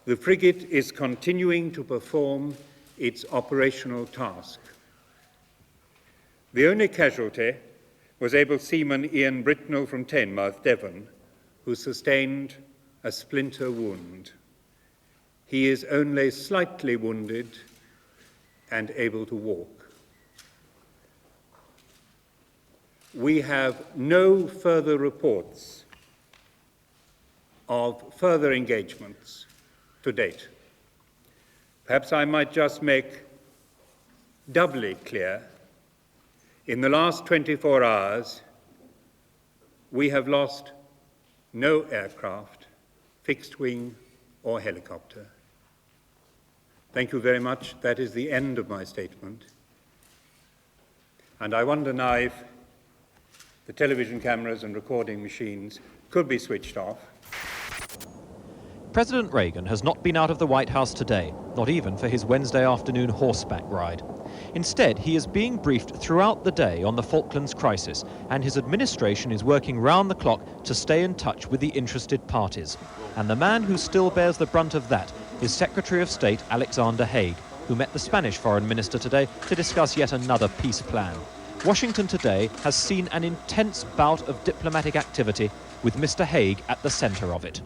The frigate is continuing to perform its operational task. The only casualty was able seaman Ian Britnell from Teignmouth, Devon, who sustained a splinter wound. He is only slightly wounded and able to walk. We have no further reports of further engagements to date. Perhaps I might just make doubly clear, in the last 24 hours, we have lost no aircraft, fixed wing or helicopter. Thank you very much. That is the end of my statement. And I wonder now if the television cameras and recording machines could be switched off. President Reagan has not been out of the White House today, not even for his Wednesday afternoon horseback ride. Instead, he is being briefed throughout the day on the Falklands crisis, and his administration is working round the clock to stay in touch with the interested parties. And the man who still bears the brunt of that is Secretary of State Alexander Haig, who met the Spanish Foreign Minister today to discuss yet another peace plan. Washington today has seen an intense bout of diplomatic activity, with Mr. Haig at the centre of it.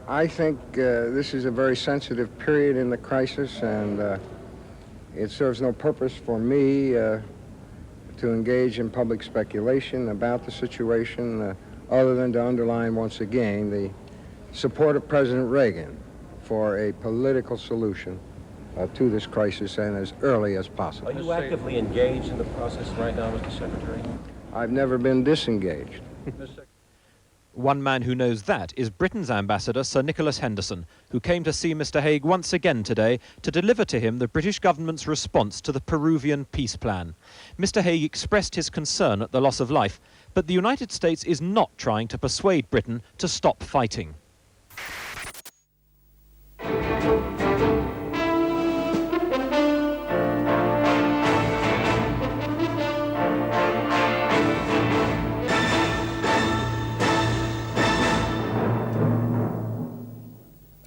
I think this is a very sensitive period in the crisis, and it serves no purpose for me to engage in public speculation about the situation, other than to underline once again the support of President Reagan for a political solution to this crisis, and as early as possible. Are you actively engaged in the process right now, Mr. Secretary? I've never been disengaged. One man who knows that is Britain's ambassador, Sir Nicholas Henderson, who came to see Mr. Haig once again today to deliver to him the British government's response to the Peruvian peace plan. Mr. Haig expressed his concern at the loss of life, but the United States is not trying to persuade Britain to stop fighting.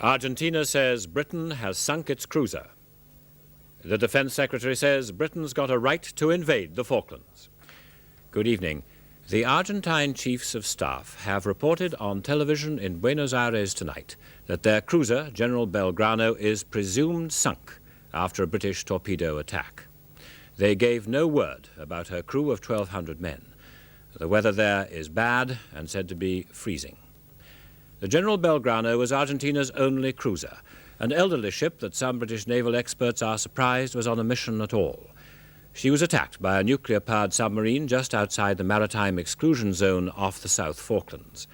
Argentina says Britain has sunk its cruiser. The Defense Secretary says Britain's got a right to invade the Falklands. Good evening. The Argentine Chiefs of Staff have reported on television in Buenos Aires tonight that their cruiser, General Belgrano, is presumed sunk after a British torpedo attack. They gave no word about her crew of 1,200 men. The weather there is bad and said to be freezing. The General Belgrano was Argentina's only cruiser, an elderly ship that some British naval experts are surprised was on a mission at all. She was attacked by a nuclear-powered submarine just outside the maritime exclusion zone off the South Falklands.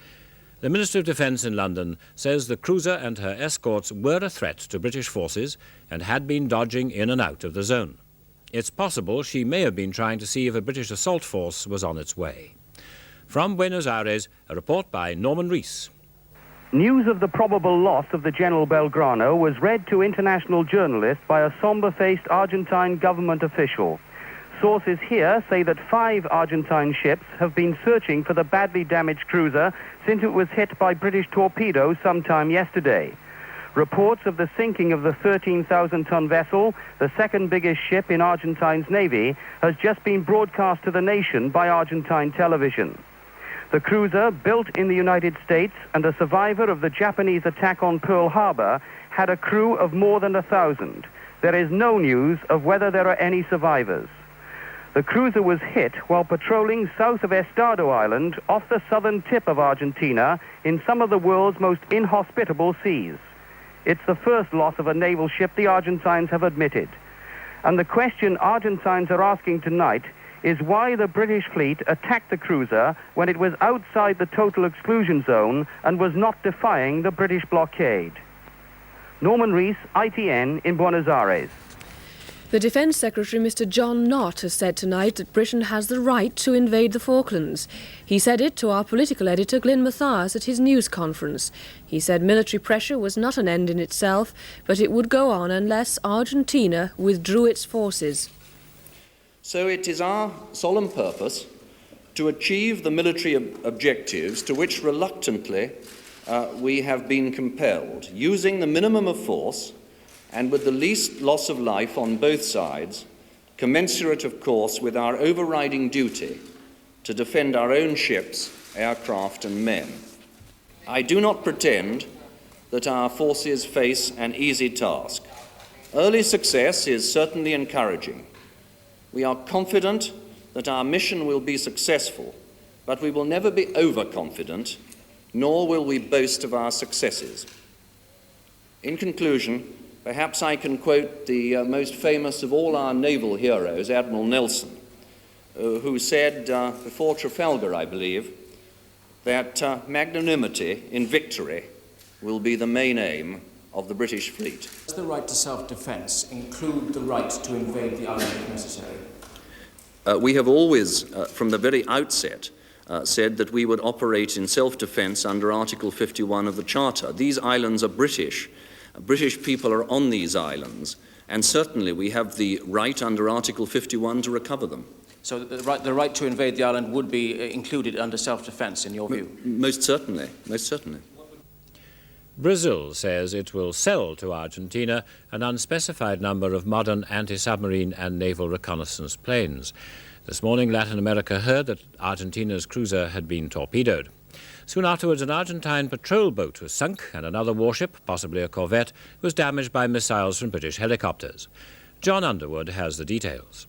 The Minister of Defence in London says the cruiser and her escorts were a threat to British forces and had been dodging in and out of the zone. It's possible she may have been trying to see if a British assault force was on its way. From Buenos Aires, a report by Norman Rees. News of the probable loss of the General Belgrano was read to international journalists by a somber-faced Argentine government official. Sources here say that 5 Argentine ships have been searching for the badly damaged cruiser since it was hit by British torpedoes sometime yesterday. Reports of the sinking of the 13,000-ton vessel, the second biggest ship in Argentine's navy, has just been broadcast to the nation by Argentine television. The cruiser, built in the United States and a survivor of the Japanese attack on Pearl Harbor, had a crew of more than 1,000. There is no news of whether there are any survivors. The cruiser was hit while patrolling south of Estado Island off the southern tip of Argentina in some of the world's most inhospitable seas. It's the first loss of a naval ship the Argentines have admitted. And the question Argentines are asking tonight is why the British fleet attacked the cruiser when it was outside the total exclusion zone and was not defying the British blockade. Norman Rees, ITN in Buenos Aires. The Defence Secretary, Mr. John Nott, has said tonight that Britain has the right to invade the Falklands. He said it to our political editor, Glyn Mathias, at his news conference. He said military pressure was not an end in itself, but it would go on unless Argentina withdrew its forces. So it is our solemn purpose to achieve the military objectives to which reluctantly we have been compelled, using the minimum of force and with the least loss of life on both sides, commensurate, of course, with our overriding duty to defend our own ships, aircraft and men. I do not pretend that our forces face an easy task. Early success is certainly encouraging. We are confident that our mission will be successful, but we will never be overconfident, nor will we boast of our successes. In conclusion, perhaps I can quote the most famous of all our naval heroes, Admiral Nelson, who said before Trafalgar, I believe, that magnanimity in victory will be the main aim of the British fleet. Does the right to self-defence include the right to invade the island if necessary? We have always, from the very outset, said that we would operate in self-defence under Article 51 of the Charter. These islands are British. British people are on these islands, and certainly we have the right under Article 51 to recover them. So the right to invade the island would be included under self-defence, in your view? Most certainly, most certainly. Brazil says it will sell to Argentina an unspecified number of modern anti-submarine and naval reconnaissance planes. This morning, Latin America heard that Argentina's cruiser had been torpedoed. Soon afterwards, an Argentine patrol boat was sunk and another warship, possibly a corvette, was damaged by missiles from British helicopters. John Underwood has the details.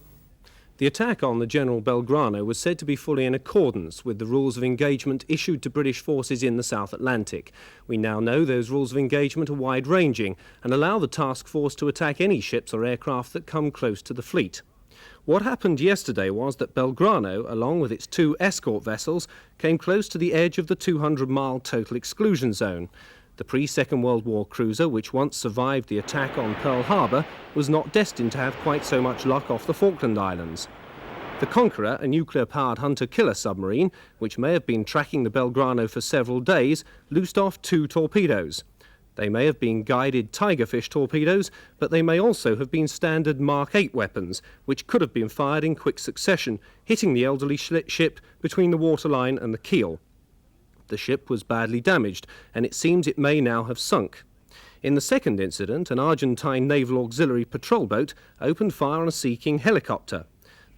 The attack on the General Belgrano was said to be fully in accordance with the rules of engagement issued to British forces in the South Atlantic. We now know those rules of engagement are wide-ranging and allow the task force to attack any ships or aircraft that come close to the fleet. What happened yesterday was that Belgrano, along with its 2 escort vessels, came close to the edge of the 200-mile total exclusion zone. The pre-Second World War cruiser, which once survived the attack on Pearl Harbor, was not destined to have quite so much luck off the Falkland Islands. The Conqueror, a nuclear-powered hunter-killer submarine, which may have been tracking the Belgrano for several days, loosed off 2 torpedoes. They may have been guided Tigerfish torpedoes, but they may also have been standard Mark 8 weapons, which could have been fired in quick succession, hitting the elderly ship between the waterline and the keel. The ship was badly damaged, and it seems it may now have sunk. In the second incident, an Argentine naval auxiliary patrol boat opened fire on a Sea King helicopter.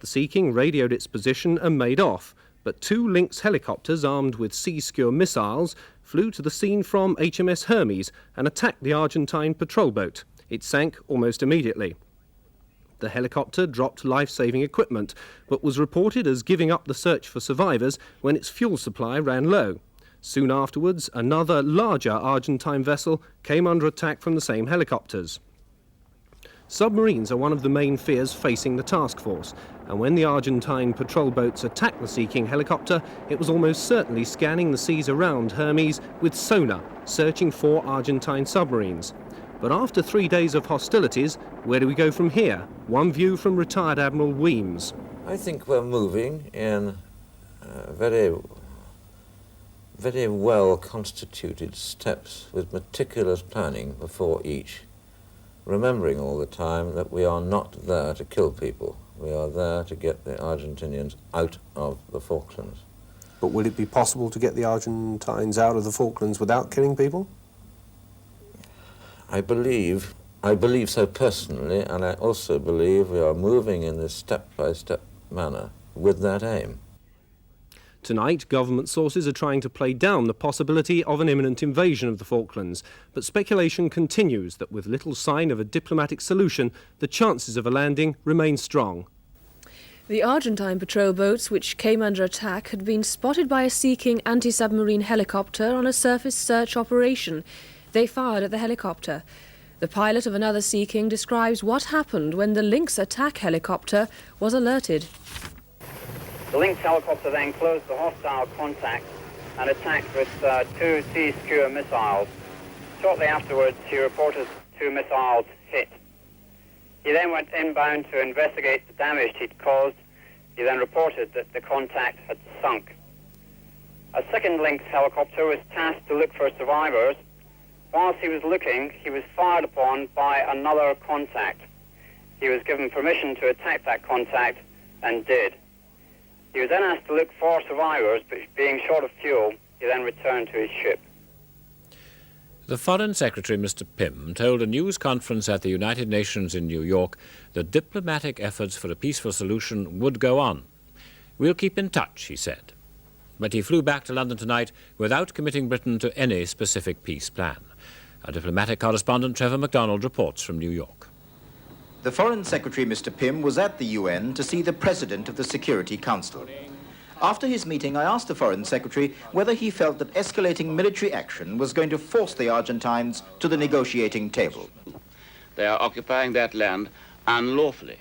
The Sea King radioed its position and made off, but 2 Lynx helicopters armed with Sea Skua missiles flew to the scene from HMS Hermes and attacked the Argentine patrol boat. It sank almost immediately. The helicopter dropped life-saving equipment, but was reported as giving up the search for survivors when its fuel supply ran low. Soon afterwards, another larger Argentine vessel came under attack from the same helicopters. Submarines are one of the main fears facing the task force, and when the Argentine patrol boats attacked the Sea King helicopter, it was almost certainly scanning the seas around Hermes with sonar, searching for Argentine submarines. But after 3 days of hostilities, where do we go from here? One view from retired Admiral Weems. I think we're moving in very well constituted steps with meticulous planning before each, remembering all the time that we are not there to kill people. We are there to get the Argentinians out of the Falklands. But will it be possible to get the Argentines out of the Falklands without killing people? I believe so personally, and I also believe we are moving in this step-by-step manner with that aim. Tonight, government sources are trying to play down the possibility of an imminent invasion of the Falklands, but speculation continues that with little sign of a diplomatic solution, the chances of a landing remain strong. The Argentine patrol boats which came under attack had been spotted by a Sea King anti-submarine helicopter on a surface search operation. They fired at the helicopter. The pilot of another Sea King describes what happened when the Lynx attack helicopter was alerted. The Lynx helicopter then closed the hostile contact and attacked with 2 Sea Skua missiles. Shortly afterwards, he reported 2 missiles hit. He then went inbound to investigate the damage he'd caused. He then reported that the contact had sunk. A second Lynx helicopter was tasked to look for survivors. Whilst he was looking, he was fired upon by another contact. He was given permission to attack that contact and did. He was then asked to look for survivors, but being short of fuel, he then returned to his ship. The Foreign Secretary, Mr. Pym, told a news conference at the United Nations in New York that diplomatic efforts for a peaceful solution would go on. We'll keep in touch, he said. But he flew back to London tonight without committing Britain to any specific peace plan. Our diplomatic correspondent Trevor McDonald reports from New York. The Foreign Secretary, Mr. Pym, was at the UN to see the President of the Security Council. After his meeting, I asked the Foreign Secretary whether he felt that escalating military action was going to force the Argentines to the negotiating table. They are occupying that land unlawfully,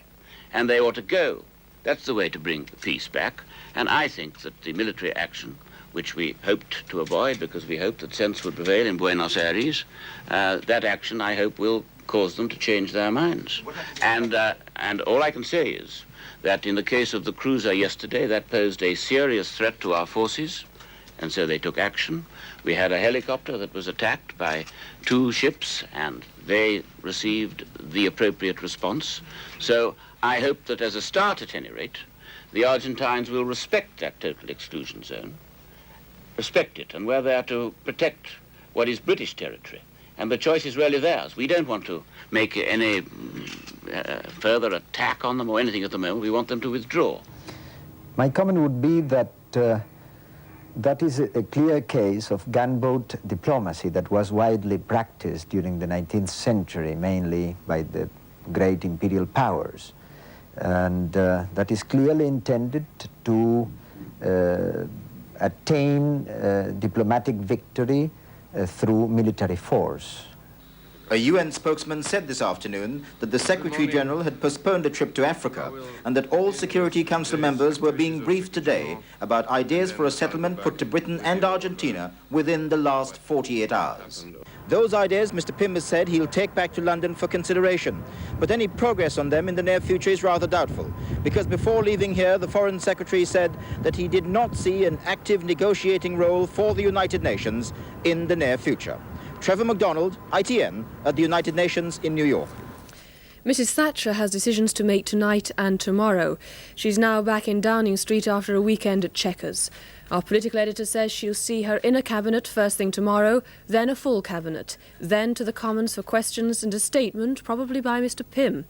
and they ought to go. That's the way to bring peace back, and I think that the military action, which we hoped to avoid because we hoped that sense would prevail in Buenos Aires, that action, I hope, will cause them to change their minds. And all I can say is that in the case of the cruiser yesterday, that posed a serious threat to our forces, and so they took action. We had a helicopter that was attacked by 2 ships, and they received the appropriate response. So I hope that as a start, at any rate, the Argentines will respect that total exclusion zone, respect it, and we're there to protect what is British territory. And the choice is really theirs. We don't want to make any further attack on them or anything at the moment. We want them to withdraw. My comment would be that that is a clear case of gunboat diplomacy that was widely practiced during the 19th century, mainly by the great imperial powers. And that is clearly intended to attain diplomatic victory through military force. A UN spokesman said this afternoon that the Secretary-General had postponed a trip to Africa and that all Security Council members were being briefed today about ideas for a settlement put to Britain and Argentina within the last 48 hours. Those ideas, Mr. Pym has said, he'll take back to London for consideration. But any progress on them in the near future is rather doubtful, because before leaving here, the Foreign Secretary said that he did not see an active negotiating role for the United Nations in the near future. Trevor McDonald, ITN, at the United Nations in New York. Mrs. Thatcher has decisions to make tonight and tomorrow. She's now back in Downing Street after a weekend at Chequers. Our political editor says she'll see her inner cabinet first thing tomorrow, then a full cabinet, then to the Commons for questions and a statement, probably by Mr. Pym.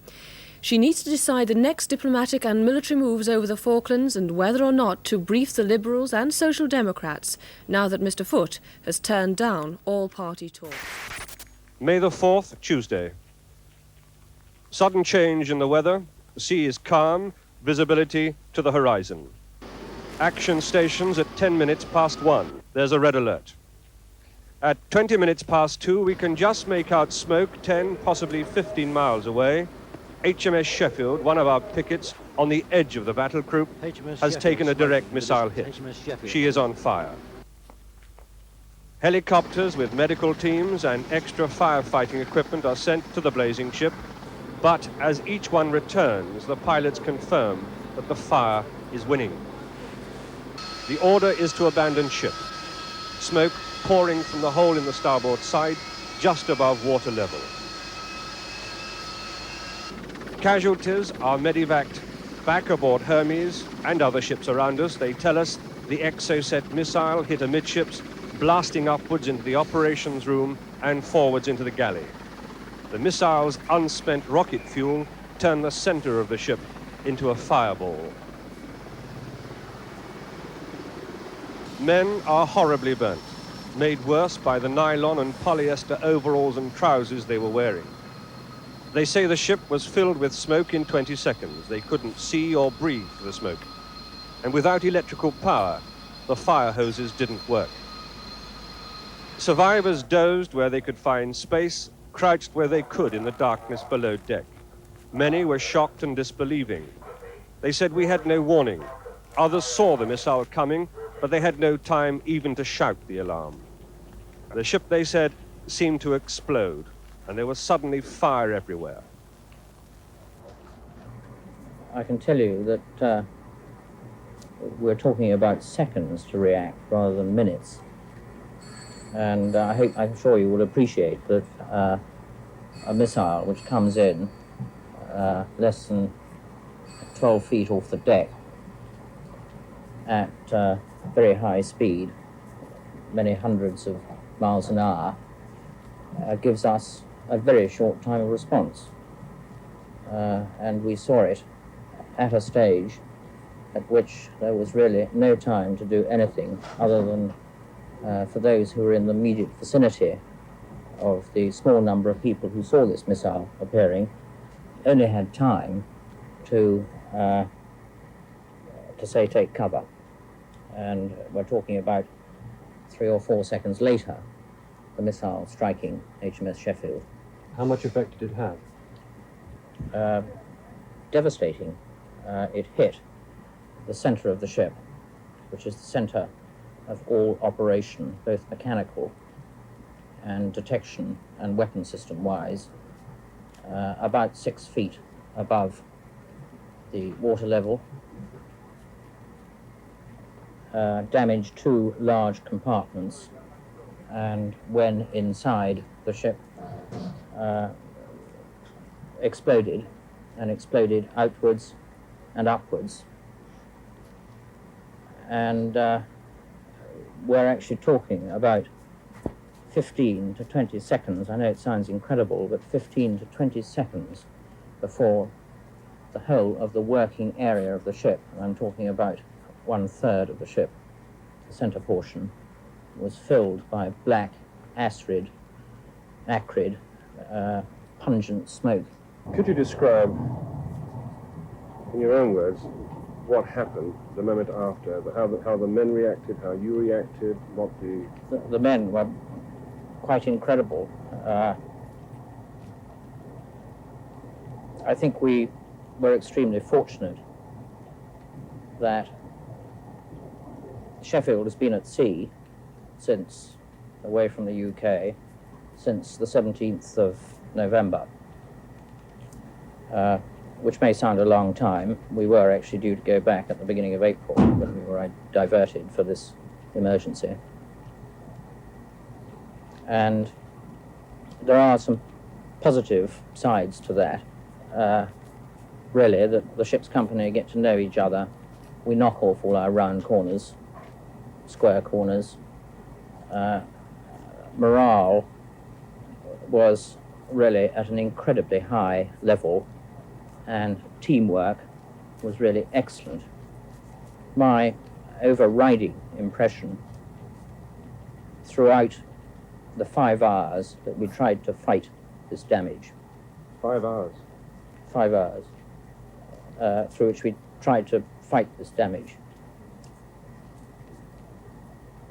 She needs to decide the next diplomatic and military moves over the Falklands and whether or not to brief the Liberals and Social Democrats, now that Mr. Foote has turned down all party talks. May the 4th, Tuesday. Sudden change in the weather. The sea is calm, visibility to the horizon. Action stations at 10 minutes past 1. There's a red alert. At 20 minutes past 2, we can just make out smoke 10, possibly 15 miles away. HMS Sheffield, one of our pickets on the edge of the battle group, has taken a direct missile hit. She is on fire. Helicopters with medical teams and extra firefighting equipment are sent to the blazing ship, but as each one returns, the pilots confirm that the fire is winning. The order is to abandon ship. Smoke pouring from the hole in the starboard side, just above water level. Casualties are medevaced back aboard Hermes and other ships around us. They tell us the Exocet missile hit amidships, blasting upwards into the operations room and forwards into the galley. The missile's unspent rocket fuel turned the center of the ship into a fireball. Men are horribly burnt, made worse by the nylon and polyester overalls and trousers they were wearing. They say the ship was filled with smoke in 20 seconds. They couldn't see or breathe for the smoke. And without electrical power, the fire hoses didn't work. Survivors dozed where they could find space, crouched where they could in the darkness below deck. Many were shocked and disbelieving. They said we had no warning. Others saw the missile coming, but they had no time even to shout the alarm. The ship, they said, seemed to explode, and there was suddenly fire everywhere. I can tell you that we're talking about seconds to react rather than minutes. And I'm sure you will appreciate that a missile which comes in less than 12 feet off the deck at very high speed, many hundreds of miles an hour, gives us a very short time of response. And we saw it at a stage at which there was really no time to do anything other than for those who were in the immediate vicinity of the small number of people who saw this missile appearing, only had time to say take cover. And we're talking about 3 or 4 seconds later, the missile striking HMS Sheffield. How much effect did it have? Devastating. It hit the center of the ship, which is the center of all operation, both mechanical and detection and weapon system wise, about 6 feet above the water level, damaged 2 large compartments, and when inside the ship, exploded, and exploded outwards and upwards. And we're actually talking about 15 to 20 seconds, I know it sounds incredible, but 15 to 20 seconds before the whole of the working area of the ship, and I'm talking about 1/3 of the ship, the center portion, was filled by black, acrid, pungent smoke. Could you describe, in your own words, what happened the moment after, how the men reacted, how you reacted, what the men were quite incredible. I think we were extremely fortunate that Sheffield has been at sea since, away from the UK, since the 17th of November, which may sound a long time. We were actually due to go back at the beginning of April, but we were diverted for this emergency. And there are some positive sides to that, really, that the ship's company get to know each other. We knock off all our round corners, square corners. Morale was really at an incredibly high level, and teamwork was really excellent. My overriding impression throughout the 5 hours that we tried to fight this damage. 5 hours? 5 hours, through which we tried to fight this damage,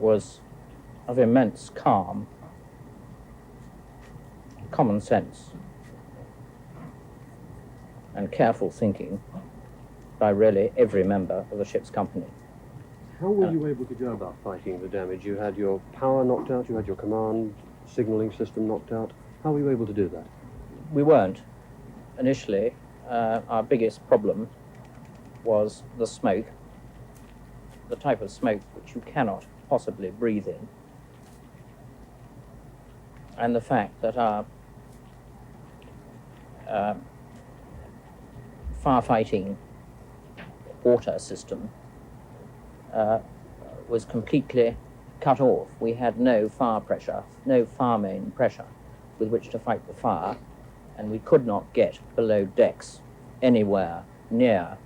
was of immense calm, common sense, and careful thinking by really every member of the ship's company. How were you able to go about fighting the damage? You had your power knocked out, you had your command signalling system knocked out. How were you able to do that? We weren't. Initially, our biggest problem was the smoke, the type of smoke which you cannot possibly breathe in, and the fact that our firefighting water system was completely cut off. We had no fire pressure, no fire main pressure with which to fight the fire, and we could not get below decks anywhere near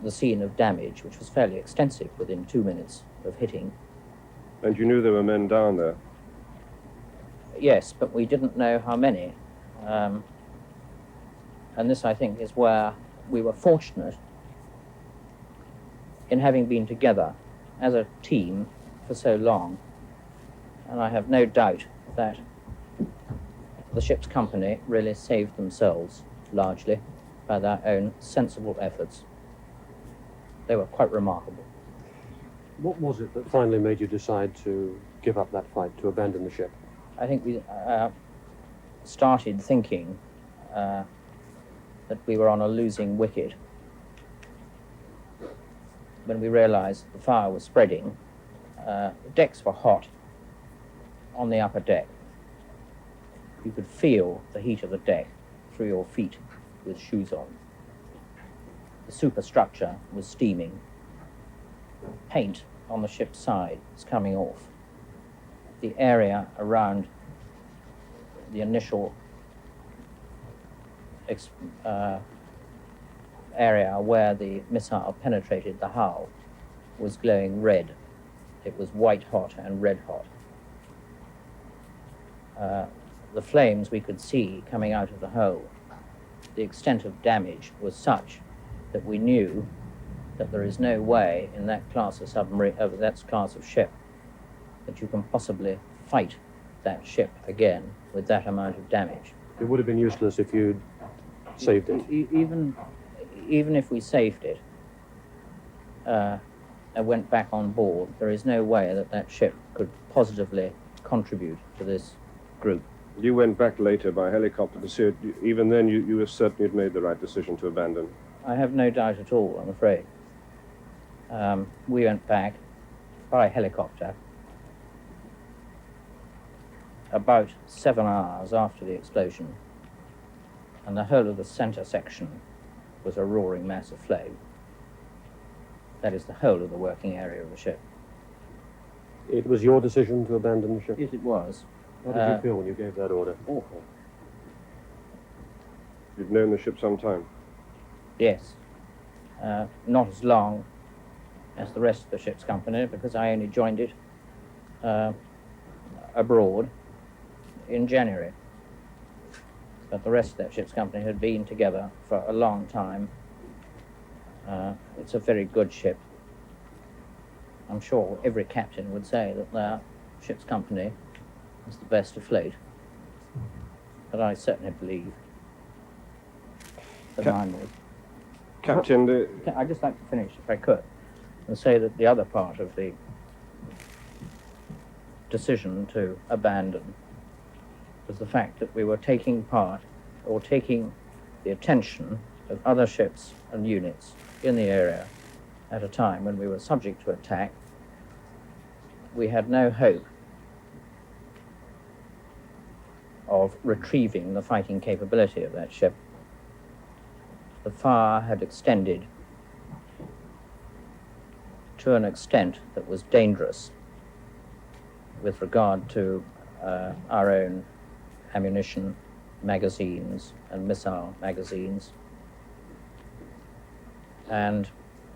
the scene of damage, which was fairly extensive within 2 minutes of hitting. And you knew there were men down there? Yes, but we didn't know how many. And this, I think, is where we were fortunate in having been together as a team for so long. and I have no doubt that the ship's company really saved themselves largely by their own sensible efforts. They were quite remarkable. What was it that finally made you decide to give up that fight, to abandon the ship? I think we started thinking that we were on a losing wicket when we realized the fire was spreading. The decks were hot on the upper deck. You could feel the heat of the deck through your feet with shoes on. The superstructure was steaming. Paint on the ship's side was coming off. The area around the initial area where the missile penetrated the hull was glowing red. It was white hot and red hot. The flames we could see coming out of the hole. The extent of damage was such that we knew that there is no way in that class of submarine, that class of ship, that you can possibly fight that ship again with that amount of damage. It would have been useless if you'd saved it. Even if we saved it and went back on board, there is no way that that ship could positively contribute to this group. You went back later by helicopter to see it. Even then, you were certain you'd made the right decision to abandon. I have no doubt at all, I'm afraid. We went back by helicopter about 7 hours after the explosion, and the whole of the center section was a roaring mass of flame. That is the whole of the working area of the ship. It was your decision to abandon the ship? Yes, it was. How did you feel when you gave that order? Awful. You've known the ship some time? Yes. Not as long as the rest of the ship's company, because I only joined it abroad in January. But the rest of that ship's company had been together for a long time. It's a very good ship. I'm sure every captain would say that their ship's company is the best afloat. But I certainly believe that mine was. Captain, I'd just like to finish, if I could, and say that the other part of the decision to abandon was the fact that we were taking part, or taking the attention of other ships and units in the area at a time when we were subject to attack. We had no hope of retrieving the fighting capability of that ship. The fire had extended to an extent that was dangerous with regard to our own ammunition magazines and missile magazines. And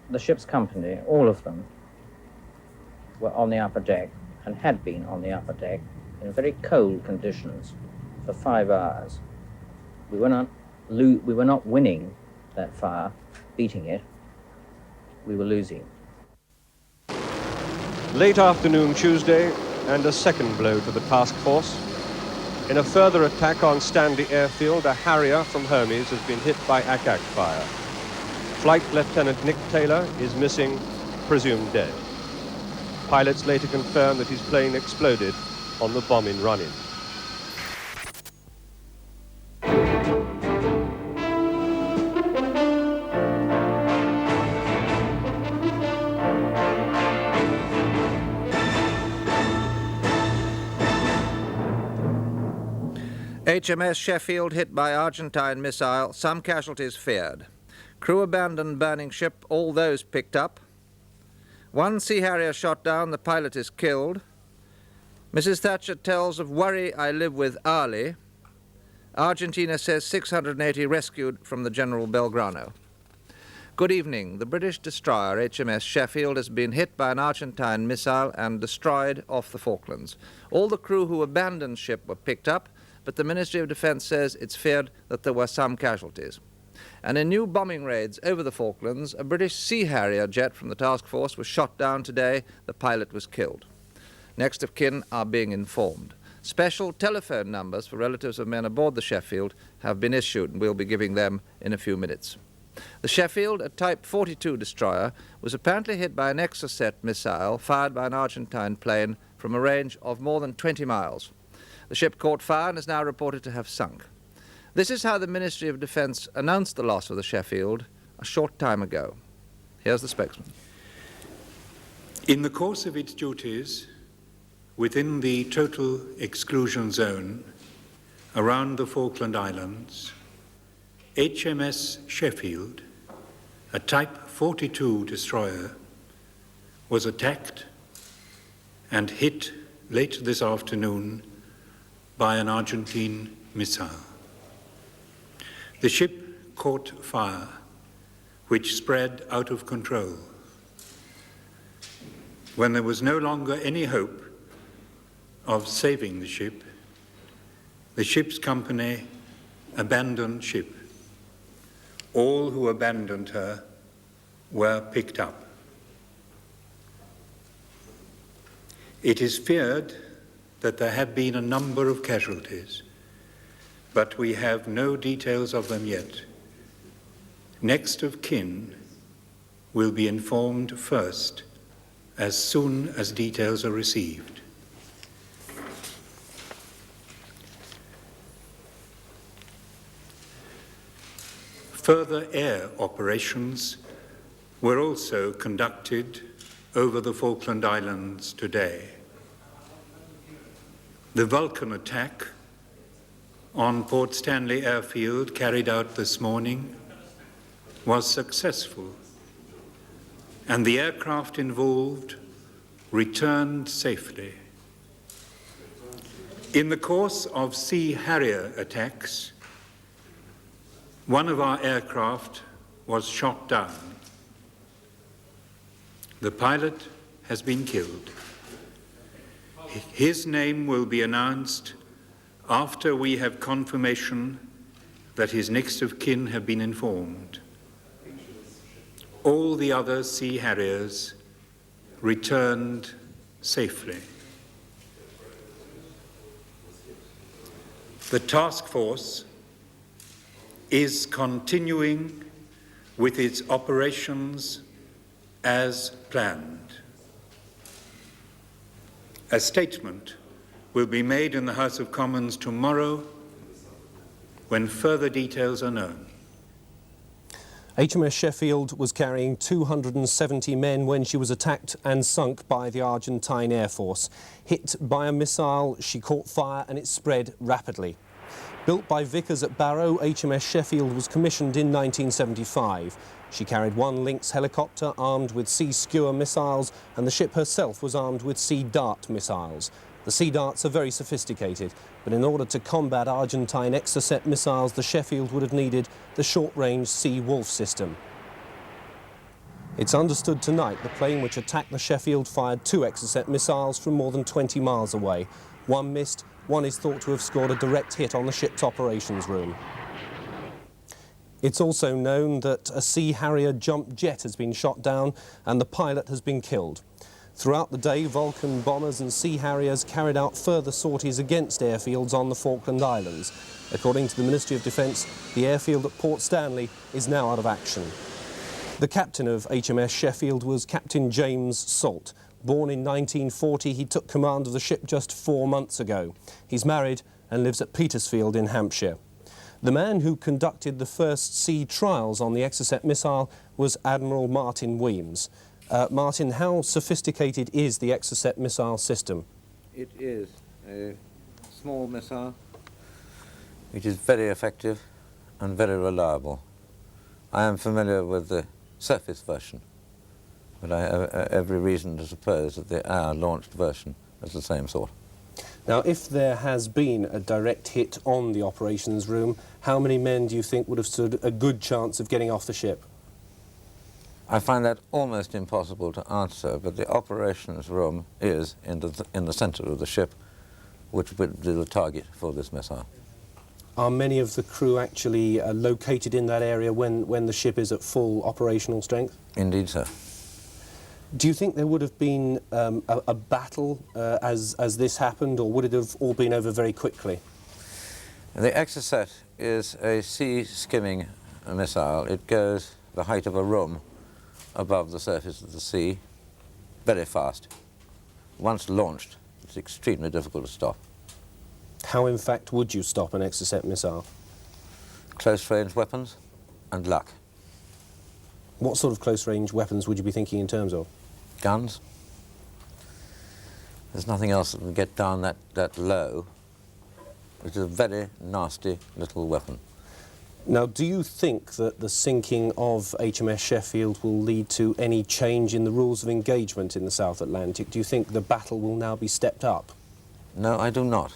the ship's company, all of them, were on the upper deck and had been on the upper deck in very cold conditions for 5 hours. We were not winning that fire, beating it. We were losing. Late afternoon Tuesday, and a second blow to the task force. In a further attack on Stanley Airfield, a Harrier from Hermes has been hit by ack-ack fire. Flight Lieutenant Nick Taylor is missing, presumed dead. Pilots later confirmed that his plane exploded on the bombing run-in. HMS Sheffield hit by Argentine missile, some casualties feared. Crew abandoned burning ship, all those picked up. One Sea Harrier shot down, the pilot is killed. Mrs. Thatcher tells of worry I live with hourly. Argentina says 680 rescued from the General Belgrano. Good evening. The British destroyer HMS Sheffield has been hit by an Argentine missile and destroyed off the Falklands. All the crew who abandoned ship were picked up, but the Ministry of Defence says it's feared that there were some casualties. And in new bombing raids over the Falklands, a British Sea Harrier jet from the task force was shot down today. The pilot was killed. Next of kin are being informed. Special telephone numbers for relatives of men aboard the Sheffield have been issued, and we'll be giving them in a few minutes. The Sheffield, a Type 42 destroyer, was apparently hit by an Exocet missile fired by an Argentine plane from a range of more than 20 miles. The ship caught fire and is now reported to have sunk. This is how the Ministry of Defence announced the loss of the Sheffield a short time ago. Here's the spokesman. In the course of its duties within the total exclusion zone around the Falkland Islands, HMS Sheffield, a Type 42 destroyer, was attacked and hit late this afternoon by an Argentine missile. The ship caught fire, which spread out of control. When there was no longer any hope of saving the ship's company abandoned ship. All who abandoned her were picked up. It is feared that there have been a number of casualties, but we have no details of them yet. Next of kin will be informed first as soon as details are received. Further air operations were also conducted over the Falkland Islands today. The Vulcan attack on Port Stanley Airfield carried out this morning was successful, and the aircraft involved returned safely. In the course of Sea Harrier attacks, one of our aircraft was shot down. The pilot has been killed. His name will be announced after we have confirmation that his next of kin have been informed. All the other Sea Harriers returned safely. The task force is continuing with its operations as planned. A statement will be made in the House of Commons tomorrow when further details are known. HMS Sheffield was carrying 270 men when she was attacked and sunk by the Argentine Air Force. Hit by a missile, she caught fire and it spread rapidly. Built by Vickers at Barrow, HMS Sheffield was commissioned in 1975. She carried one Lynx helicopter armed with Sea Skua missiles, and the ship herself was armed with Sea Dart missiles. The Sea Darts are very sophisticated, but in order to combat Argentine Exocet missiles, the Sheffield would have needed the short-range Sea Wolf system. It's understood tonight the plane which attacked the Sheffield fired 2 Exocet missiles from more than 20 miles away. One missed. One is thought to have scored a direct hit on the ship's operations room. It's also known that a Sea Harrier jump jet has been shot down and the pilot has been killed. Throughout the day, Vulcan bombers and Sea Harriers carried out further sorties against airfields on the Falkland Islands. According to the Ministry of Defence, the airfield at Port Stanley is now out of action. The captain of HMS Sheffield was Captain James Salt. Born in 1940, he took command of the ship just 4 months ago. He's married and lives at Petersfield in Hampshire. The man who conducted the first sea trials on the Exocet missile was Admiral Martin Weems. Martin, how sophisticated is the Exocet missile system? It is a small missile which is very effective and very reliable. I am familiar with the surface version, but I have every reason to suppose that the air-launched version is the same sort. Now, if there has been a direct hit on the operations room, how many men do you think would have stood a good chance of getting off the ship? I find that almost impossible to answer, but the operations room is in the center of the ship, which would be the target for this missile. Are many of the crew actually located in that area when the ship is at full operational strength? Indeed, sir. Do you think there would have been a battle as this happened, or would it have all been over very quickly? The Exocet is a sea-skimming missile. It goes the height of a room above the surface of the sea, very fast. Once launched, it's extremely difficult to stop. How, in fact, would you stop an Exocet missile? Close-range weapons and luck. What sort of close-range weapons would you be thinking in terms of? Guns. There's nothing else that can get down that low. It's a very nasty little weapon. Now, do you think that the sinking of HMS Sheffield will lead to any change in the rules of engagement in the South Atlantic? Do you think the battle will now be stepped up? No, I do not.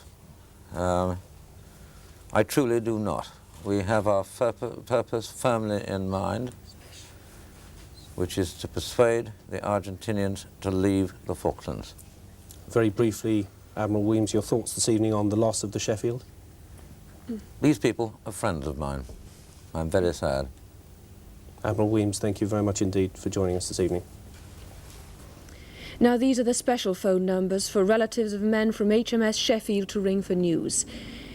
I truly do not. We have our purpose firmly in mind, which is to persuade the Argentinians to leave the Falklands. Very briefly, Admiral Weems, your thoughts this evening on the loss of the Sheffield? These people are friends of mine. I'm very sad. Admiral Weems, thank you very much indeed for joining us this evening. Now these are the special phone numbers for relatives of men from HMS Sheffield to ring for news.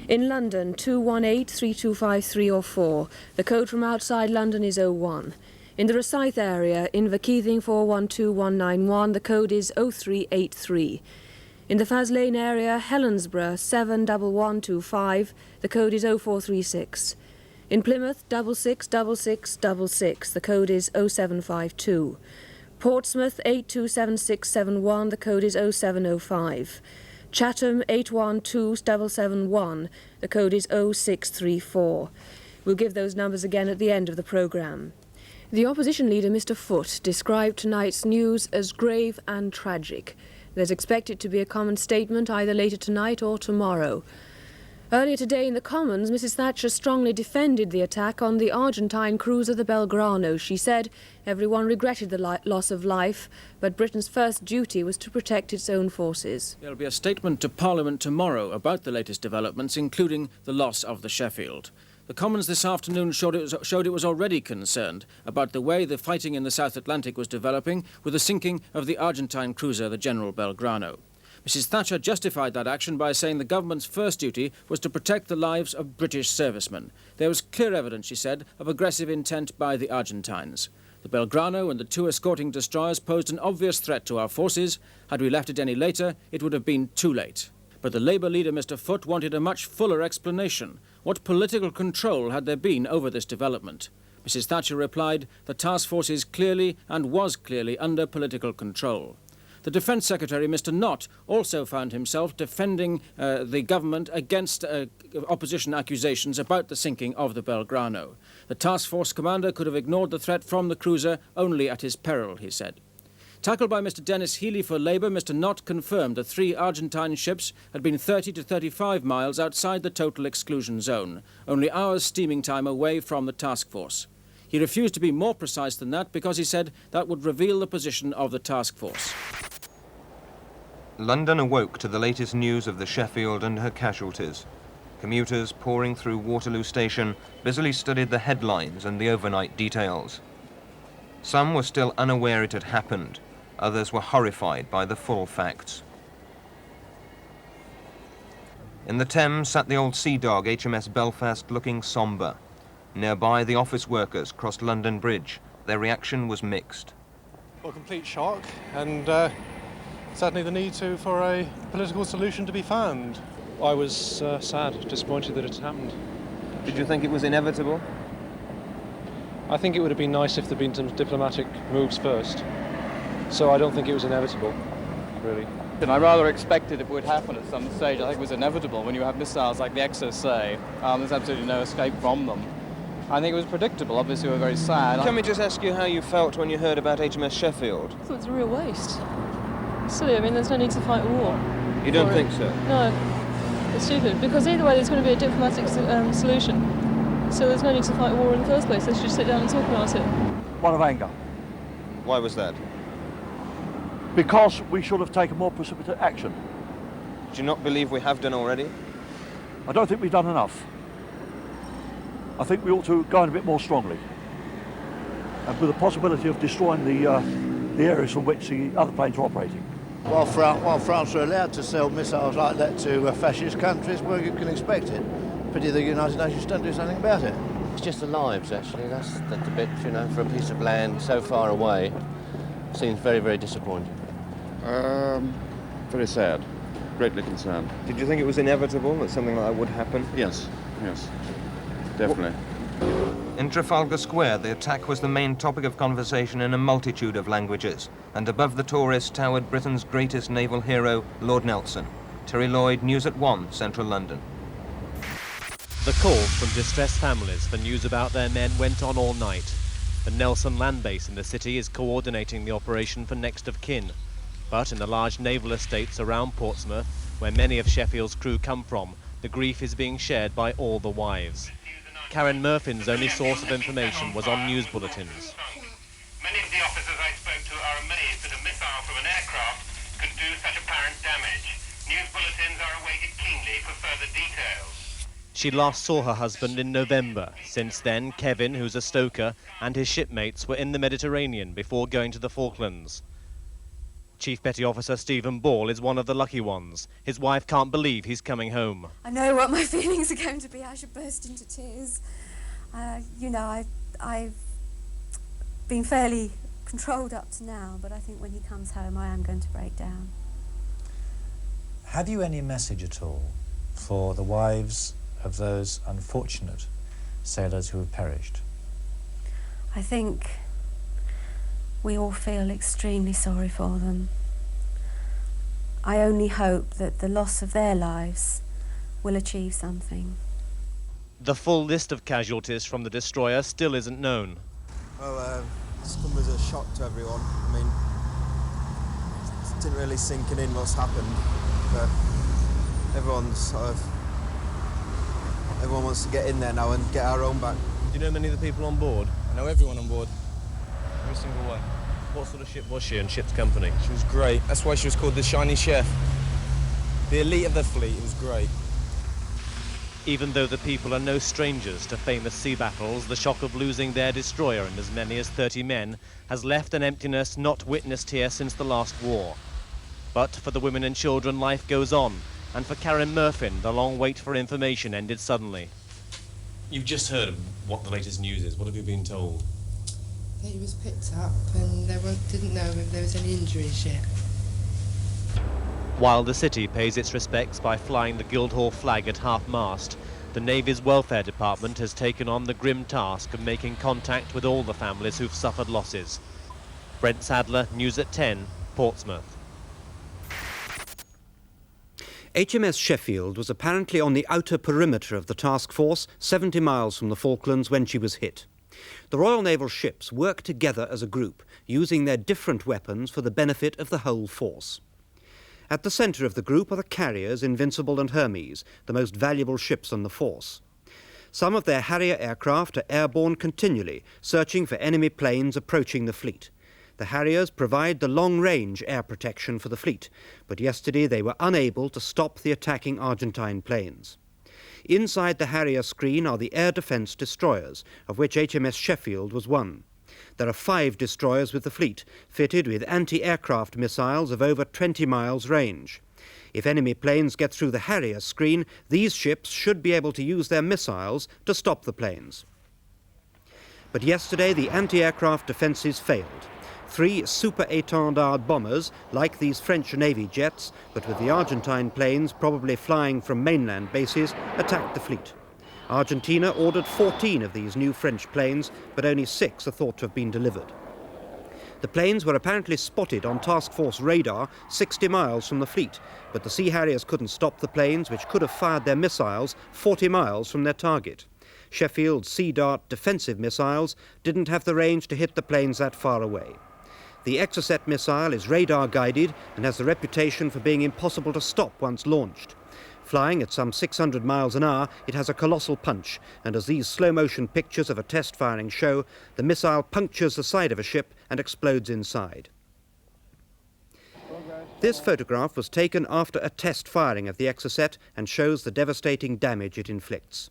In London, 218-3253 or 4. The code from outside London is 01. In the Rosyth area, Inverkeithing 412191, the code is 0383. In the Faslane area, Helensburgh 71125, the code is 0436. In Plymouth, 666666, the code is 0752. Portsmouth 827671, the code is 0705. Chatham 812771, the code is 0634. We'll give those numbers again at the end of the programme. The opposition leader, Mr. Foote, described tonight's news as grave and tragic. There's expected to be a common statement either later tonight or tomorrow. Earlier today in the Commons, Mrs. Thatcher strongly defended the attack on the Argentine cruiser the Belgrano. She said everyone regretted the loss of life, but Britain's first duty was to protect its own forces. There will be a statement to Parliament tomorrow about the latest developments, including the loss of the Sheffield. The Commons this afternoon showed it was already concerned about the way the fighting in the South Atlantic was developing with the sinking of the Argentine cruiser, the General Belgrano. Mrs. Thatcher justified that action by saying the government's first duty was to protect the lives of British servicemen. There was clear evidence, she said, of aggressive intent by the Argentines. The Belgrano and the 2 escorting destroyers posed an obvious threat to our forces. Had we left it any later, it would have been too late. But the Labour leader, Mr. Foote, wanted a much fuller explanation. What political control had there been over this development? Mrs. Thatcher replied, the task force is clearly and was clearly under political control. The Defence Secretary, Mr. Nott, also found himself defending the government against opposition accusations about the sinking of the Belgrano. The task force commander could have ignored the threat from the cruiser only at his peril, he said. Tackled by Mr. Dennis Healy for Labour, Mr. Nott confirmed the 3 Argentine ships had been 30 to 35 miles outside the total exclusion zone, only hours steaming time away from the task force. He refused to be more precise than that because he said that would reveal the position of the task force. London awoke to the latest news of the Sheffield and her casualties. Commuters pouring through Waterloo Station busily studied the headlines and the overnight details. Some were still unaware it had happened. Others were horrified by the full facts. In the Thames sat the old sea dog HMS Belfast looking sombre. Nearby, the office workers crossed London Bridge. Their reaction was mixed. Well, complete shock, and certainly the need for a political solution to be found. I was sad, disappointed that it happened. Did you think it was inevitable? I think it would have been nice if there'd been some diplomatic moves first. So I don't think it was inevitable, really. And I rather expected it would happen at some stage. I think it was inevitable when you have missiles like the Exocet. There's absolutely no escape from them. I think it was predictable. Obviously, we're very sad. Can we just ask you how you felt when you heard about HMS Sheffield? I thought it was a real waste. Silly, I mean, there's no need to fight a war. You don't think so? No, it's stupid, because either way there's going to be a diplomatic solution. So there's no need to fight a war in the first place. Let's just sit down and talk about it. One of anger. Why was that? Because we should have taken more precipitate action. Do you not believe we have done already? I don't think we've done enough. I think we ought to go in a bit more strongly. And with the possibility of destroying the the areas from which the other planes were operating. While France are allowed to sell missiles like that to fascist countries, well, you can expect it. Pity the United Nations don't do something about it. It's just the lives, actually. That's the bit, you know, for a piece of land so far away. Seems very, very disappointing. Very sad. Greatly concerned. Did you think it was inevitable that something like that would happen? Yes, definitely. In Trafalgar Square, the attack was the main topic of conversation in a multitude of languages, and above the tourists towered Britain's greatest naval hero, Lord Nelson. Terry Lloyd, News at 1, Central London. The calls from distressed families for news about their men went on all night. The Nelson land base in the city is coordinating the operation for next of kin. But in the large naval estates around Portsmouth, where many of Sheffield's crew come from, the grief is being shared by all the wives. Karen Murphin's only source of information was on news bulletins. Many of the officers I spoke to are amazed that a missile from an aircraft could do such apparent damage. News bulletins are awaited keenly for further details. She last saw her husband in November. Since then, Kevin, who's a stoker, and his shipmates were in the Mediterranean before going to the Falklands. Chief Petty Officer Stephen Ball is one of the lucky ones. His wife can't believe he's coming home. I know what my feelings are going to be. I should burst into tears. You know, I've been fairly controlled up to now, but I think when he comes home I am going to break down. Have you any message at all for the wives of those unfortunate sailors who have perished? I think we all feel extremely sorry for them. I only hope that the loss of their lives will achieve something. The full list of casualties from the destroyer still isn't known. Well, it's come as a shock to everyone. I mean, it didn't really sink in what's happened, but everyone wants to get in there now and get our own back. Do you know many of the people on board? I know everyone on board. Every single one. What sort of ship was she and ship's company? She was great. That's why she was called the Shiny Chef. The elite of the fleet. It was great. Even though the people are no strangers to famous sea battles, the shock of losing their destroyer and as many as 30 men has left an emptiness not witnessed here since the last war. But for the women and children, life goes on. And for Karen Murphin, the long wait for information ended suddenly. You've just heard of what the latest news is. What have you been told? He was picked up and they didn't know if there was any injuries yet. While the city pays its respects by flying the Guildhall flag at half-mast, the Navy's Welfare Department has taken on the grim task of making contact with all the families who've suffered losses. Brent Sadler, News at 10, Portsmouth. HMS Sheffield was apparently on the outer perimeter of the task force, 70 miles from the Falklands, when she was hit. The Royal Naval ships work together as a group, using their different weapons for the benefit of the whole force. At the centre of the group are the carriers Invincible and Hermes, the most valuable ships on the force. Some of their Harrier aircraft are airborne continually, searching for enemy planes approaching the fleet. The Harriers provide the long-range air protection for the fleet, but yesterday they were unable to stop the attacking Argentine planes. Inside the Harrier screen are the air defence destroyers, of which HMS Sheffield was one. There are 5 destroyers with the fleet, fitted with anti-aircraft missiles of over 20 miles range. If enemy planes get through the Harrier screen, these ships should be able to use their missiles to stop the planes. But yesterday the anti-aircraft defences failed. 3 super-étendard bombers, like these French Navy jets, but with the Argentine planes probably flying from mainland bases, attacked the fleet. Argentina ordered 14 of these new French planes, but only 6 are thought to have been delivered. The planes were apparently spotted on task force radar 60 miles from the fleet, but the Sea Harriers couldn't stop the planes, which could have fired their missiles 40 miles from their target. Sheffield's Sea Dart defensive missiles didn't have the range to hit the planes that far away. The Exocet missile is radar-guided and has the reputation for being impossible to stop once launched. Flying at some 600 miles an hour, it has a colossal punch, and as these slow-motion pictures of a test firing show, the missile punctures the side of a ship and explodes inside. This photograph was taken after a test firing of the Exocet and shows the devastating damage it inflicts.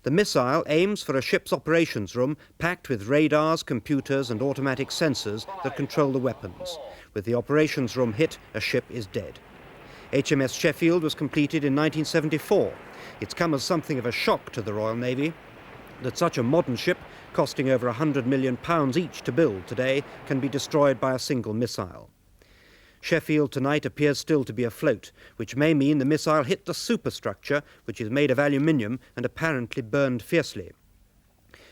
The missile aims for a ship's operations room packed with radars, computers and automatic sensors that control the weapons. With the operations room hit, a ship is dead. HMS Sheffield was completed in 1974. It's come as something of a shock to the Royal Navy that such a modern ship, costing over £100 million each to build today, can be destroyed by a single missile. Sheffield tonight appears still to be afloat, which may mean the missile hit the superstructure, which is made of aluminium and apparently burned fiercely.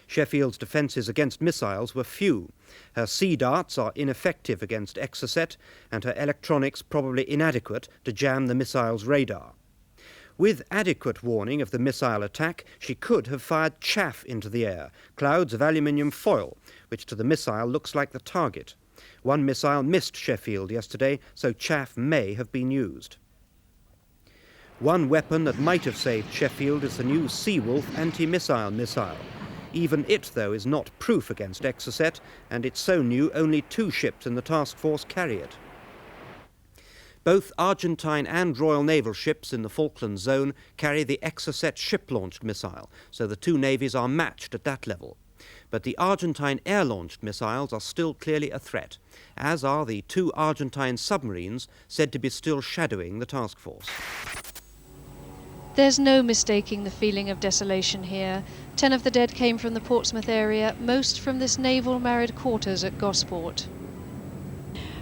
Sheffield's defences against missiles were few. Her sea darts are ineffective against Exocet, and her electronics probably inadequate to jam the missile's radar. With adequate warning of the missile attack, she could have fired chaff into the air, clouds of aluminium foil, which to the missile looks like the target. One missile missed Sheffield yesterday, so chaff may have been used. One weapon that might have saved Sheffield is the new Seawolf anti-missile missile. Even it, though, is not proof against Exocet, and it's so new only 2 ships in the task force carry it. Both Argentine and Royal Naval ships in the Falklands zone carry the Exocet ship-launched missile, so the 2 navies are matched at that level. But the Argentine air-launched missiles are still clearly a threat, as are the 2 Argentine submarines said to be still shadowing the task force. There's no mistaking the feeling of desolation here. 10 of the dead came from the Portsmouth area, most from this naval married quarters at Gosport.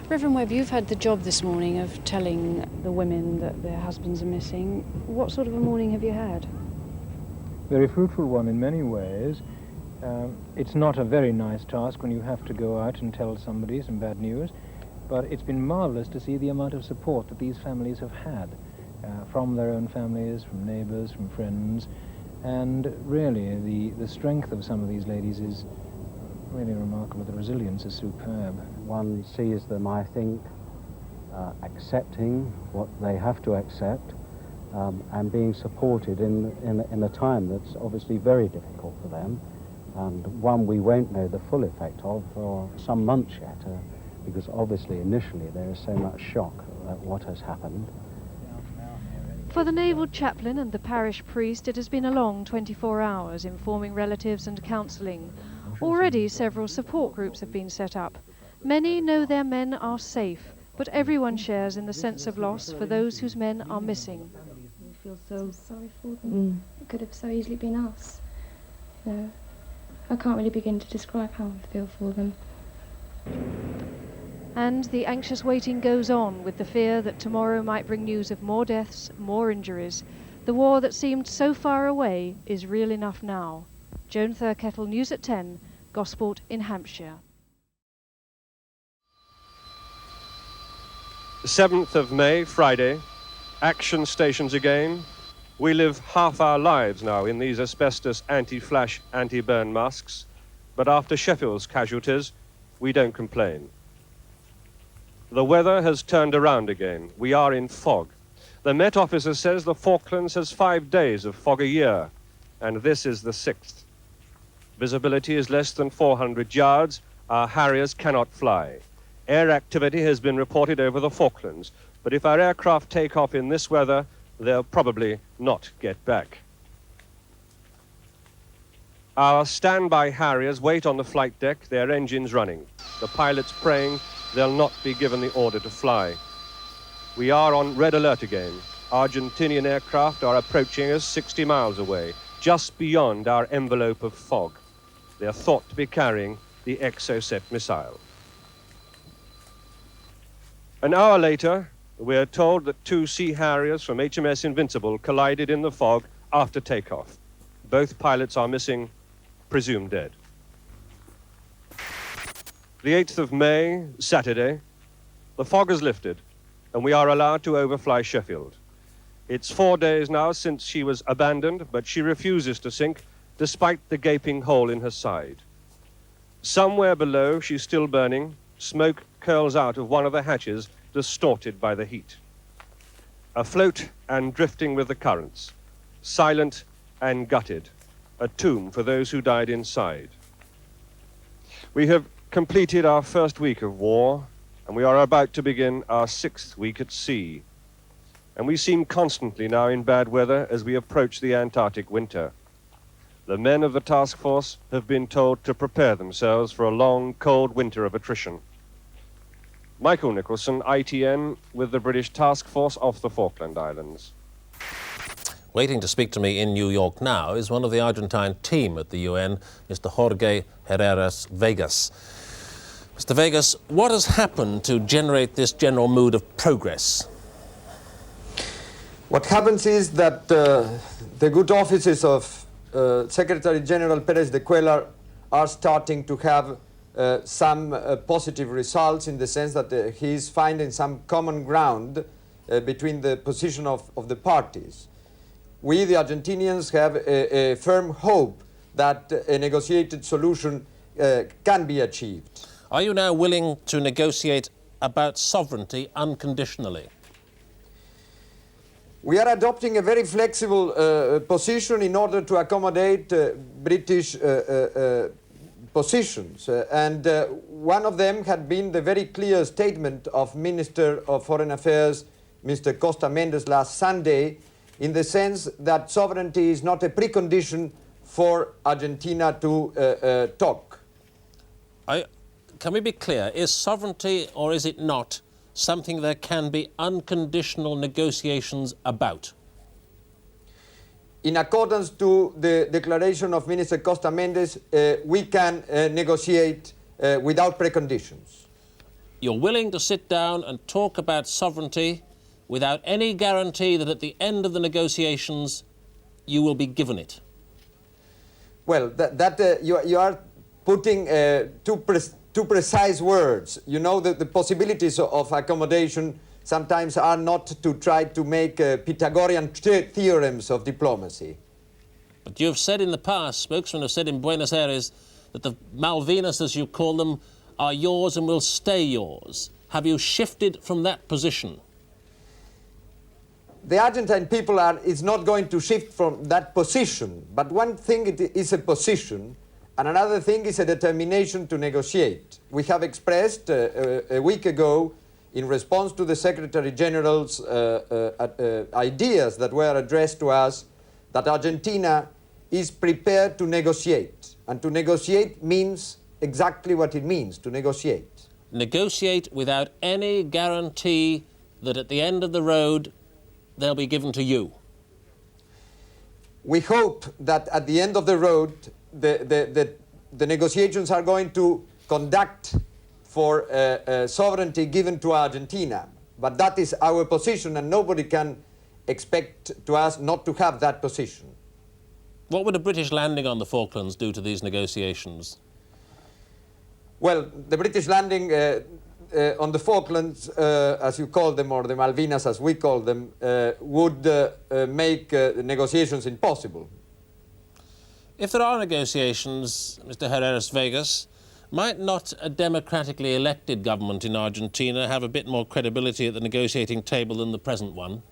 Reverend Webb, you've had the job this morning of telling the women that their husbands are missing. What sort of a morning have you had? Very fruitful one in many ways. It's not a very nice task when you have to go out and tell somebody some bad news, but it's been marvellous to see the amount of support that these families have had from their own families, from neighbours, from friends, and really the strength of some of these ladies is really remarkable. The resilience is superb. One sees them, I think, accepting what they have to accept and being supported in a time that's obviously very difficult for them, and one we won't know the full effect of for some months yet, because obviously initially there is so much shock at what has happened. For the naval chaplain and the parish priest, it has been a long 24 hours informing relatives and counselling. Already several support groups have been set up. Many know their men are safe, but everyone shares in the sense of loss for those whose men are missing. We feel so sorry for them. It could have so easily been us. You know, I can't really begin to describe how I feel for them. And the anxious waiting goes on, with the fear that tomorrow might bring news of more deaths, more injuries. The war that seemed so far away is real enough now. Joan Thurkettle, News at 10, Gosport in Hampshire. 7th of May, Friday. Action stations again. We live half our lives now in these asbestos anti-flash, anti-burn masks. But after Sheffield's casualties, we don't complain. The weather has turned around again. We are in fog. The Met Officer says the Falklands has 5 days of fog a year, and this is the 6th. Visibility is less than 400 yards. Our Harriers cannot fly. Air activity has been reported over the Falklands, but if our aircraft take off in this weather, they'll probably not get back. Our standby Harriers wait on the flight deck, their engines running. The pilots praying they'll not be given the order to fly. We are on red alert again. Argentinian aircraft are approaching us 60 miles away, just beyond our envelope of fog. They are thought to be carrying the Exocet missile. An hour later, we are told that 2 Sea Harriers from HMS Invincible collided in the fog after takeoff. Both pilots are missing, presumed dead. The 8th of May, Saturday, the fog has lifted and we are allowed to overfly Sheffield. It's 4 days now since she was abandoned, but she refuses to sink despite the gaping hole in her side. Somewhere below, she's still burning. Smoke curls out of one of the hatches, distorted by the heat. Afloat and drifting with the currents, silent and gutted, a tomb for those who died inside. We have completed our first week of war, and we are about to begin our 6th week at sea. And we seem constantly now in bad weather as we approach the Antarctic winter. The men of the task force have been told to prepare themselves for a long, cold winter of attrition. Michael Nicholson, ITN, with the British task force off the Falkland Islands. Waiting to speak to me in New York now is one of the Argentine team at the UN, Mr. Jorge Herrera Vegas. Mr. Vegas, what has happened to generate this general mood of progress? What happens is that the good offices of Secretary General Perez de Cuellar are starting to have some positive results, in the sense that he is finding some common ground between the position of the parties. We, the Argentinians, have a firm hope that a negotiated solution can be achieved. Are you now willing to negotiate about sovereignty unconditionally? We are adopting a very flexible position in order to accommodate British positions. And one of them had been the very clear statement of Minister of Foreign Affairs, Mr. Costa Mendez, last Sunday, in the sense that sovereignty is not a precondition for Argentina to talk. Can we be clear? Is sovereignty, or is it not, something there can be unconditional negotiations about? In accordance to the declaration of Minister Costa Mendez, we can negotiate without preconditions. You're willing to sit down and talk about sovereignty without any guarantee that at the end of the negotiations you will be given it? Well, you are putting too precise words. You know that the possibilities of accommodation sometimes are not to try to make Pythagorean theorems of diplomacy. But you've said in the past, spokesmen have said in Buenos Aires, that the Malvinas, as you call them, are yours and will stay yours. Have you shifted from that position? The Argentine people is not going to shift from that position, but one thing is a position, and another thing is a determination to negotiate. We have expressed a week ago, in response to the Secretary General's ideas that were addressed to us, that Argentina is prepared to negotiate. And to negotiate means exactly what it means, to negotiate. Negotiate without any guarantee that at the end of the road they'll be given to you? We hope that at the end of the road the negotiations are going to conduct for sovereignty given to Argentina. But that is our position, and nobody can expect to us not to have that position. What would a British landing on the Falklands do to these negotiations? Well, the British landing on the Falklands, as you call them, or the Malvinas as we call them, would make negotiations impossible. If there are negotiations, Mr. Herrera Vegas, might not a democratically elected government in Argentina have a bit more credibility at the negotiating table than the present one?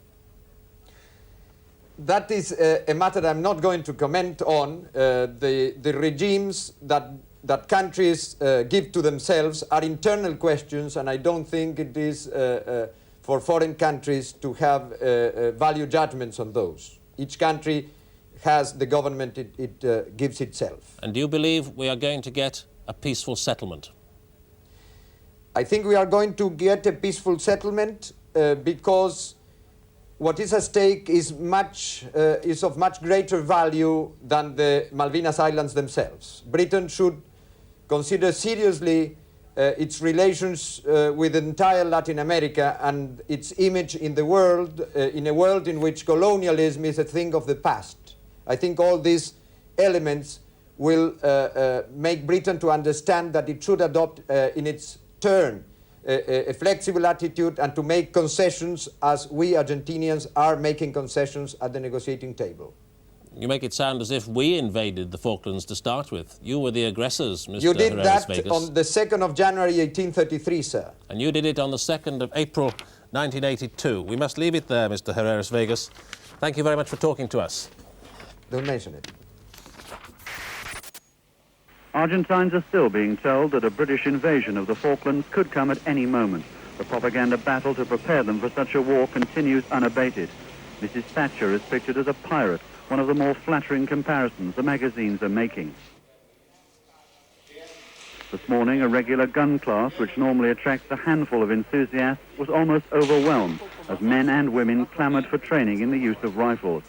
That is a matter I'm not going to comment on. The regimes that countries give to themselves are internal questions, and I don't think it is for foreign countries to have value judgments on those. Each country has the government it gives itself. And do you believe we are going to get a peaceful settlement? I think we are going to get a peaceful settlement because what is at stake is of much greater value than the Malvinas Islands themselves. Britain should consider seriously its relations with entire Latin America and its image in the world, in a world in which colonialism is a thing of the past. I think all these elements will make Britain to understand that it should adopt in its turn a flexible attitude and to make concessions as we Argentinians are making concessions at the negotiating table. You make it sound as if we invaded the Falklands to start with. You were the aggressors, Mr. You did Herrera that Vegas. on the 2nd of January 1833, sir. And you did it on the 2nd of April 1982. We must leave it there, Mr. Herrera Vegas. Thank you very much for talking to us. Don't mention it. Argentines are still being told that a British invasion of the Falklands could come at any moment. The propaganda battle to prepare them for such a war continues unabated. Mrs. Thatcher is pictured as a pirate one of the more flattering comparisons the magazines are making. This morning, a regular gun class, which normally attracts a handful of enthusiasts, was almost overwhelmed as men and women clamoured for training in the use of rifles.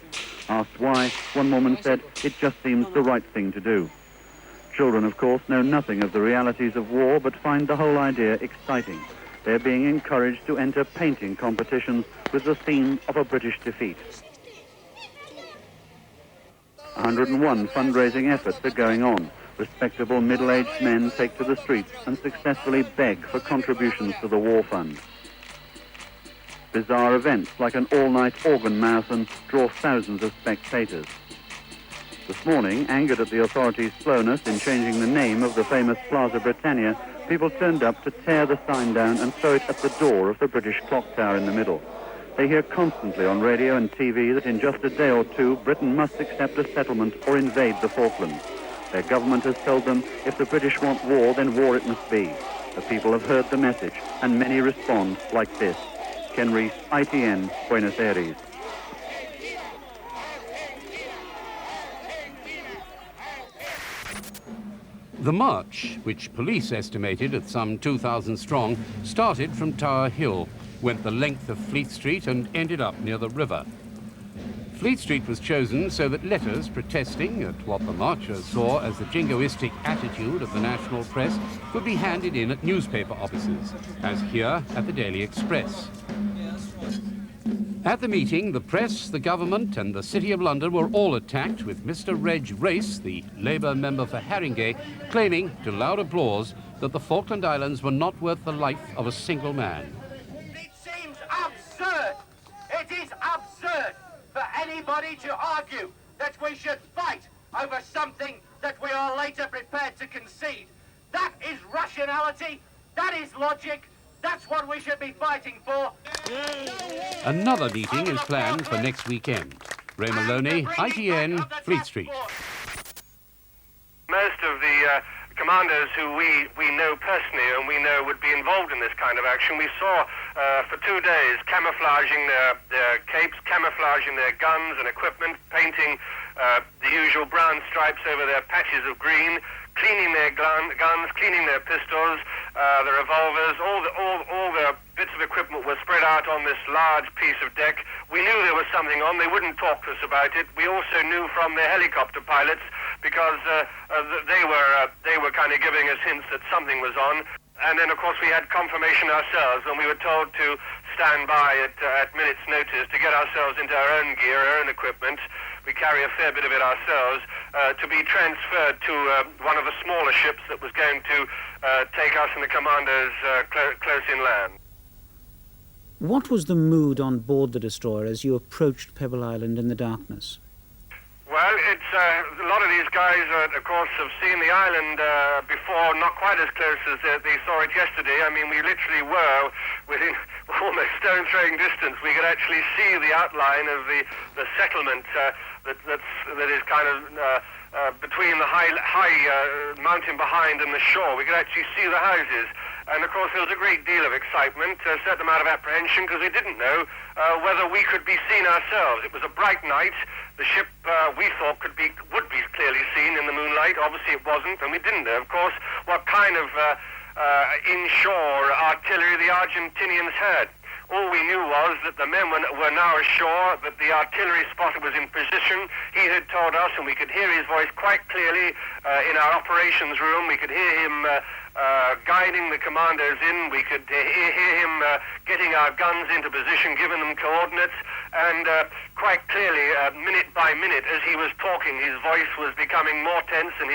Asked why, one woman said, "It just seems the right thing to do." Children, of course, know nothing of the realities of war, but find the whole idea exciting. They're being encouraged to enter painting competitions with the theme of a British defeat. 101 fundraising efforts are going on. Respectable middle-aged men take to the streets and successfully beg for contributions to the war fund. Bizarre events like an all-night organ marathon draw thousands of spectators. This morning, angered at the authorities' slowness in changing the name of the famous Plaza Britannia, people turned up to tear the sign down and throw it at the door of the British clock tower in the middle. They hear constantly on radio and TV that in just a day or two, Britain must accept a settlement or invade the Falklands. Their government has told them if the British want war, then war it must be. The people have heard the message, and many respond like this. Ken Rees, ITN, Buenos Aires. The march, which police estimated at some 2,000 strong, started from Tower Hill, went the length of Fleet Street and ended up near the river. Fleet Street was chosen so that letters protesting at what the marchers saw as the jingoistic attitude of the national press would be handed in at newspaper offices, as here at the Daily Express. At the meeting, the press, the government and the City of London were all attacked, with Mr. Reg Race, the Labour member for Harringay, claiming, to loud applause, that the Falkland Islands were not worth the life of a single man. It seems absurd! It is absurd for anybody to argue that we should fight over something that we are later prepared to concede. That is rationality, that is logic, that's what we should be fighting for. Another meeting is planned for next weekend. Ray Maloney, ITN, Fleet Street. Most of the commanders who we know personally and we know would be involved in this kind of action, we saw for 2 days camouflaging their capes, camouflaging their guns and equipment, painting the usual brown stripes over their patches of green, cleaning their guns, cleaning their pistols, the revolvers, all the bits of equipment were spread out on this large piece of deck. We knew there was something on. They wouldn't talk to us about it. We also knew from their helicopter pilots, because they were kind of giving us hints that something was on. And then, of course, we had confirmation ourselves, and we were told to stand by at minute's notice to get ourselves into our own gear, our own equipment. We carry a fair bit of it ourselves, to be transferred to one of the smaller ships that was going to take us and the commanders close inland. What was the mood on board the destroyer as you approached Pebble Island in the darkness? Well, it's a lot of these guys, of course, have seen the island before, not quite as close as they saw it yesterday. I mean, we literally were within almost stone-throwing distance. We could actually see the outline of the settlement that is kind of between the high mountain behind and the shore. We could actually see the houses. And, of course, there was a great deal of excitement, a certain amount of apprehension, because we didn't know whether we could be seen ourselves. It was a bright night. The ship, we thought, would be clearly seen in the moonlight. Obviously, it wasn't, and we didn't know, of course, what kind of inshore artillery the Argentinians had. All we knew was that the men were now ashore, that the artillery spotter was in position. He had told us, and we could hear his voice quite clearly in our operations room. We could hear him guiding the commandos in. We could hear him getting our guns into position, giving them coordinates, and quite clearly, minute by minute, as he was talking, his voice was becoming more tense, and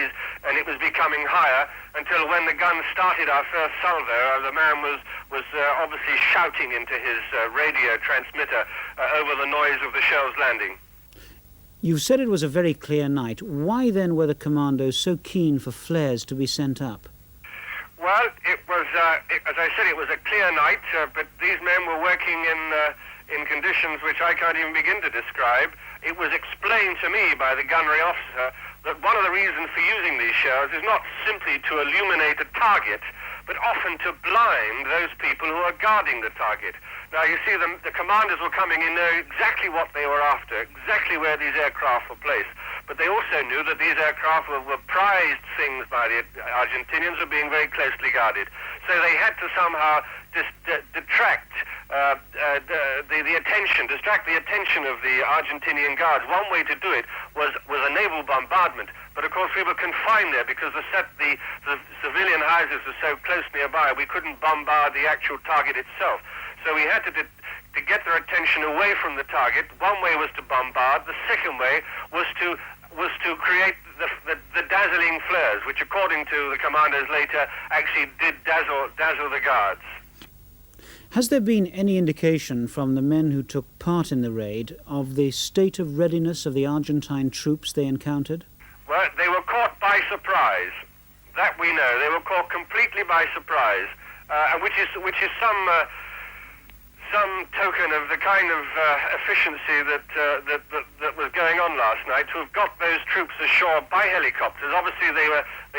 it was becoming higher, until when the gun started our first salvo, the man was obviously shouting into his radio transmitter over the noise of the shells landing. You said it was a very clear night. Why then were the commandos so keen for flares to be sent up? Well, it was, as I said, it was a clear night, but these men were working in conditions which I can't even begin to describe. It was explained to me by the gunnery officer that one of the reasons for using these shells is not simply to illuminate a target, but often to blind those people who are guarding the target. Now, you see, the commanders were coming in knowing exactly what they were after, exactly where these aircraft were placed. But they also knew that these aircraft were prized things by the Argentinians, were being very closely guarded. So they had to somehow distract the attention of the Argentinian guards. One way to do it was a naval bombardment. But of course we were confined there because the civilian houses were so close nearby, we couldn't bombard the actual target itself. So we had to get their attention away from the target. One way was to bombard. The second way was to create the dazzling flares, which according to the commanders later actually did dazzle the guards. Has there been any indication from the men who took part in the raid of the state of readiness of the Argentine troops they encountered? Well, they were caught by surprise. That we know. They were caught completely by surprise, which is some token of the kind of efficiency that was going on last night. To have got those troops ashore by helicopters. Obviously, they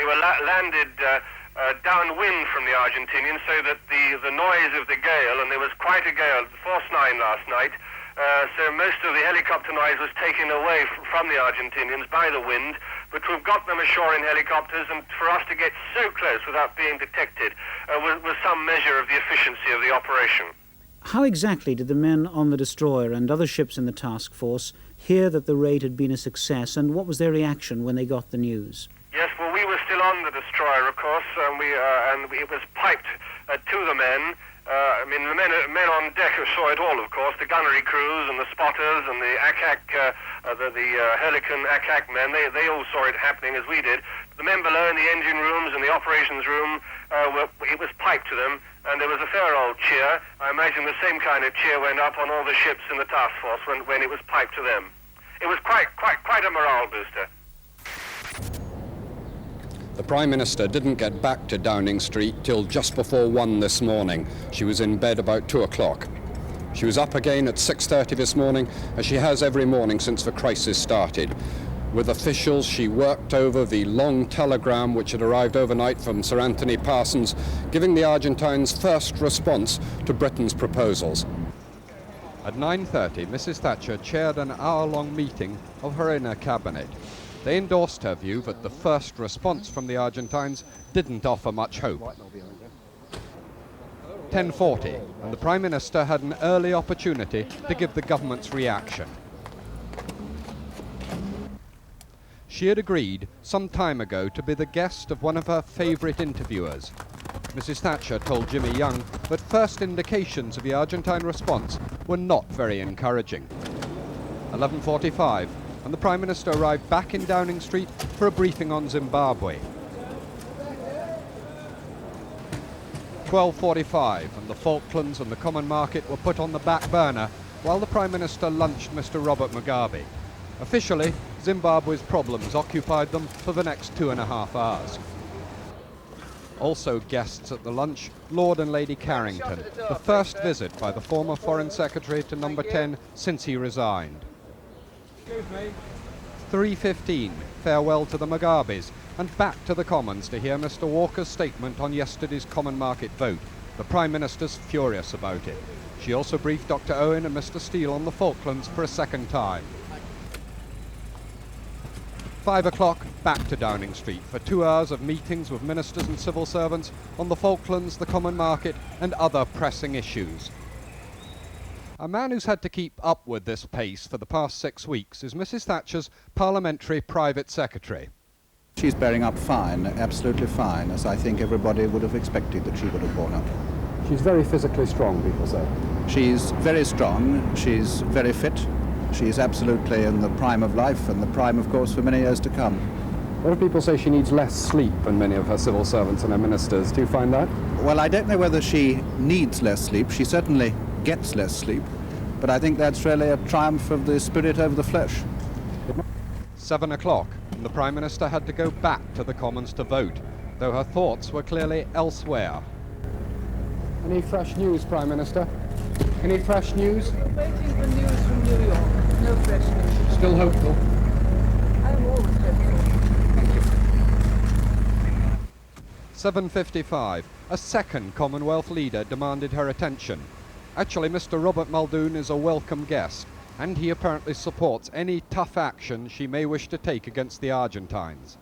were landed downwind from the Argentinians, so that the noise of the gale, and there was quite a gale, force 9 last night. So most of the helicopter noise was taken away from the Argentinians by the wind, but to have got them ashore in helicopters and for us to get so close without being detected was some measure of the efficiency of the operation. How exactly did the men on the destroyer and other ships in the task force hear that the raid had been a success, and what was their reaction when they got the news? Yes, well, we were still on the destroyer, of course, and it was piped to the men. I mean, the men on deck saw it all, of course, the gunnery crews and the spotters and the ACAC, the Hurricane ACAC men, they all saw it happening as we did. The men below in the engine rooms and the operations room, it was piped to them, and there was a fair old cheer. I imagine the same kind of cheer went up on all the ships in the task force when it was piped to them. It was quite a morale booster. The Prime Minister didn't get back to Downing Street till just before 1 this morning. She was in bed about 2 o'clock. She was up again at 6:30 this morning, as she has every morning since the crisis started. With officials, she worked over the long telegram which had arrived overnight from Sir Anthony Parsons, giving the Argentines first response to Britain's proposals. At 9:30, Mrs. Thatcher chaired an hour-long meeting of her inner cabinet. They endorsed her view that the first response from the Argentines didn't offer much hope. 10:40, and the Prime Minister had an early opportunity to give the government's reaction. She had agreed some time ago to be the guest of one of her favourite interviewers. Mrs. Thatcher told Jimmy Young that first indications of the Argentine response were not very encouraging. 11:45. And the Prime Minister arrived back in Downing Street for a briefing on Zimbabwe. 12:45, and the Falklands and the Common Market were put on the back burner while the Prime Minister lunched Mr. Robert Mugabe. Officially, Zimbabwe's problems occupied them for the next 2.5 hours. Also guests at the lunch, Lord and Lady Carrington, the first visit by the former Foreign Secretary to Number 10 since he resigned. 3:15, farewell to the Mugabes, and back to the Commons to hear Mr. Walker's statement on yesterday's Common Market vote. The Prime Minister's furious about it. She also briefed Dr. Owen and Mr. Steele on the Falklands for a second time. 5 o'clock, back to Downing Street for 2 hours of meetings with ministers and civil servants on the Falklands, the Common Market, and other pressing issues. A man who's had to keep up with this pace for the past 6 weeks is Mrs. Thatcher's parliamentary private secretary. She's bearing up fine, absolutely fine, as I think everybody would have expected that she would have borne up. She's very physically strong, people say. She's very strong, she's very fit, she's absolutely in the prime of life, and the prime, of course, for many years to come. A lot of people say she needs less sleep than many of her civil servants and her ministers. Do you find that? Well, I don't know whether she needs less sleep. She certainly gets less sleep, but I think that's really a triumph of the spirit over the flesh. 7 o'clock, and the Prime Minister had to go back to the Commons to vote, though her thoughts were clearly elsewhere. Any fresh news, Prime Minister? Any fresh news? Waiting for news from New York. No fresh news. Still hopeful? I'm always hopeful. Thank you. 7:55, a second Commonwealth leader demanded her attention. Actually, Mr. Robert Muldoon is a welcome guest, and he apparently supports any tough action she may wish to take against the Argentines.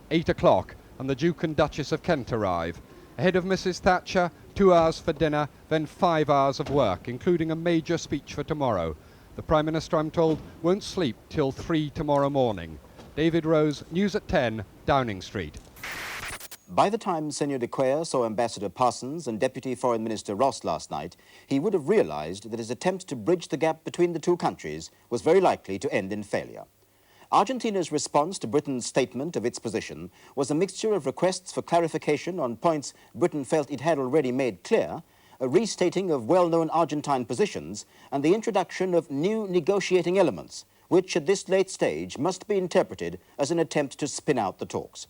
8 o'clock, and the Duke and Duchess of Kent arrive. Ahead of Mrs. Thatcher, 2 hours for dinner, then 5 hours of work, including a major speech for tomorrow. The Prime Minister, I'm told, won't sleep till 3 tomorrow morning. David Rose, News at 10, Downing Street. By the time Senor de Cuellar saw Ambassador Parsons and Deputy Foreign Minister Ross last night, he would have realized that his attempt to bridge the gap between the two countries was very likely to end in failure. Argentina's response to Britain's statement of its position was a mixture of requests for clarification on points Britain felt it had already made clear, a restating of well-known Argentine positions, and the introduction of new negotiating elements, which at this late stage must be interpreted as an attempt to spin out the talks.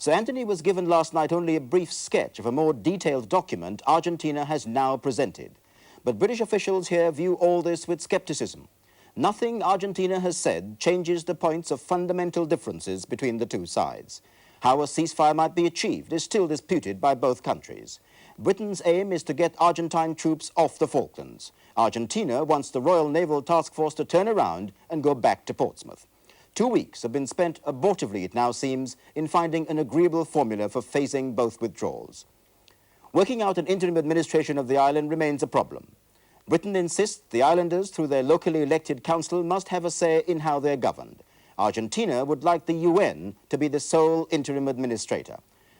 Sir Anthony was given last night only a brief sketch of a more detailed document Argentina has now presented. But British officials here view all this with scepticism. Nothing Argentina has said changes the points of fundamental differences between the two sides. How a ceasefire might be achieved is still disputed by both countries. Britain's aim is to get Argentine troops off the Falklands. Argentina wants the Royal Naval Task Force to turn around and go back to Portsmouth. 2 weeks have been spent abortively, it now seems, in finding an agreeable formula for phasing both withdrawals. Working out an interim administration of the island remains a problem. Britain insists the islanders, through their locally elected council, must have a say in how they're governed. Argentina would like the UN to be the sole interim administrator.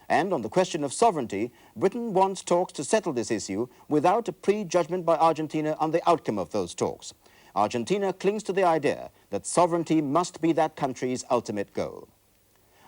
And on the question of sovereignty, Britain wants talks to settle this issue without a prejudgment by Argentina on the outcome of those talks. Argentina clings to the idea that sovereignty must be that country's ultimate goal.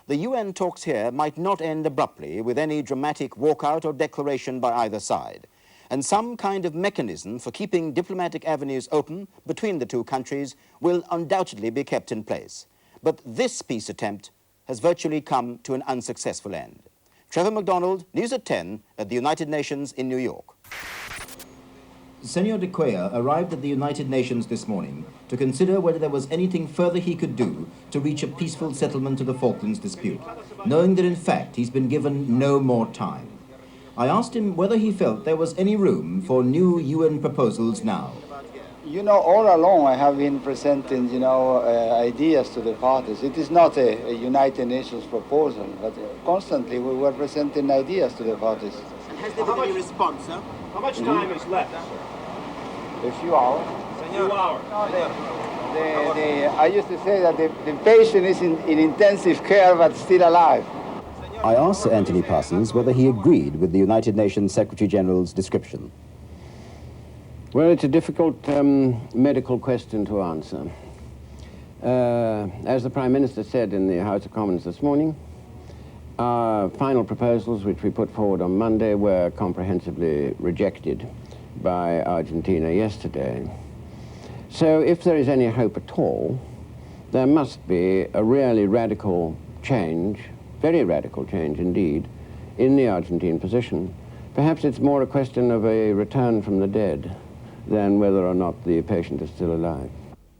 The UN talks here might not end abruptly with any dramatic walkout or declaration by either side, and some kind of mechanism for keeping diplomatic avenues open between the two countries will undoubtedly be kept in place. But this peace attempt has virtually come to an unsuccessful end. Trevor McDonald, News at 10 at the United Nations in New York. Senor de Cuellar arrived at the United Nations this morning to consider whether there was anything further he could do to reach a peaceful settlement of the Falklands dispute, knowing that in fact he's been given no more time. I asked him whether he felt there was any room for new UN proposals now. You know, all along I have been presenting, ideas to the parties. It is not a United Nations proposal, but constantly we were presenting ideas to the parties. And has there been any response, sir? How much time is left? A few hours. Senor. A few hours. I used to say that the patient is in intensive care but still alive. I asked Sir Anthony Parsons whether he agreed with the United Nations Secretary-General's description. Well, it's a difficult medical question to answer. As the Prime Minister said in the House of Commons this morning, our final proposals, which we put forward on Monday, were comprehensively rejected by Argentina yesterday. So if there is any hope at all, there must be a really radical change, very radical change indeed, in the Argentine position. Perhaps it's more a question of a return from the dead than whether or not the patient is still alive.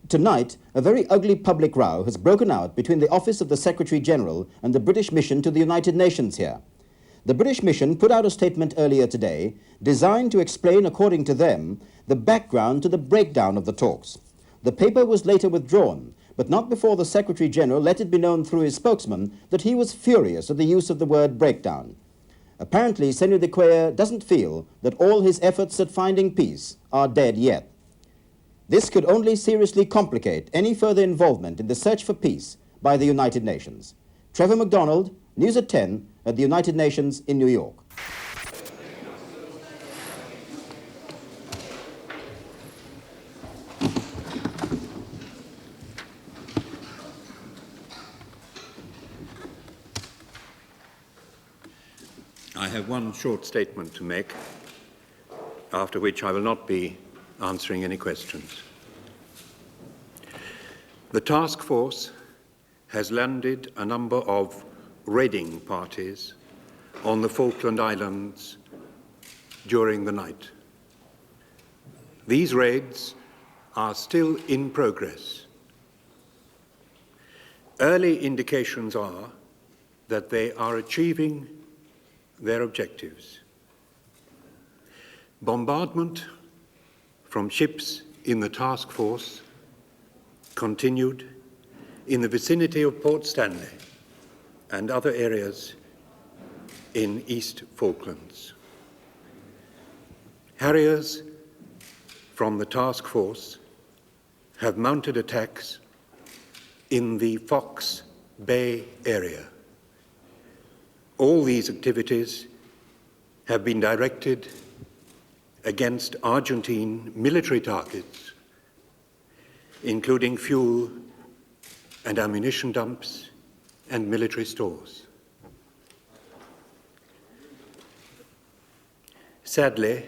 Tonight, a very ugly public row has broken out between the Office of the Secretary-General and the British Mission to the United Nations here. The British Mission put out a statement earlier today designed to explain, according to them, the background to the breakdown of the talks. The paper was later withdrawn, but not before the Secretary-General let it be known through his spokesman that he was furious at the use of the word breakdown. Apparently, Senor de Cuellar doesn't feel that all his efforts at finding peace are dead yet. This could only seriously complicate any further involvement in the search for peace by the United Nations. Trevor McDonald, News at 10 at the United Nations in New York. I have one short statement to make, after which I will not be answering any questions. The task force has landed a number of raiding parties on the Falkland Islands during the night. These raids are still in progress. Early indications are that they are achieving their objectives. Bombardment from ships in the task force continued in the vicinity of Port Stanley and other areas in East Falklands. Harriers from the task force have mounted attacks in the Fox Bay area. All these activities have been directed against Argentine military targets, including fuel and ammunition dumps and military stores. Sadly,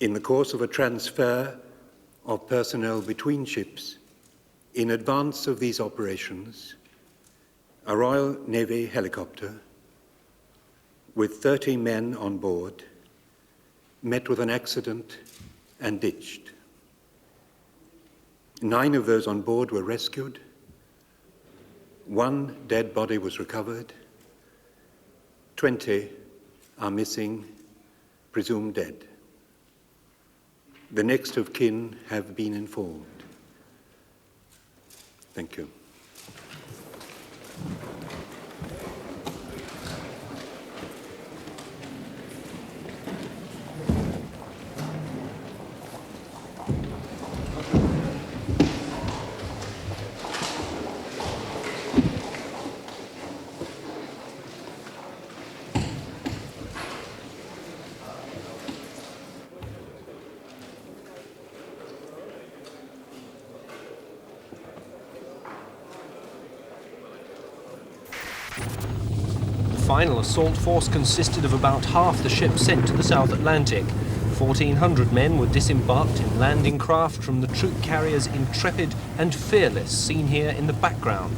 in the course of a transfer of personnel between ships, in advance of these operations, a Royal Navy helicopter with 30 men on board met with an accident and ditched. 9 of those on board were rescued. 1 dead body was recovered. 20 are missing, presumed dead. The next of kin have been informed. Thank you. The final assault force consisted of about half the ships sent to the South Atlantic. 1,400 men were disembarked in landing craft from the troop carriers Intrepid and Fearless, seen here in the background.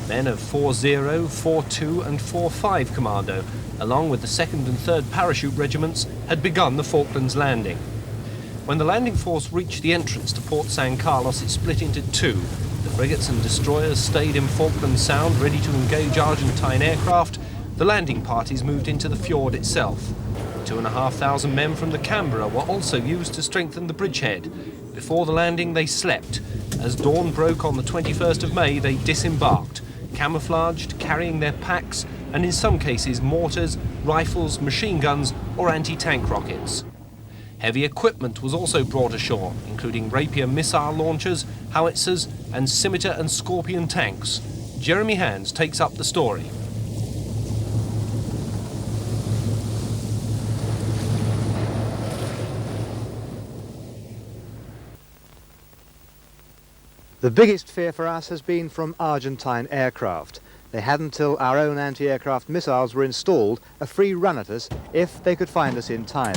Men of 4-0, 4-2 and 4-5 Commando, along with the 2nd and 3rd Parachute Regiments, had begun the Falklands landing. When the landing force reached the entrance to Port San Carlos, it split into 2. The frigates and destroyers stayed in Falkland Sound, ready to engage Argentine aircraft. The landing parties moved into the fjord itself. 2,500 men from the Canberra were also used to strengthen the bridgehead. Before the landing, they slept. As dawn broke on the 21st of May, they disembarked, camouflaged, carrying their packs, and in some cases mortars, rifles, machine guns, or anti-tank rockets. Heavy equipment was also brought ashore, including Rapier missile launchers, howitzers, and Scimitar and Scorpion tanks. Jeremy Hands takes up the story. The biggest fear for us has been from Argentine aircraft. They had, until our own anti-aircraft missiles were installed, a free run at us if they could find us in time.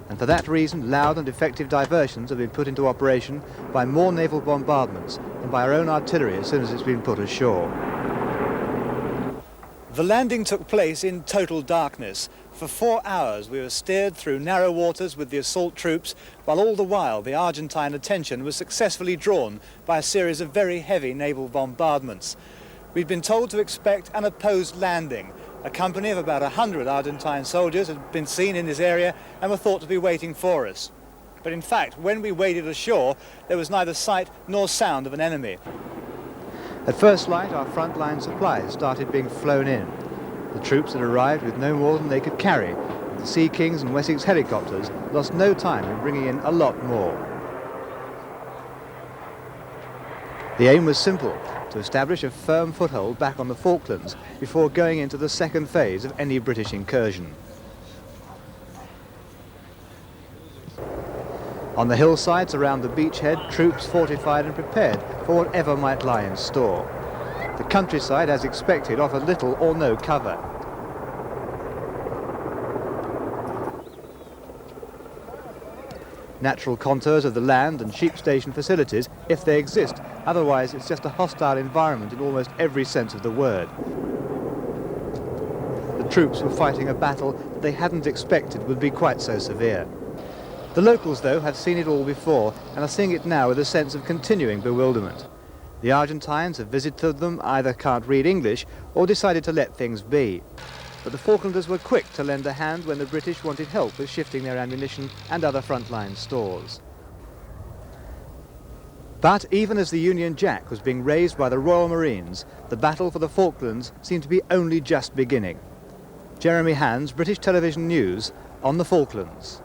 And for that reason, loud and effective diversions have been put into operation by more naval bombardments and by our own artillery as soon as it's been put ashore. The landing took place in total darkness. For 4 hours we were steered through narrow waters with the assault troops, while all the while the Argentine attention was successfully drawn by a series of very heavy naval bombardments. We'd been told to expect an opposed landing. A company of about 100 Argentine soldiers had been seen in this area and were thought to be waiting for us. But in fact, when we waded ashore, there was neither sight nor sound of an enemy. At first light, our frontline supplies started being flown in. The troops had arrived with no more than they could carry. The Sea Kings and Wessex helicopters lost no time in bringing in a lot more. The aim was simple, to establish a firm foothold back on the Falklands before going into the second phase of any British incursion. On the hillsides around the beachhead, troops fortified and prepared for whatever might lie in store. The countryside, as expected, offered little or no cover. Natural contours of the land and sheep station facilities, if they exist, otherwise it's just a hostile environment in almost every sense of the word. The troops were fighting a battle that they hadn't expected would be quite so severe. The locals, though, had seen it all before and are seeing it now with a sense of continuing bewilderment. The Argentines have visited them, either can't read English or decided to let things be. but the Falklanders were quick to lend a hand when the British wanted help with shifting their ammunition and other frontline stores. But even as the Union Jack was being raised by the Royal Marines, the battle for the Falklands seemed to be only just beginning. Jeremy Hand's British Television News on the Falklands.